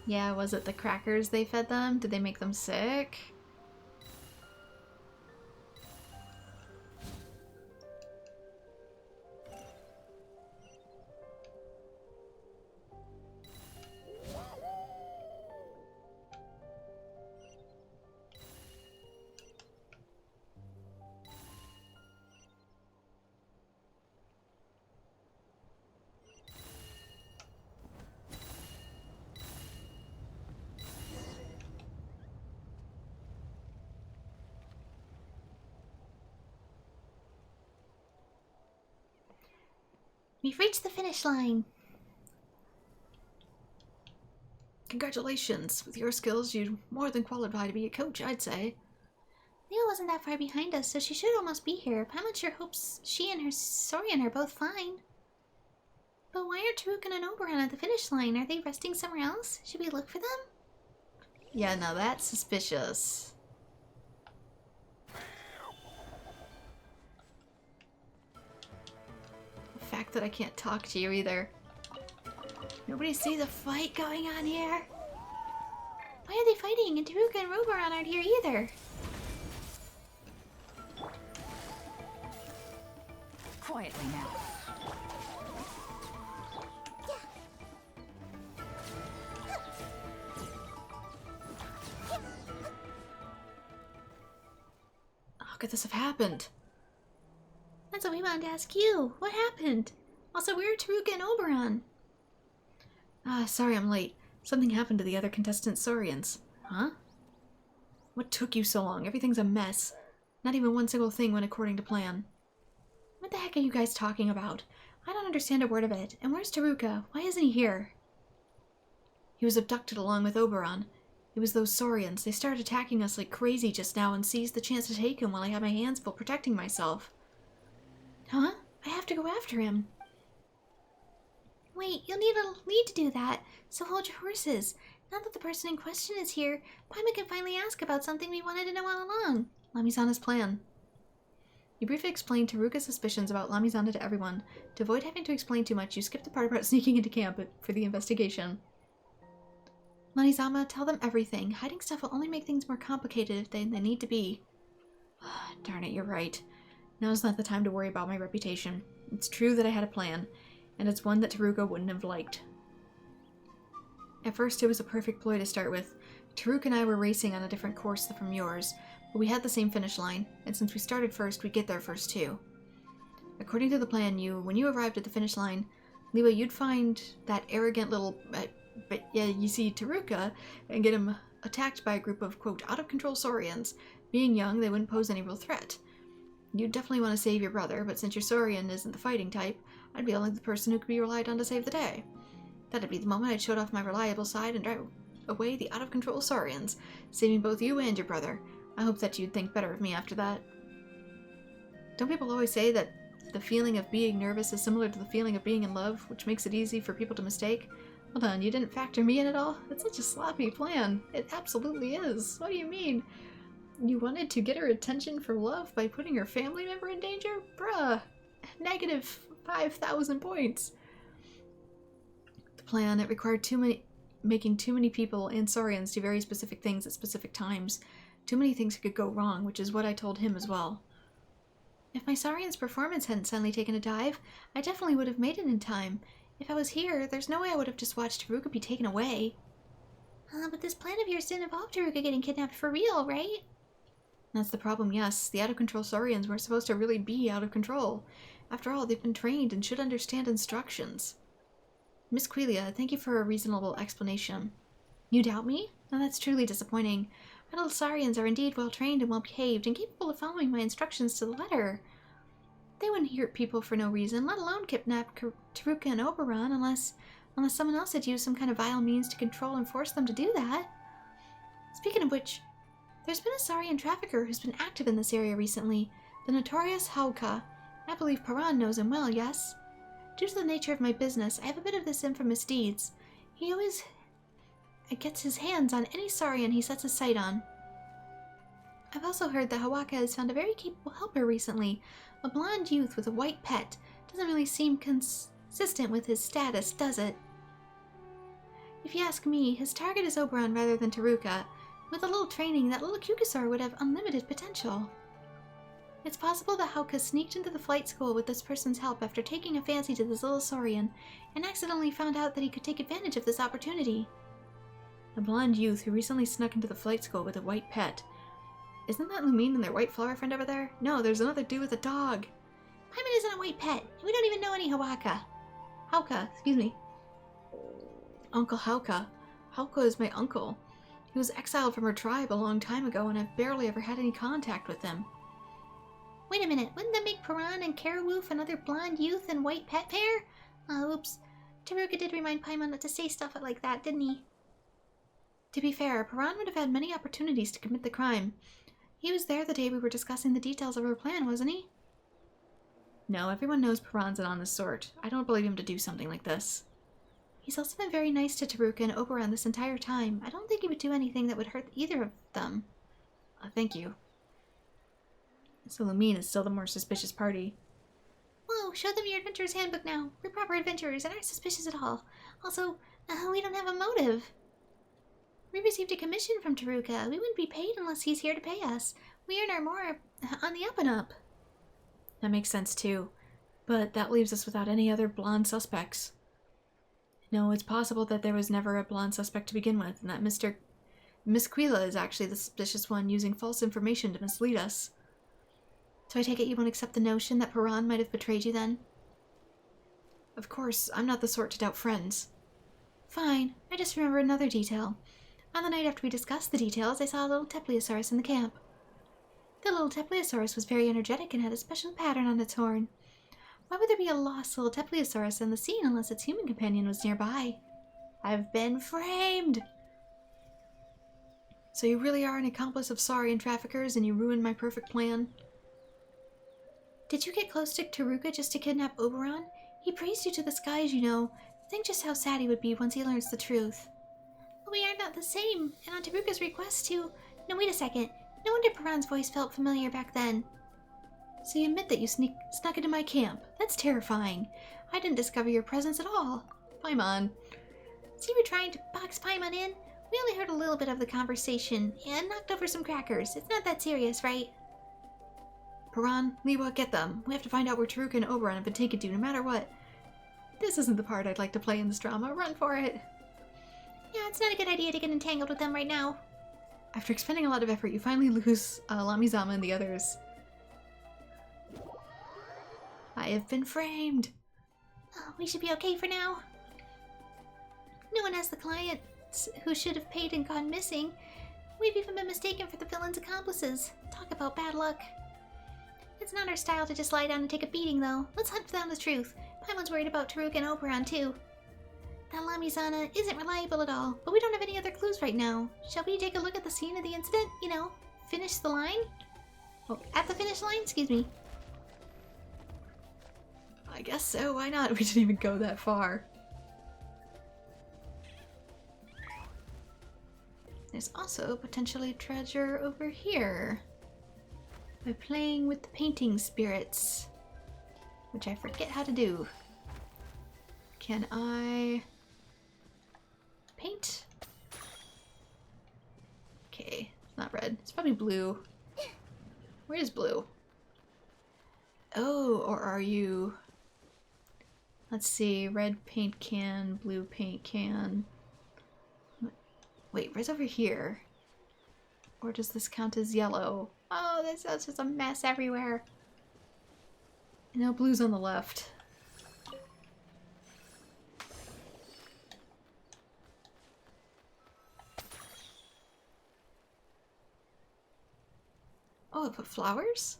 Yeah, was it the crackers they fed them? Did they make them sick? We've reached the finish line. Congratulations. With your skills, you'd more than qualify to be a coach, I'd say. Leo wasn't that far behind us, so she should almost be here. Paimon sure hopes she and her Saurian are both fine. But why are Teruka and Oberon at the finish line? Are they resting somewhere else? Should we look for them? Yeah, now that's suspicious. The fact that I can't talk to you either. Nobody sees a fight going on here. Why are they fighting? And Teruka and Oberon aren't here either. Quietly now. How could this have happened? That's what we wanted to ask you. What happened? Also, where are Teruka and Oberon? Sorry I'm late. Something happened to the other contestant Saurians. Huh? What took you so long? Everything's a mess. Not even one single thing went according to plan. What the heck are you guys talking about? I don't understand a word of it. And where's Taruka? Why isn't he here? He was abducted along with Oberon. It was those Saurians. They started attacking us like crazy just now and seized the chance to take him while I had my hands full protecting myself. Huh? I have to go after him. Wait, you'll need a lead to do that, so hold your horses. Now that the person in question is here, Paimon can finally ask about something we wanted to know all along. Lamizana's plan. You briefly explained Taruka's suspicions about Lamizana to everyone. To avoid having to explain too much, you skipped the part about sneaking into camp for the investigation. Lamizana, tell them everything. Hiding stuff will only make things more complicated than they need to be. Darn it, you're right. Now's not the time to worry about my reputation. It's true that I had a plan, and it's one that Taruka wouldn't have liked. At first, it was a perfect ploy to start with. Taruka and I were racing on a different course from yours, but we had the same finish line, and since we started first, we'd get there first too. According to the plan, when you arrived at the finish line, Liwa, you'd find that arrogant little... but yeah, you see Taruka, and get him attacked by a group of, quote, out-of-control Saurians. Being young, they wouldn't pose any real threat. You'd definitely want to save your brother, but since your Saurian isn't the fighting type, I'd be only the person who could be relied on to save the day. That'd be the moment I'd showed off my reliable side and drive away the out-of-control Saurians, saving both you and your brother. I hope that you'd think better of me after that. Don't people always say that the feeling of being nervous is similar to the feeling of being in love, which makes it easy for people to mistake? Hold on, you didn't factor me in at all? It's such a sloppy plan. It absolutely is. What do you mean? You wanted to get her attention for love by putting her family member in danger? Bruh. Negative 5,000 points. The plan, it required making too many people and Saurians do very specific things at specific times. Too many things could go wrong, which is what I told him as well. If my Saurian's performance hadn't suddenly taken a dive, I definitely would have made it in time. If I was here, there's no way I would have just watched Taruka be taken away. But this plan of yours didn't involve Taruka getting kidnapped for real, right? That's the problem, yes. The out-of-control Saurians weren't supposed to really be out of control. After all, they've been trained and should understand instructions. Miss Quelia, thank you for a reasonable explanation. You doubt me? Now that's truly disappointing. My little Saurians are indeed well-trained and well-behaved and capable of following my instructions to the letter. They wouldn't hurt people for no reason, let alone kidnap Taruka and Oberon, unless someone else had used some kind of vile means to control and force them to do that. Speaking of which, there's been a Saurian trafficker who's been active in this area recently, the notorious Hauka. I believe Paran knows him well, yes? Due to the nature of my business, I have a bit of this infamous deeds. He always gets his hands on any Saurian he sets his sight on. I've also heard that Hawaka has found a very capable helper recently, a blonde youth with a white pet. Doesn't really seem consistent with his status, does it? If you ask me, his target is Oberon rather than Taruka. With a little training, that little Kukasaur would have unlimited potential. It's possible that Hauka sneaked into the flight school with this person's help after taking a fancy to this little Saurian, and accidentally found out that he could take advantage of this opportunity. A blonde youth who recently snuck into the flight school with a white pet. Isn't that Lumine and their white flower friend over there? No, there's another dude with a dog. Paimon isn't a white pet, and we don't even know any Hauka, excuse me. Uncle Hauka. Hauka is my uncle. He was exiled from her tribe a long time ago, and I've barely ever had any contact with him. Wait a minute, wouldn't that make Paran and Karawoof another blonde youth and white pet pair? Oops. Taruka did remind Paimon not to say stuff like that, didn't he? To be fair, Paran would have had many opportunities to commit the crime. He was there the day we were discussing the details of our plan, wasn't he? No, everyone knows Paran's an honest sort. I don't believe him to do something like this. He's also been very nice to Taruka and Oberon this entire time. I don't think he would do anything that would hurt either of them. Thank you. So Lumine is still the more suspicious party. Whoa, show them your adventurer's handbook now. We're proper adventurers and aren't suspicious at all. Also, we don't have a motive. We received a commission from Taruka. We wouldn't be paid unless he's here to pay us. We earn our more on the up and up. That makes sense too. But that leaves us without any other blonde suspects. No, it's possible that there was never a blonde suspect to begin with, and that Miss Quila is actually the suspicious one using false information to mislead us. So I take it you won't accept the notion that Paran might have betrayed you then? Of course, I'm not the sort to doubt friends. Fine. I just remember another detail. On the night after we discussed the details, I saw a little Tepliosaurus in the camp. The little Tepliosaurus was very energetic and had a special pattern on its horn. Why would there be a lost little Tepliosaurus in the scene unless its human companion was nearby? I've been framed! So you really are an accomplice of Saurian traffickers and you ruined my perfect plan? Did you get close to Taruka just to kidnap Oberon? He praised you to the skies, you know. Think just how sad he would be once he learns the truth. But we are not the same, and on Taruka's request to... No, wait a second. No wonder Paran's voice felt familiar back then. So you admit that you snuck into my camp. That's terrifying. I didn't discover your presence at all. Paimon. So you were trying to box Paimon in? We only heard a little bit of the conversation, and knocked over some crackers. It's not that serious, right? Paran, Liwa, get them. We have to find out where Taruka and Oberon have been taken to, no matter what. This isn't the part I'd like to play in this drama. Run for it. Yeah, it's not a good idea to get entangled with them right now. After expending a lot of effort, you finally lose Lamizama and the others. I have been framed. Oh, we should be okay for now. No one has the clients who should have paid and gone missing. We've even been mistaken for the villain's accomplices. Talk about bad luck. It's not our style to just lie down and take a beating, though. Let's hunt down the truth. Paimon's worried about Taruka and Oberon, too. That Lamizana isn't reliable at all, but we don't have any other clues right now. Shall we take a look at the scene of the incident? You know, finish the line? Oh, at the finish line? Excuse me. I guess so, why not? We didn't even go that far. There's also potentially treasure over here. By playing with the painting spirits, which I forget how to do. Can I paint? Okay, it's not red. It's probably blue. Where is blue? Oh, or are you... Let's see, red paint can, blue paint can. Wait, where's over here? Or does this count as yellow? Oh, that's just a mess everywhere. No, blue's on the left. Oh, I put flowers?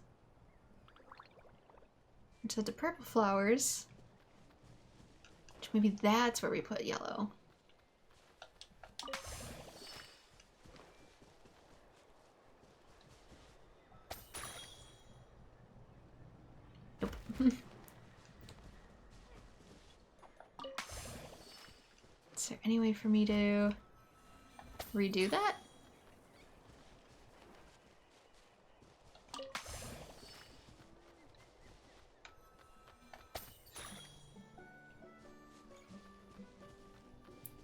So the purple flowers. Which maybe that's where we put yellow. Nope. Is there any way for me to redo that?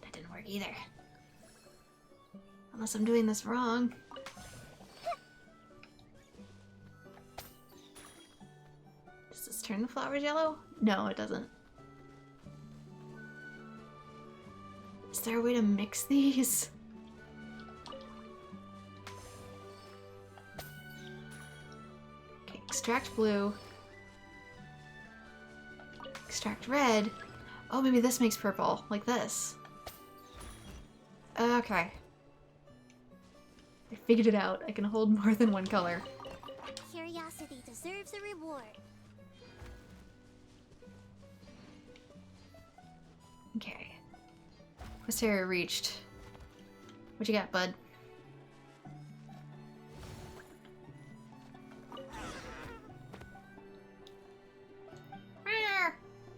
That didn't work either. Unless I'm doing this wrong. Does this turn the flowers yellow? No, it doesn't. Is there a way to mix these? Okay, extract blue. Extract red. Oh, maybe this makes purple, like this. Okay. I figured it out. I can hold more than one color. Curiosity deserves a reward. Okay. Sarah reached. What you got, bud?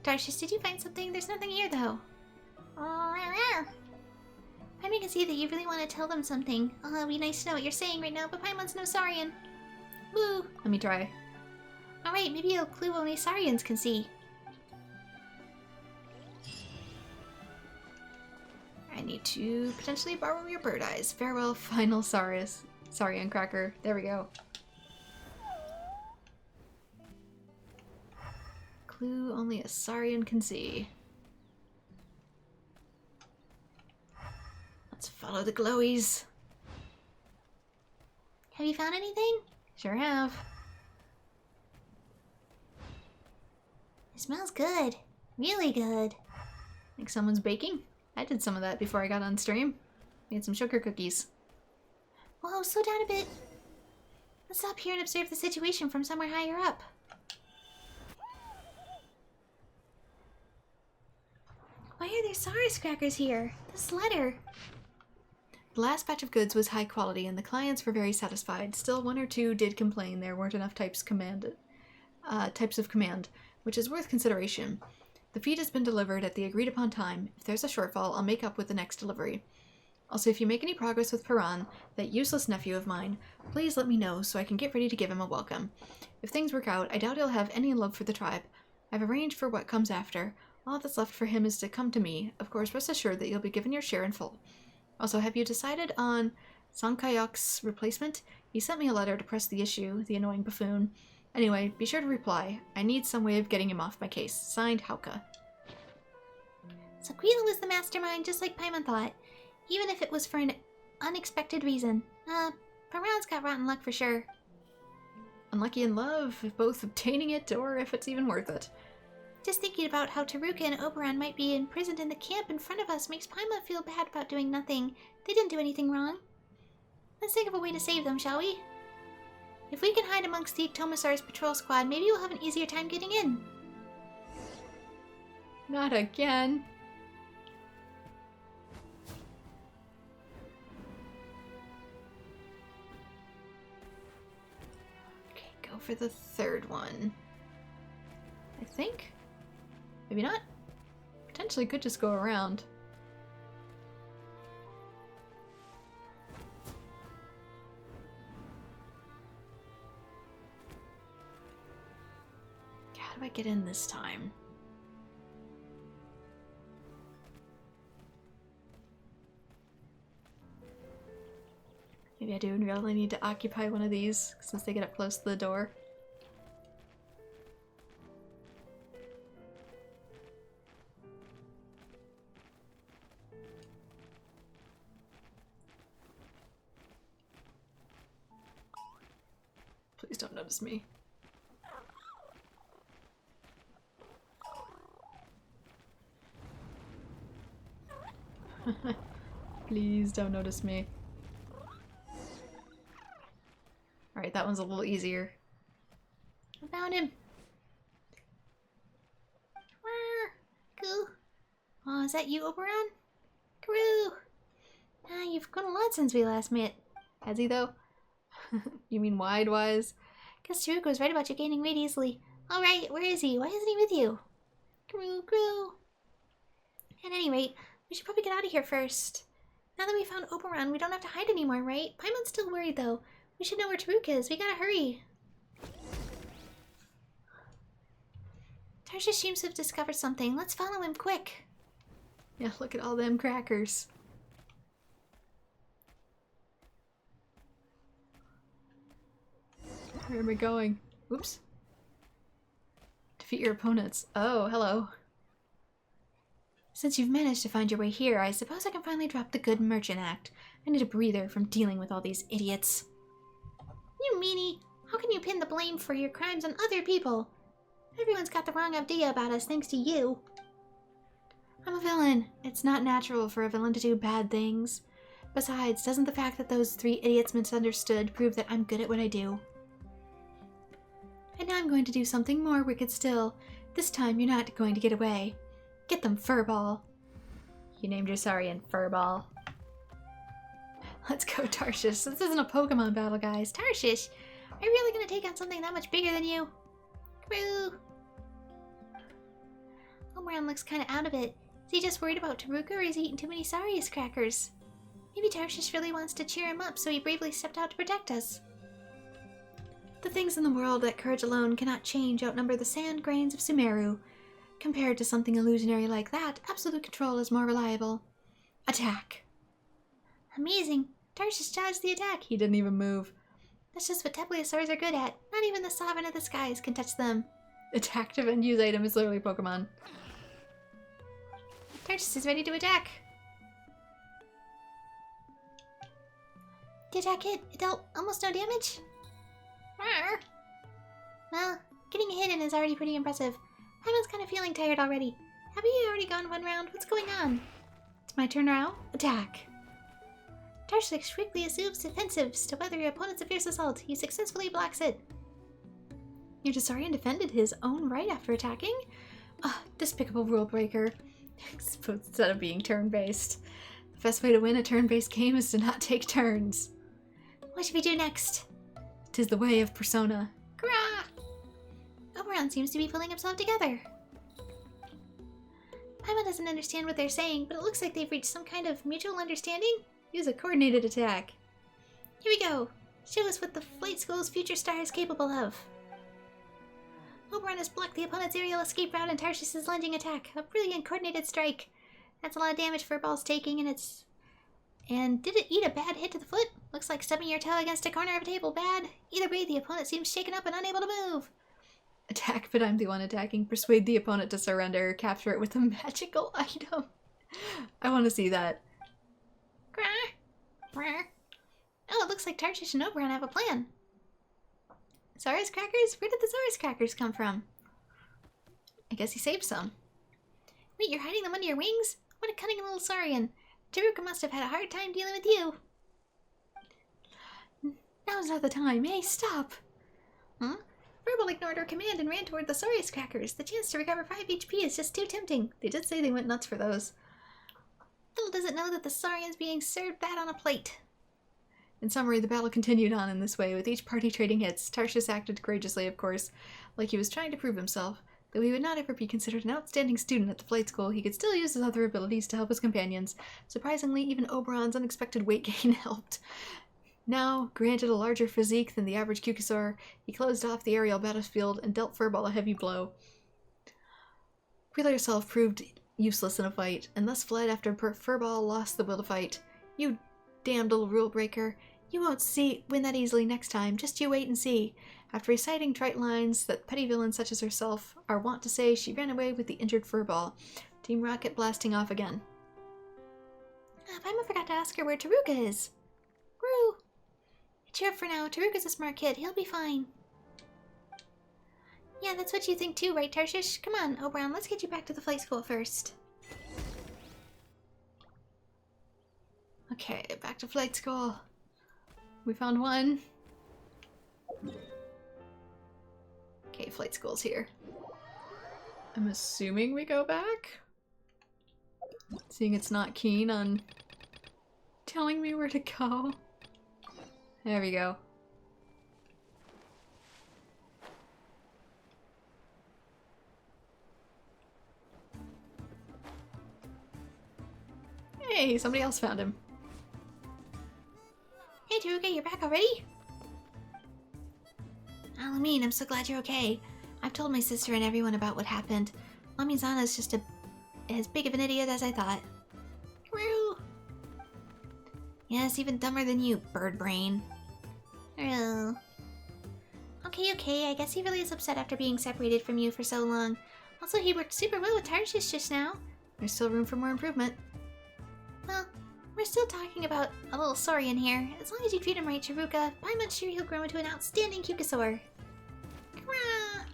Darcius, did you find something? There's nothing here, though. Paimon can see that you really want to tell them something. It'd be nice to know what you're saying right now, but Paimon's no Saurian. Woo! Let me try. Alright, maybe it'll clue only Saurians can see. I need to potentially borrow your bird eyes. Farewell, final Saurian cracker. There we go. Clue only a Saurian can see. Let's follow the glowies. Have you found anything? Sure have. It smells good. Really good. Think someone's baking? I did some of that before I got on stream. Made some sugar cookies. Whoa, slow down a bit. Let's stop here and observe the situation from somewhere higher up. Why are there Saurus crackers here? This letter. The last batch of goods was high quality and the clients were very satisfied. Still, one or two did complain there weren't enough types of command, which is worth consideration. The feed has been delivered at the agreed upon time. If there's a shortfall, I'll make up with the next delivery. Also, if you make any progress with Paran, that useless nephew of mine, please let me know so I can get ready to give him a welcome. If things work out, I doubt he'll have any love for the tribe. I've arranged for what comes after. All that's left for him is to come to me. Of course, rest assured that you'll be given your share in full. Also, have you decided on Sankayok's replacement? He sent me a letter to press the issue, the annoying buffoon. Anyway, be sure to reply. I need some way of getting him off my case. Signed, Hauka. So Queedle was the mastermind, just like Paimon thought. Even if it was for an unexpected reason. Paran's got rotten luck for sure. Unlucky in love, if both obtaining it or if it's even worth it. Just thinking about how Taruka and Oberon might be imprisoned in the camp in front of us makes Paimon feel bad about doing nothing. They didn't do anything wrong. Let's think of a way to save them, shall we? If we can hide amongst the Ectomosaur's patrol squad, maybe we'll have an easier time getting in. Not again. Okay, go for the third one. I think? Maybe not? Potentially could just go around. How do I get in this time? Maybe I do really need to occupy one of these since they get up close to the door. Please don't notice me. Please don't notice me. Alright, that one's a little easier. I found him. Cool. Oh, is that you, Oberon? Karoo! You've grown a lot since we last met. Has he though? You mean wide-wise? Guess Taruka was right about you gaining weight easily. Alright, where is he? Why isn't he with you? Karoo. At any rate, we should probably get out of here first. Now that we found Oberon, we don't have to hide anymore, right? Paimon's still worried though. We should know where Taruka is. We gotta hurry. Tarshish seems to have discovered something. Let's follow him quick. Yeah, look at all them crackers. Where am I going? Oops. Defeat your opponents. Oh, hello. Since you've managed to find your way here, I suppose I can finally drop the good merchant act. I need a breather from dealing with all these idiots. You meanie! How can you pin the blame for your crimes on other people? Everyone's got the wrong idea about us thanks to you. I'm a villain. It's not natural for a villain to do bad things. Besides, doesn't the fact that those 3 idiots misunderstood prove that I'm good at what I do? And now I'm going to do something more wicked still. This time you're not going to get away. Get them, Furball. You named your Saurian Furball. Let's go, Tarshish. This isn't a Pokemon battle, guys. Tarshish, are you really going to take on something that much bigger than you? Crew! Oberon looks kind of out of it. Is he just worried about Taruka or is he eating too many Saurius crackers? Maybe Tarshish really wants to cheer him up so he bravely stepped out to protect us. The things in the world that courage alone cannot change outnumber the sand grains of Sumeru. Compared to something illusionary like that, absolute control is more reliable. Attack! Amazing! Tarshish dodged the attack. He didn't even move. That's just what Tepliosaurs are good at. Not even the Sovereign of the Skies can touch them. Attack to and use item is literally Pokemon. Tarshish is ready to attack. The attack hit. It dealt almost no damage. Well, getting a hit in is already pretty impressive. Paimon's kind of feeling tired already. Have you already gone one round? What's going on? It's my turn now. Attack. Tarshish quickly assumes defensives to weather your opponent's fierce assault. He successfully blocks it. Your Dasarian defended his own right after attacking? Ah, despicable rule breaker. Instead of being turn-based. The best way to win a turn-based game is to not take turns. What should we do next? 'Tis the way of Persona. Grah! Oberon seems to be pulling himself together. Paimon doesn't understand what they're saying, but it looks like they've reached some kind of mutual understanding. Use a coordinated attack. Here we go. Show us what the Flight School's future star is capable of. Oberon has blocked the opponent's aerial escape route and Tarshish's lunging attack. A brilliant coordinated strike. That's a lot of damage for Ball's taking, and it's... And did it eat a bad hit to the foot? Looks like stubbing your toe against a corner of a table bad. Either way, the opponent seems shaken up and unable to move. Attack, but I'm the one attacking. Persuade the opponent to surrender. Capture it with a magical item. I want to see that. Oh, it looks like Tarshish and Oberon have a plan. Saurus crackers? Where did the Saurus crackers come from? I guess he saved some. Wait, you're hiding them under your wings? What a cunning little Saurian. Taruka must have had a hard time dealing with you. Now's not the time. Hey, stop! Huh? Verbal ignored her command and ran toward the Saurus crackers. The chance to recover 5 HP is just too tempting. They did say they went nuts for those. Little does it know that the Saurian's being served that on a plate. In summary, the battle continued on in this way, with each party trading hits. Tarshish acted courageously, of course, like he was trying to prove himself. Though he would not ever be considered an outstanding student at the flight school, he could still use his other abilities to help his companions. Surprisingly, even Oberon's unexpected weight gain helped. Now, granted a larger physique than the average Kukusaur, he closed off the aerial battlefield and dealt Furball a heavy blow. Wheeler herself proved useless in a fight, and thus fled after Furball lost the will to fight. You damned little rule breaker. You won't win that easily next time, just you wait and see. After reciting trite lines that petty villains such as herself are wont to say, she ran away with the injured Furball. Team Rocket blasting off again. Paimon forgot to ask her where Taruka is. Woo! Cheer up for now, Taruka's a smart kid, he'll be fine. Yeah, that's what you think too, right, Tarshish? Come on, Oberon, let's get you back to the flight school first. Okay, back to flight school. We found one. Okay, flight school's here. I'm assuming we go back? Seeing it's not keen on telling me where to go. There we go. Hey, somebody else found him. Hey, Taruka, you're back already? Alamine, I'm so glad you're okay. I've told my sister and everyone about what happened. Lamizana's just as big of an idiot as I thought. Roo! Yes, even dumber than you, bird brain. Roo. Okay, I guess he really is upset after being separated from you for so long. Also, he worked super well with Tarshish just now. There's still room for more improvement. Well, we're still talking about a little Saurian here. As long as you treat him right, Taruka, I'm sure he'll grow into an outstanding Kukusaur. Hurrah!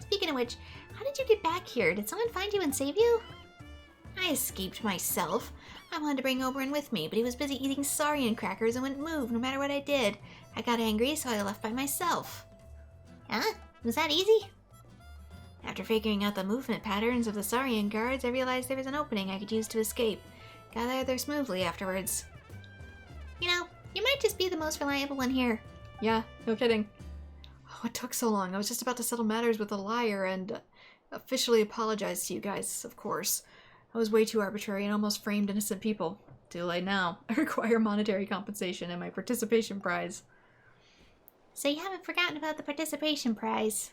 Speaking of which, how did you get back here? Did someone find you and save you? I escaped myself. I wanted to bring Oberon with me, but he was busy eating Saurian crackers and wouldn't move no matter what I did. I got angry, so I left by myself. Huh? Was that easy? After figuring out the movement patterns of the Saurian guards, I realized there was an opening I could use to escape. Got out of there smoothly afterwards. You know, you might just be the most reliable one here. Yeah, no kidding. Oh, it took so long. I was just about to settle matters with a liar and officially apologize to you guys, of course. I was way too arbitrary and almost framed innocent people. Too late now. I require monetary compensation and my participation prize. So you haven't forgotten about the participation prize?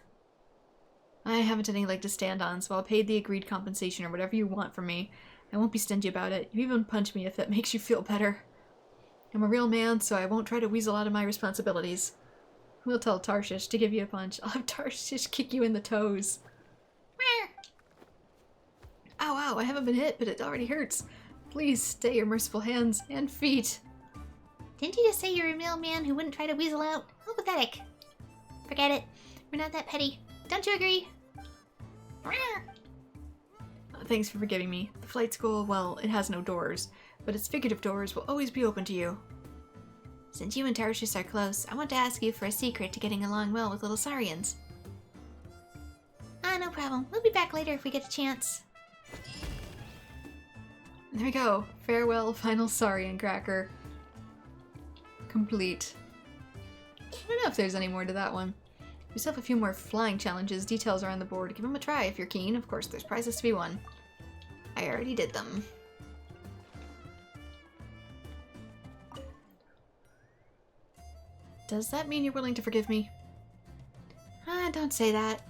I haven't any leg to stand on, so I'll pay the agreed compensation or whatever you want from me. I won't be stingy about it. You even punch me if that makes you feel better. I'm a real man, so I won't try to weasel out of my responsibilities. We'll tell Tarshish to give you a punch. I'll have Tarshish kick you in the toes. Ow, ow, I haven't been hit, but it already hurts. Please stay your merciful hands and feet. Didn't you just say you're a real man who wouldn't try to weasel out? How pathetic. Forget it. We're not that petty. Don't you agree? Thanks for forgiving me. The flight school, well, it has no doors. but its figurative doors will always be open to you. Since you and Tarshus are close, I want to ask you for a secret to getting along well with little Saurians. Ah, no problem. We'll be back later if we get a chance. There we go. Farewell, final Saurian cracker. Complete. I don't know if there's any more to that one. We still have a few more flying challenges. Details are on the board. Give them a try if you're keen. Of course, there's prizes to be won. I already did them. Does that mean you're willing to forgive me? Ah, don't say that.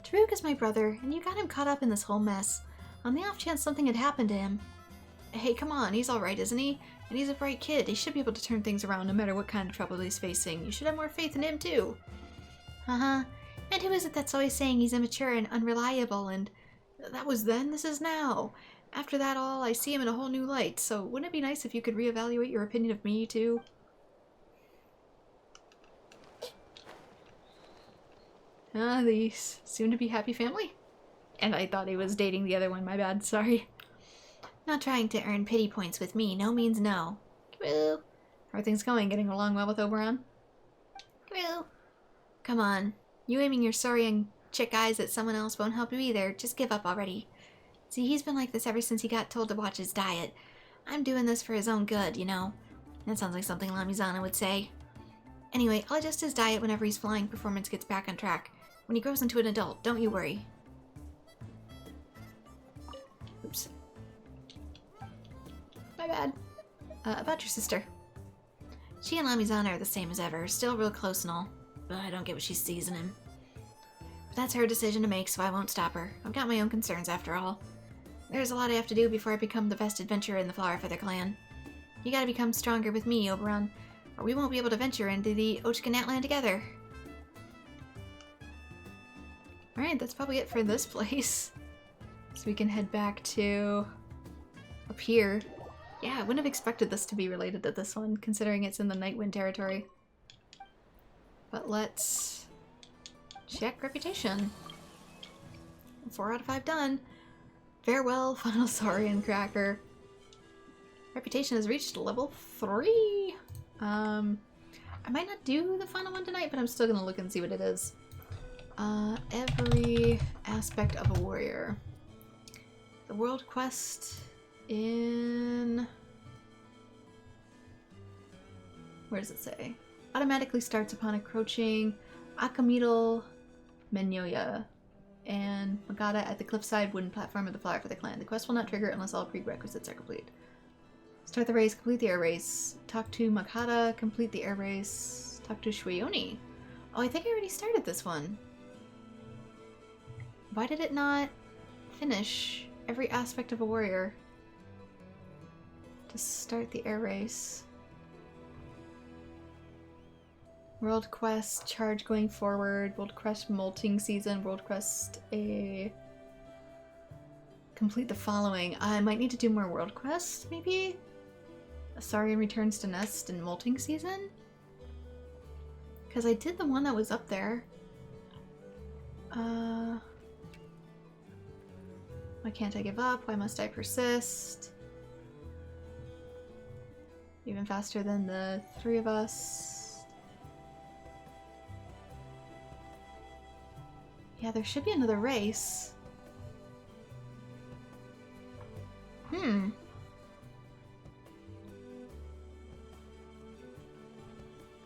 Taruk is my brother, and you got him caught up in this whole mess. On the off chance something had happened to him. Hey, come on. He's alright, isn't he? And he's a bright kid. He should be able to turn things around no matter what kind of trouble he's facing. You should have more faith in him, too. Uh-huh. And who is it that's always saying he's immature and unreliable and... That was then, this is now. After that all, I see him in a whole new light, so wouldn't it be nice if you could reevaluate your opinion of me, too? They soon-to-be happy family? And I thought he was dating the other one, my bad, sorry. Not trying to earn pity points with me, no means no. True. How are things going? Getting along well with Oberon? True. Come on. You aiming your Saurian chick eyes at someone else won't help you either. Just give up already. See, he's been like this ever since he got told to watch his diet. I'm doing this for his own good, you know. That sounds like something Lamizana would say. Anyway, I'll adjust his diet whenever his flying performance gets back on track. When he grows into an adult, don't you worry. Oops. My bad. About your sister. She and Lamizana are the same as ever, still real close and all. But I don't get what she sees in him. But that's her decision to make, so I won't stop her. I've got my own concerns after all. There's a lot I have to do before I become the best adventurer in the Flowerfeather clan. You gotta become stronger with me, Oberon, or we won't be able to venture into the Ochkanatland together. Alright, that's probably it for this place. So we can head back to... up here. Yeah, I wouldn't have expected this to be related to this one, considering it's in the Nightwind territory. But let's... check reputation. 4 out of 5 done. Farewell, final Saurian cracker. Reputation has reached level 3. I might not do the final one tonight, but I'm still gonna look and see what it is. Every aspect of a warrior. The world quest in... where does it say? Automatically starts upon approaching Akamidal miHoYo and Magata at the cliffside wooden platform of the Flowerfeather clan. The quest will not trigger unless all prerequisites are complete. Start the race, complete the air race. Talk to Makata, complete the air race. Talk to Shwayoni. Oh, I think I already started this one. Why did it not finish every aspect of a warrior to start the air race? World quest, charge going forward, world quest molting season, world quest a... complete the following. I might need to do more world quests, maybe? Saurian returns to nest in molting season? Because I did the one that was up there. Why can't I give up? Why must I persist? Even faster than the 3 of us. Yeah, there should be another race.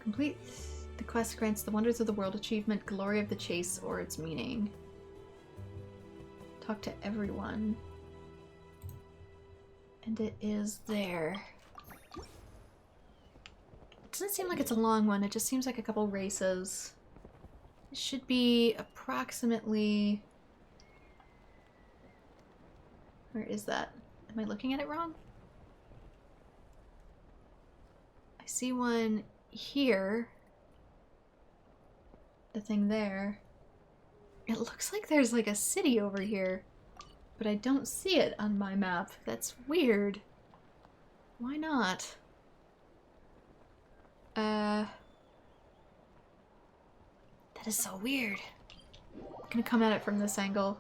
Complete the quest grants the Wonders of the World achievement, Glory of the Chase, or its meaning. Talk to everyone. And it is there. It doesn't seem like it's a long one, it just seems like a couple races. It should be approximately... where is that? Am I looking at it wrong? I see one here. The thing there. It looks like there's like a city over here, but I don't see it on my map. That's weird. Why not? That is so weird. I'm gonna come at it from this angle.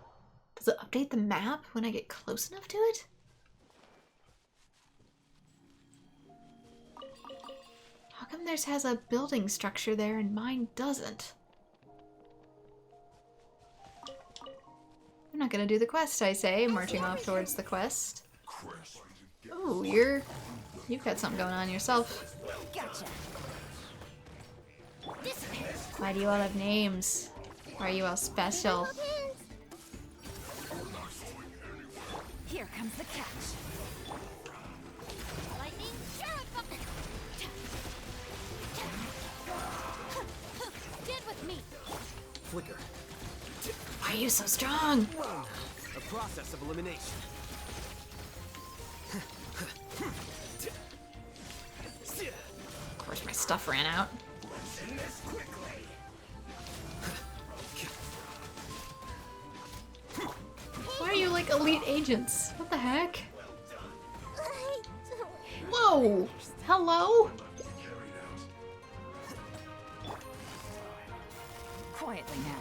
Does it update the map when I get close enough to it? come theirs has a building structure there and mine doesn't? I'm not gonna do the quest, I say, marching off towards the quest. Oh, you've got something going on yourself. Gotcha. Dissipate. Why do you all have names? Why are you all special? Here comes the catch. Lightning terrifying. Get with me. Flicker. Why are you so strong? A process of elimination. Of course, my stuff ran out. Why are you like elite agents? What the heck? Whoa! Hello? Quietly now.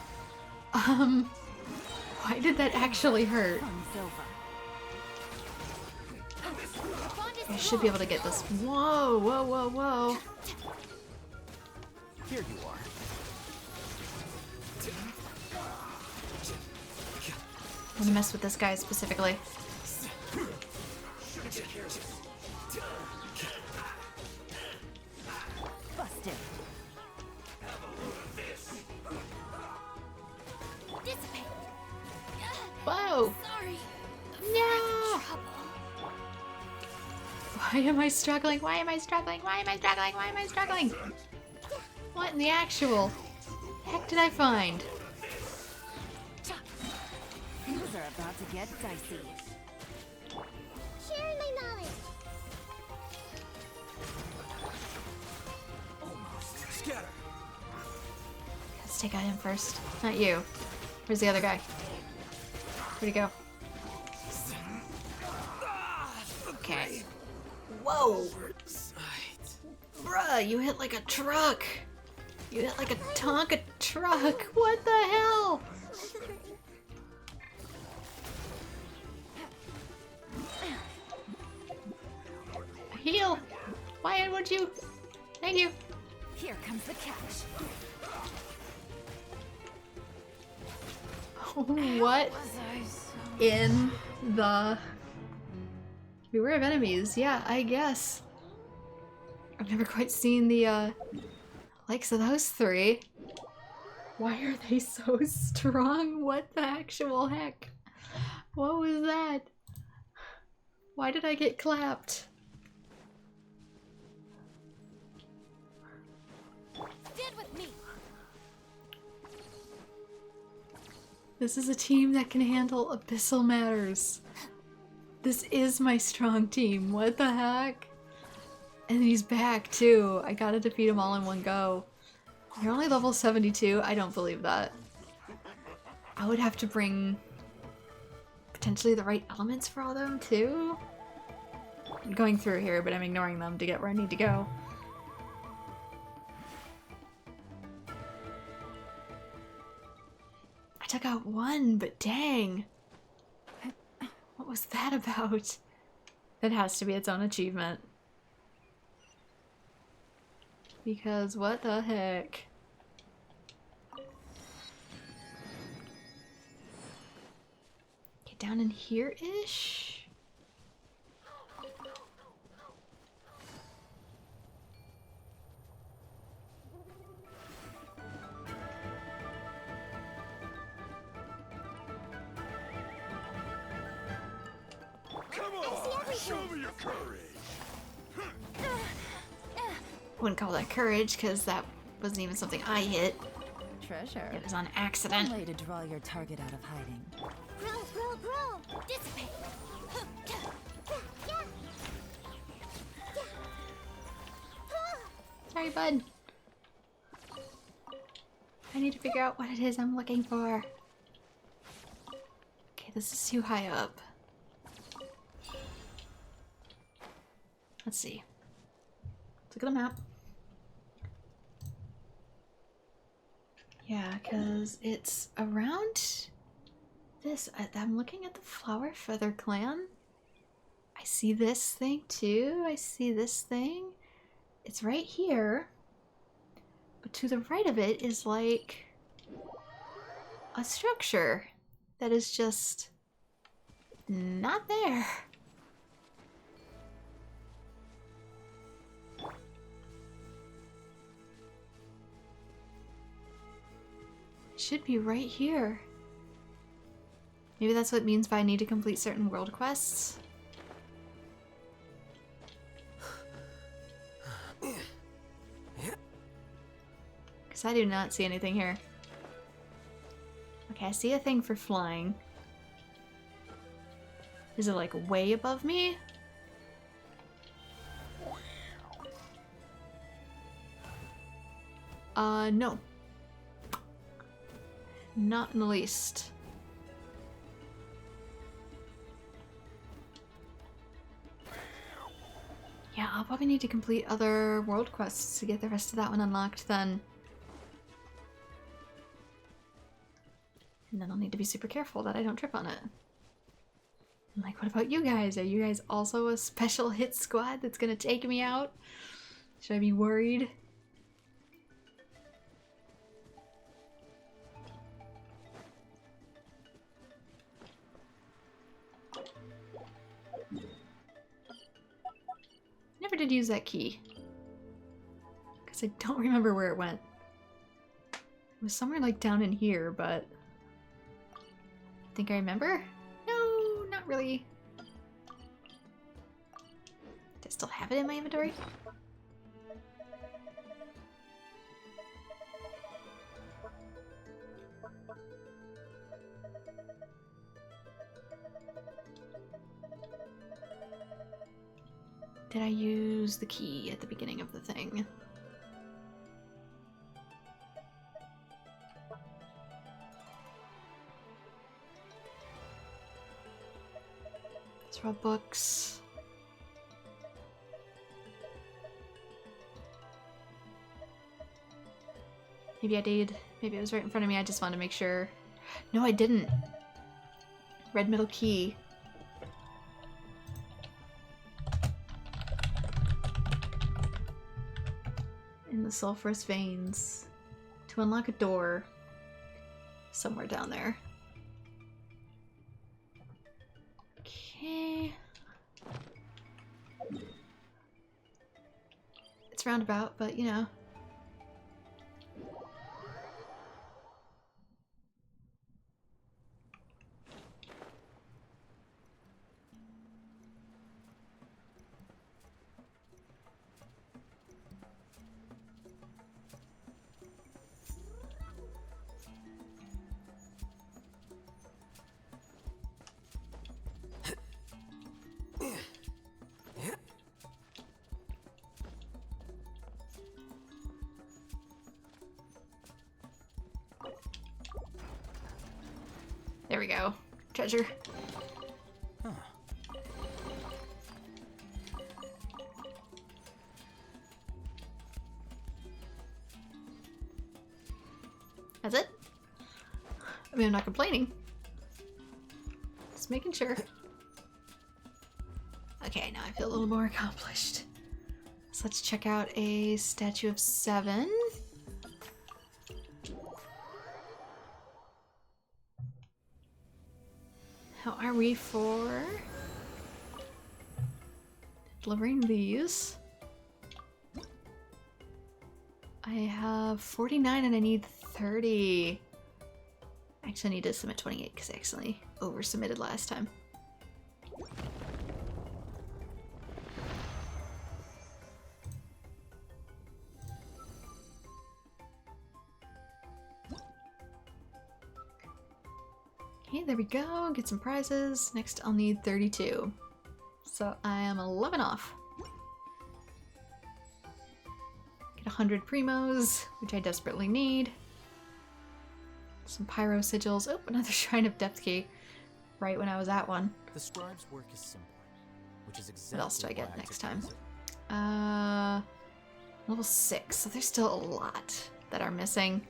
Why did that actually hurt? Fun's over. The bond is I should be able to get this. Whoa, whoa, whoa, whoa. Here you are. I'm gonna mess with this guy specifically. busted. Dissipate. Whoa! Sorry. No! Trouble. Why am I struggling? Why am I struggling? Why am I struggling? Why am I struggling? What in the actual heck did I find? Things are about to get dicey. Sharing my knowledge. Scatter. Let's take out him first. Not you. Where's the other guy? Where'd he go? Okay. Whoa! Bruh, you hit like a truck! You hit like a Tonka truck! What the hell? Heal! Why would you? Thank you! Here comes the catch. What in the... Beware of enemies, yeah, I guess. I've never quite seen the, likes of those three. Why are they so strong? What the actual heck? What was that? Why did I get clapped? Stand with me. This is a team that can handle abyssal matters. This is my strong team. What the heck? And he's back too. I gotta defeat them all in one go. You're only level 72? I don't believe that. I would have to bring potentially the right elements for all of them too. I'm going through here, but I'm ignoring them to get where I need to go. I took out one, but dang. What was that about? That has to be its own achievement. Because what the heck? Get down in here-ish? Come on, show me your courage. Wouldn't call that courage, because that wasn't even something I hit. Treasure. It was on accident. Way to draw your target out of hiding. Grow, grow, grow. Dissipate. Sorry, bud. I need to figure out what it is I'm looking for. Okay, this is too high up. Let's see. Let's look at the map. Yeah, because it's around this. I'm looking at the Flower Feather Clan. I see this thing too. I see this thing. It's right here. But to the right of it is like a structure that is just not there. It should be right here. Maybe that's what it means by I need to complete certain world quests. Because I do not see anything here. Okay, I see a thing for flying. Is it like way above me? No. Not in the least. Yeah, I'll probably need to complete other world quests to get the rest of that one unlocked then. And then I'll need to be super careful that I don't trip on it. I'm like, what about you guys? Are you guys also a special hit squad that's gonna take me out? Should I be worried? Never did use that key. Because I don't remember where it went. It was somewhere like down in here, but... Think I remember? No, not really. Do I still have it in my inventory? Did I use the key at the beginning of the thing? These are all books. Maybe I did. Maybe it was right in front of me. I just wanted to make sure. No, I didn't. Red middle key. In the sulfurous veins. To unlock a door. Somewhere down there. Okay. It's roundabout, but you know. There we go. Treasure. Huh. That's it? I mean, I'm not complaining. Just making sure. Okay, now I feel a little more accomplished. So let's check out a statue of 7. How are we for delivering these? I have 49 and I need 30. Actually, I need to submit 28 because I accidentally over-submitted last time. Okay, there we go. Get some prizes. Next, I'll need 32. So I am 11 off. Get 100 primos, which I desperately need. Some pyro sigils. Oh, another Shrine of Depth key. Right when I was at one. The scribe's work is simple, which is exactly What else do I get why next took time? visit. Level 6. So there's still a lot that are missing.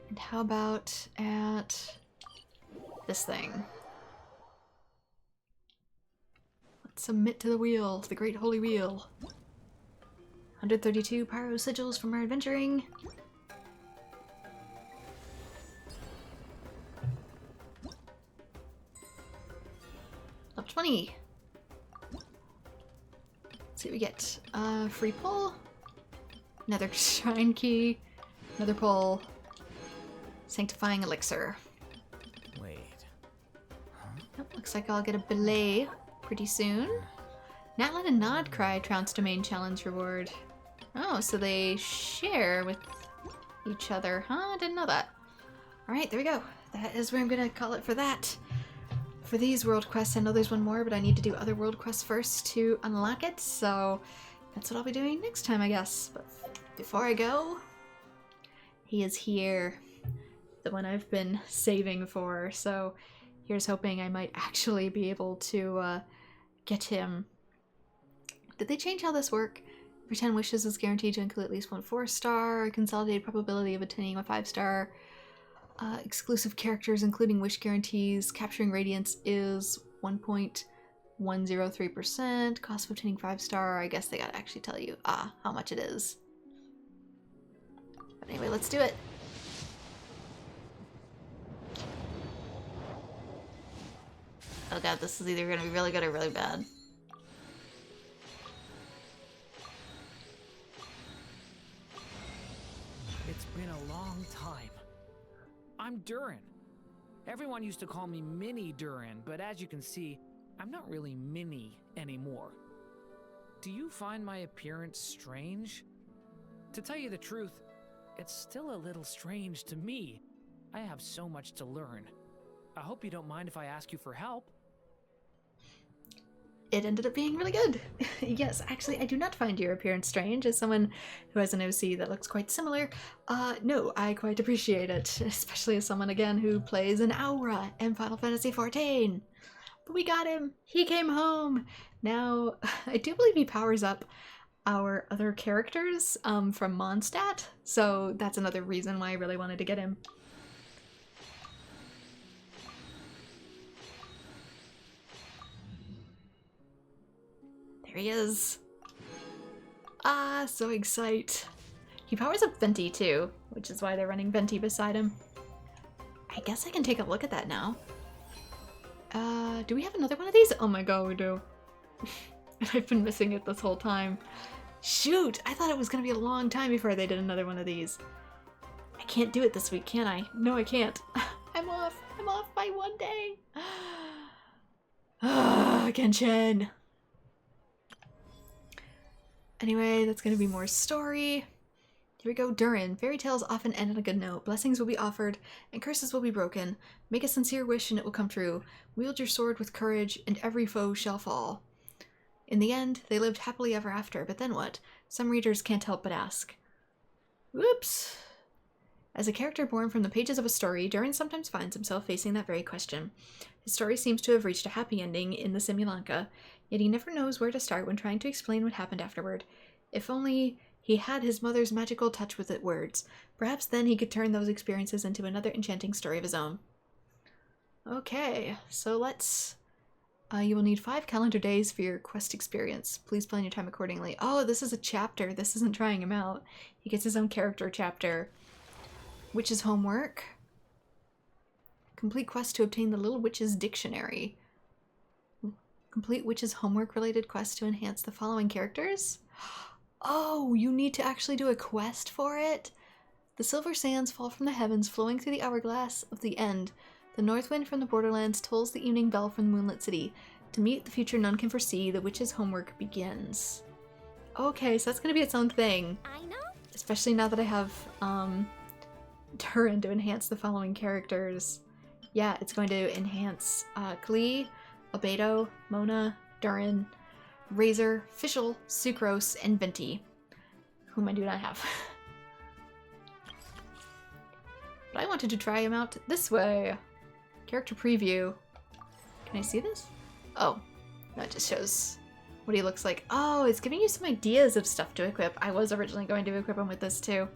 And how about at this thing? Let's submit to the wheel, the Great Holy Wheel. 132 pyro sigils from our adventuring. Level 20. Let's see what we get. Free pull. Another shrine key. Another pull. Sanctifying elixir. Wait. Yep, looks like I'll get a belay pretty soon. Natlan and Nodcry trounce domain challenge reward. Oh, so they share with each other, huh? I didn't know that. Alright, there we go. That is where I'm gonna call it for that. For these world quests, I know there's one more, but I need to do other world quests first to unlock it, so that's what I'll be doing next time, I guess. But before I go, he is here. The one I've been saving for, so here's hoping I might actually be able to get him. Did they change how this works? Every 10 wishes is guaranteed to include at least one 4-star, consolidated probability of attaining a 5-star. Exclusive characters including wish guarantees. Capturing radiance is 1.103%. Cost of obtaining 5-star. I guess they gotta actually tell you how much it is. But anyway, let's do it. Oh god, this is either gonna be really good or really bad. It's been a long time. I'm Durin. Everyone used to call me Mini Durin, but as you can see, I'm not really Mini anymore. Do you find my appearance strange? To tell you the truth, it's still a little strange to me. I have so much to learn. I hope you don't mind if I ask you for help. It ended up being really good. Yes, actually, I do not find your appearance strange. As someone who has an OC that looks quite similar, no, I quite appreciate it. Especially as someone, again, who plays an Aura in Final Fantasy XIV. But we got him! He came home! Now, I do believe he powers up our other characters from Mondstadt, so that's another reason why I really wanted to get him. There he is. So excited. He powers up Venti too, which is why they're running Venti beside him. I guess I can take a look at that now. Do we have another one of these? Oh my god, we do. And I've been missing it this whole time. Shoot! I thought it was gonna be a long time before they did another one of these. I can't do it this week, can I? No, I can't. I'm off. I'm off by one day. Genshin. Anyway, that's gonna be more story. Here we go, Durin. Fairy tales often end on a good note. Blessings will be offered, and curses will be broken. Make a sincere wish and it will come true. Wield your sword with courage, and every foe shall fall. In the end, they lived happily ever after, but then what? Some readers can't help but ask. Whoops! As a character born from the pages of a story, Durin sometimes finds himself facing that very question. His story seems to have reached a happy ending in the Simulanka, yet he never knows where to start when trying to explain what happened afterward. If only he had his mother's magical touch with words. Perhaps then he could turn those experiences into another enchanting story of his own. Okay, so let's... you will need 5 calendar days for your quest experience. Please plan your time accordingly. Oh, this is a chapter. This isn't trying him out. He gets his own character chapter. Witch's homework. Complete quest to obtain the Little Witch's Dictionary. Complete Witch's homework related quest to enhance the following characters. Oh, you need to actually do a quest for it? The silver sands fall from the heavens, flowing through the hourglass of the end. The north wind from the borderlands tolls the evening bell from the moonlit city. To meet the future none can foresee, the witch's homework begins. Okay, so that's gonna be its own thing. I know. Especially now that I have, Durin to enhance the following characters. Yeah, it's going to enhance, Glee, Albedo, Mona, Durin, Razor, Fischl, Sucrose, and Venti, whom I do not have. But I wanted to try him out this way. Character preview. Can I see this? Oh, that just shows what he looks like. Oh, it's giving you some ideas of stuff to equip. I was originally going to equip him with this too.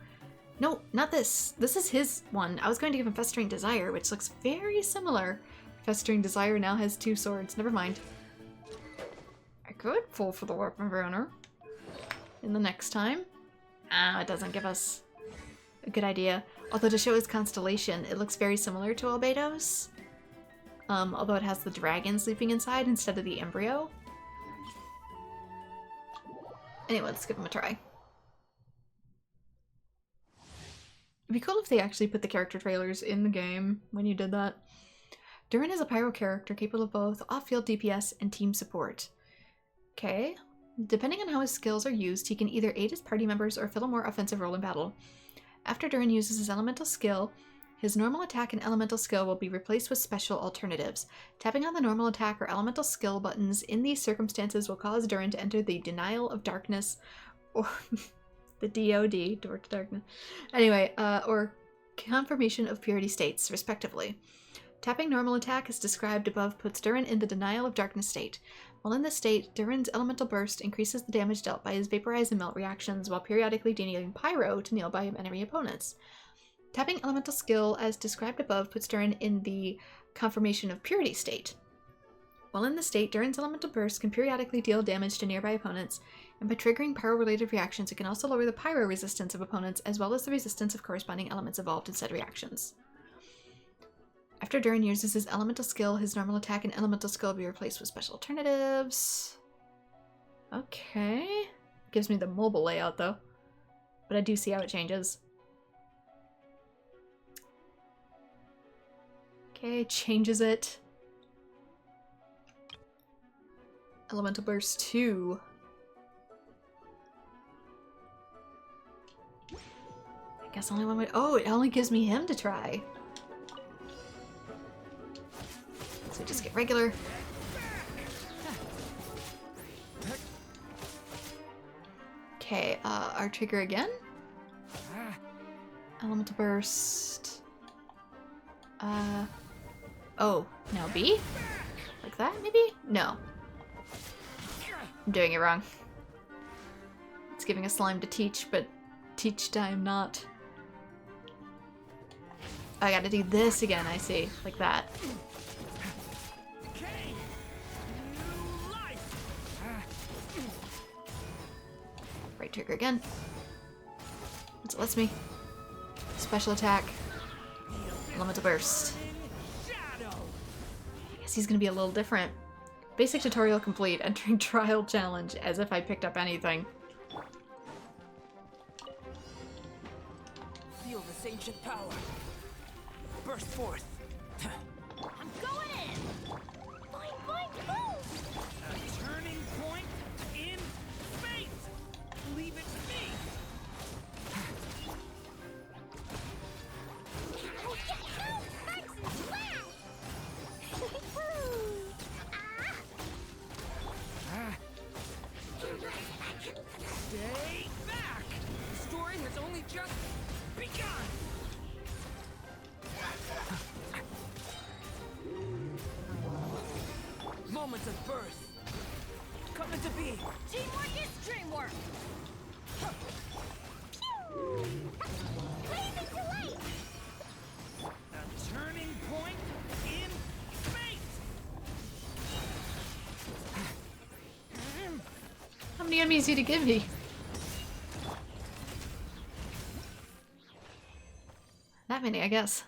No, not this. This is his one. I was going to give him Festering Desire, which looks very similar. Festering Desire now has 2 swords. Never mind. I could pull for the Weapon Burner. in the next time. It doesn't give us a good idea. Although to show his constellation, it looks very similar to Albedo's. Although it has the dragon sleeping inside instead of the embryo. Anyway, let's give him a try. It'd be cool if they actually put the character trailers in the game when you did that. Durin is a pyro character capable of both off-field DPS and team support. Okay. Depending on how his skills are used, he can either aid his party members or fill a more offensive role in battle. After Durin uses his elemental skill, his normal attack and elemental skill will be replaced with special alternatives. Tapping on the normal attack or elemental skill buttons in these circumstances will cause Durin to enter the Denial of Darkness, or the DOD, Door to Darkness, anyway, or Confirmation of Purity states, respectively. Tapping normal attack as described above puts Durin in the Denial of Darkness state. While in this state, Durin's elemental burst increases the damage dealt by his vaporize and melt reactions while periodically dealing pyro to kneel by enemy opponents. Tapping elemental skill as described above puts Durin in the Confirmation of Purity state. While in this state, Durin's elemental burst can periodically deal damage to nearby opponents, and by triggering pyro-related reactions, it can also lower the pyro resistance of opponents as well as the resistance of corresponding elements involved in said reactions. After Durin uses his elemental skill, his normal attack and elemental skill will be replaced with special alternatives. Okay. Gives me the mobile layout though, but I do see how it changes. Okay, changes it. Elemental Burst 2. I guess only one way. Oh, it only gives me him to try. So just get regular. Okay, our trigger again. Elemental Burst. Oh, now B? Like that, maybe? No. I'm doing it wrong. It's giving a slime to teach, but teach time not. I gotta do this again, I see. Like that. Right trigger again. That's what lets me. Special attack. Elemental Burst. I guess he's gonna be a little different. Basic tutorial complete. Entering trial challenge as if I picked up anything. Feel this ancient power. Burst forth. I'm going in! Boing, boing, boom! A turning point in fate! Leave it to me! Oh, yeah, help! Thanks, wow! Stay back! The story has only just begun! Moments of birth. Come into being. Teamwork is dreamwork! Pew! Blazing delight! A turning point in fate! How many enemies do you give me? That many, I guess.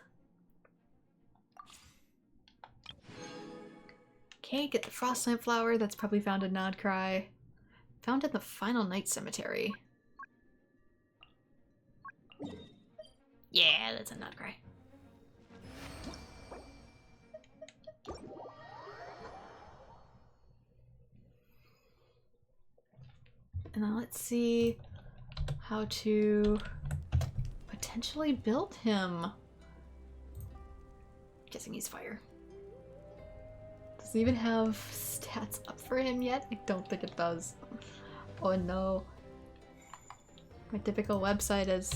Okay, get the Frostlamp Flower. That's probably found in Nodcry. Found in the Final Night Cemetery. Yeah, that's a Nodcry. And then let's see how to potentially build him. Guessing he's fire. Does it even have stats up for him yet? I don't think it does. Oh no. My typical website is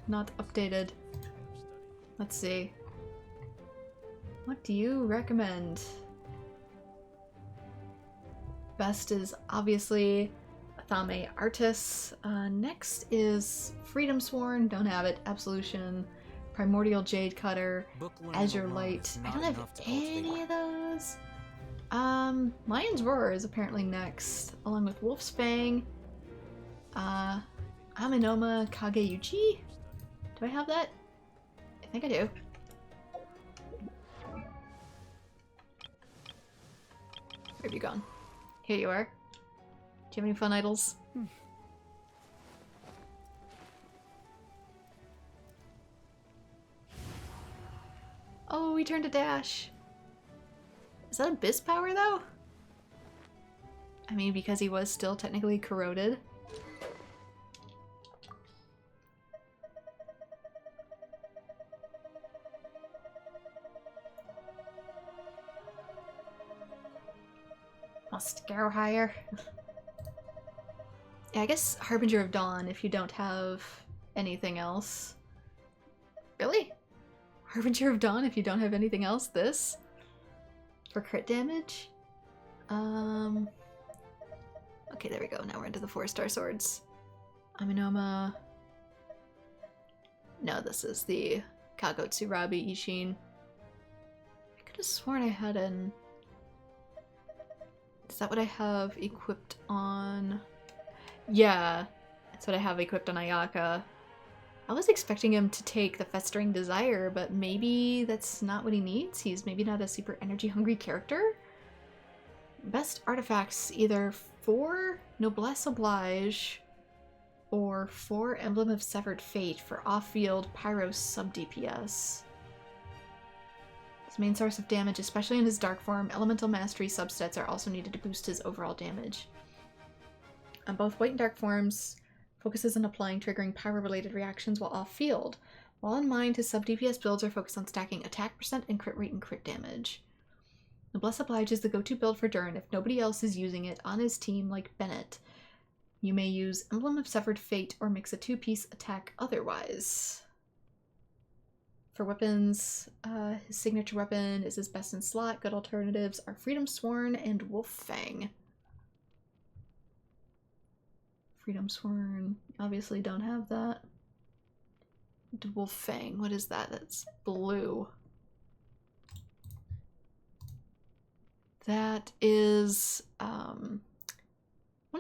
not updated. Let's see. What do you recommend? Best is obviously Athame Artis. Next is Freedom Sworn, don't have it. Absolution, Primordial Jade Cutter, Book learning Azure alone Light. is I not don't have enough to cultivate any of those. Lion's Roar is apparently next, along with Wolf's Fang, Aminoma Kageyuchi? Do I have that? I think I do. Where have you gone? Here you are. Do you have any fun idols? Oh, he turned to dash. Is that Abyss power though? I mean, because he was still technically corroded. Must go higher. Yeah, I guess Harbinger of Dawn if you don't have anything else. Really? Harbinger of Dawn if you don't have anything else? This? For crit damage? Okay, there we go. Now we're into the 4-star swords. Aminoma. No, this is the Kagotsurabi Ishin. I could have sworn I had an... Is that what I have equipped on? Yeah, that's what I have equipped on Ayaka. I was expecting him to take the Festering Desire, but maybe that's not what he needs. He's maybe not a super energy-hungry character. Best artifacts, either 4 Noblesse Oblige or 4 Emblem of Severed Fate for off-field Pyro sub-DPS. His main source of damage, especially in his dark form, Elemental Mastery substats are also needed to boost his overall damage. On both white and dark forms, focuses on applying triggering pyro-related reactions while off-field. While in mind, his sub-DPS builds are focused on stacking attack percent and crit rate and crit damage. Noblesse Oblige is the go-to build for Durin if nobody else is using it on his team like Bennett. You may use Emblem of Severed Fate or mix a 2-piece attack otherwise. For weapons, his signature weapon is his best in slot. Good alternatives are Freedom Sworn and Wolf Fang. Freedom Sworn, obviously don't have that. Wolf Fang, what is that? That's blue. That is one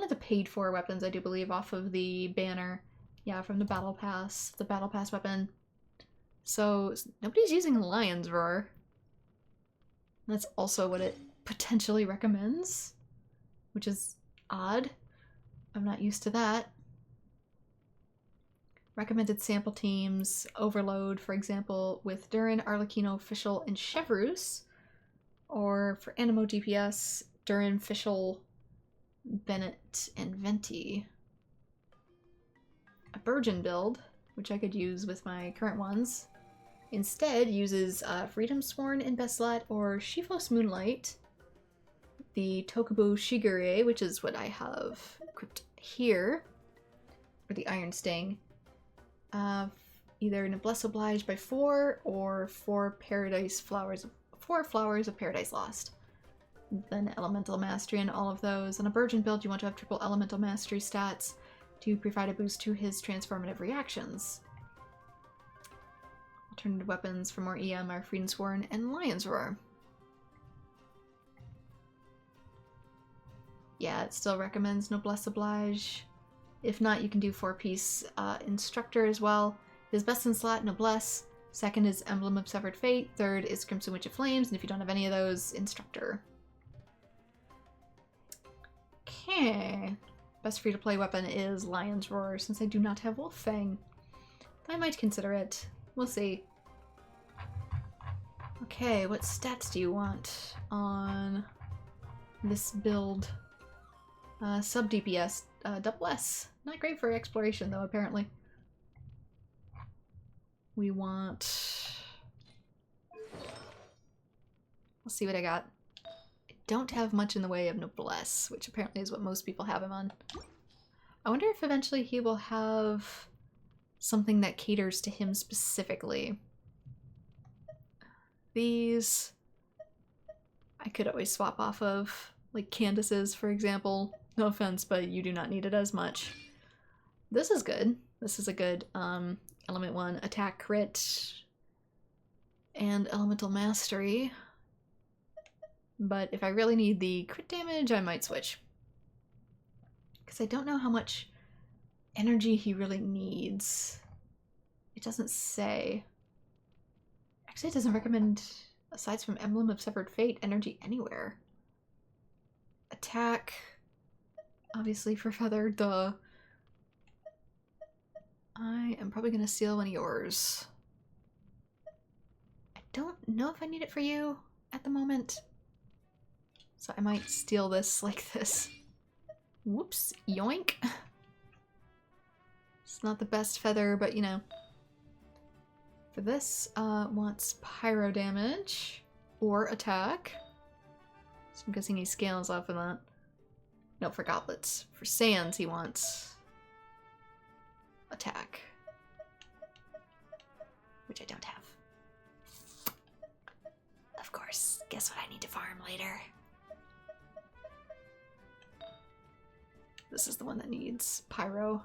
of the paid for weapons, I do believe, off of the banner. Yeah, from the Battle Pass weapon. So nobody's using Lion's Roar. That's also what it potentially recommends, which is odd. I'm not used to that. Recommended sample teams, Overload, for example, with Durin, Arlecchino, Fischl, and Chevreuse. Or for Animo DPS, Durin, Fischl, Bennett, and Venti. A Burgeon build, which I could use with my current ones, instead uses Freedom Sworn in best slot or Shifos Moonlight, the Tokubo Shigure, which is what I have equipped here, or the Iron Sting. Either Noblesse Oblige by 4 or 4 Flowers of Paradise Lost. Then Elemental Mastery and all of those. On a Burgeon build, you want to have triple Elemental Mastery stats to provide a boost to his transformative reactions. Alternative weapons for more EM are Freedom Sworn and Lion's Roar. Yeah, it still recommends Noblesse Oblige. If not, you can do 4-piece Instructor as well. His best in slot, Noblesse. Second is Emblem of Severed Fate. Third is Crimson Witch of Flames. And if you don't have any of those, Instructor. Okay. Best free-to-play weapon is Lion's Roar, since I do not have Wolf Fang. I might consider it. We'll see. Okay, what stats do you want on this build? Sub DPS, double S. Not great for exploration though, apparently. We want... Let's see what I got. I don't have much in the way of Noblesse, which apparently is what most people have him on. I wonder if eventually he will have something that caters to him specifically. These I could always swap off of, like Candace's, for example. No offense, but you do not need it as much. This is good. This is a good Element 1 attack crit and Elemental Mastery. But if I really need the crit damage, I might switch. Because I don't know how much energy he really needs. It doesn't say. Actually, it doesn't recommend, aside from Emblem of Severed Fate, energy anywhere. Attack. Obviously for Feather, duh. I am probably gonna steal one of yours. I don't know if I need it for you at the moment. So I might steal this like this. Whoops, yoink. It's not the best feather, but you know. For this, wants pyro damage or attack. So I'm guessing he scales off of that. No, for goblets. For sands, he wants attack. Which I don't have. Of course. Guess what I need to farm later? This is the one that needs pyro.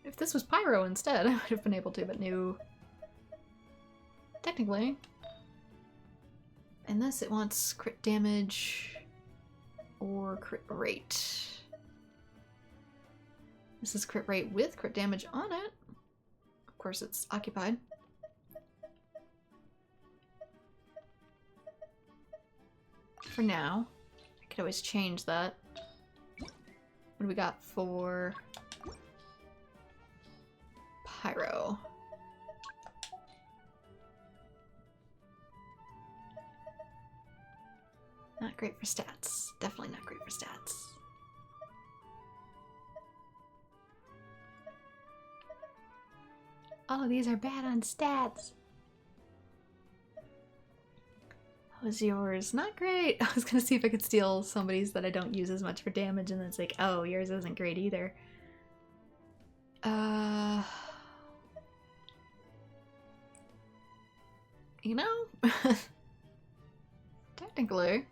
If this was pyro instead, I would have been able to, but no. Technically. And this, it wants crit damage or crit rate. This is crit rate with crit damage on it. Of course, it's occupied. For now. I could always change that. What do we got for pyro? Not great for stats. Definitely not great for stats. All of these are bad on stats. How was yours? Not great. I was gonna see if I could steal somebody's that I don't use as much for damage, and then it's like, oh, yours isn't great either. You know? Technically.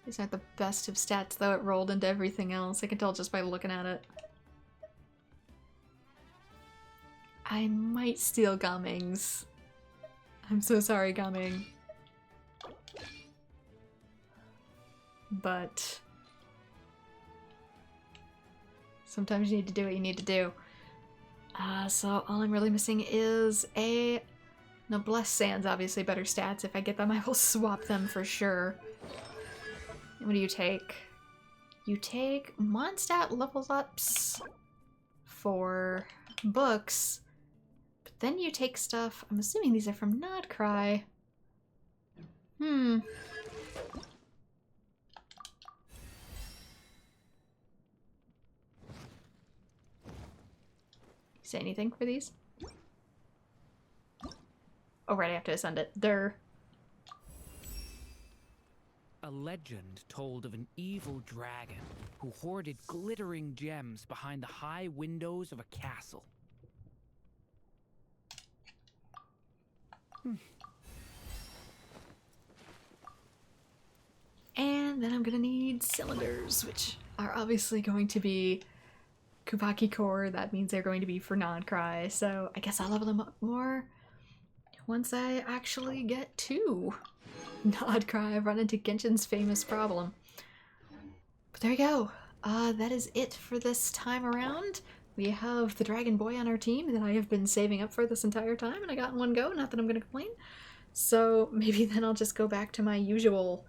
These aren't the best of stats, though. It rolled into everything else. I can tell just by looking at it. I might steal Gaming's. I'm so sorry, Gaming. But sometimes you need to do what you need to do. So all I'm really missing is a Noblesse Sands, obviously better stats. If I get them, I will swap them for sure. What do you take? You take Mondstadt levels ups for books. But then you take stuff, I'm assuming these are from Nodcry. Say anything for these? Oh, right, I have to ascend it. There. A legend told of an evil dragon who hoarded glittering gems behind the high windows of a castle. And then I'm gonna need cylinders, which are obviously going to be Kupaki core. That means they're going to be for Nodcry, so I guess I'll level them up more once I actually get to Nodcry. I've run into Genshin's famous problem. But there you go. That is it for this time around. We have the Dragon Boy on our team that I have been saving up for this entire time, and I got in one go, not that I'm gonna complain. So maybe then I'll just go back to my usual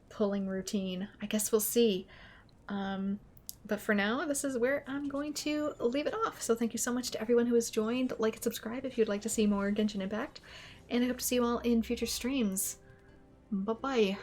pulling routine. I guess we'll see. But for now, this is where I'm going to leave it off. So thank you so much to everyone who has joined. Like and subscribe if you'd like to see more Genshin Impact. And I hope to see you all in future streams. Bye-bye.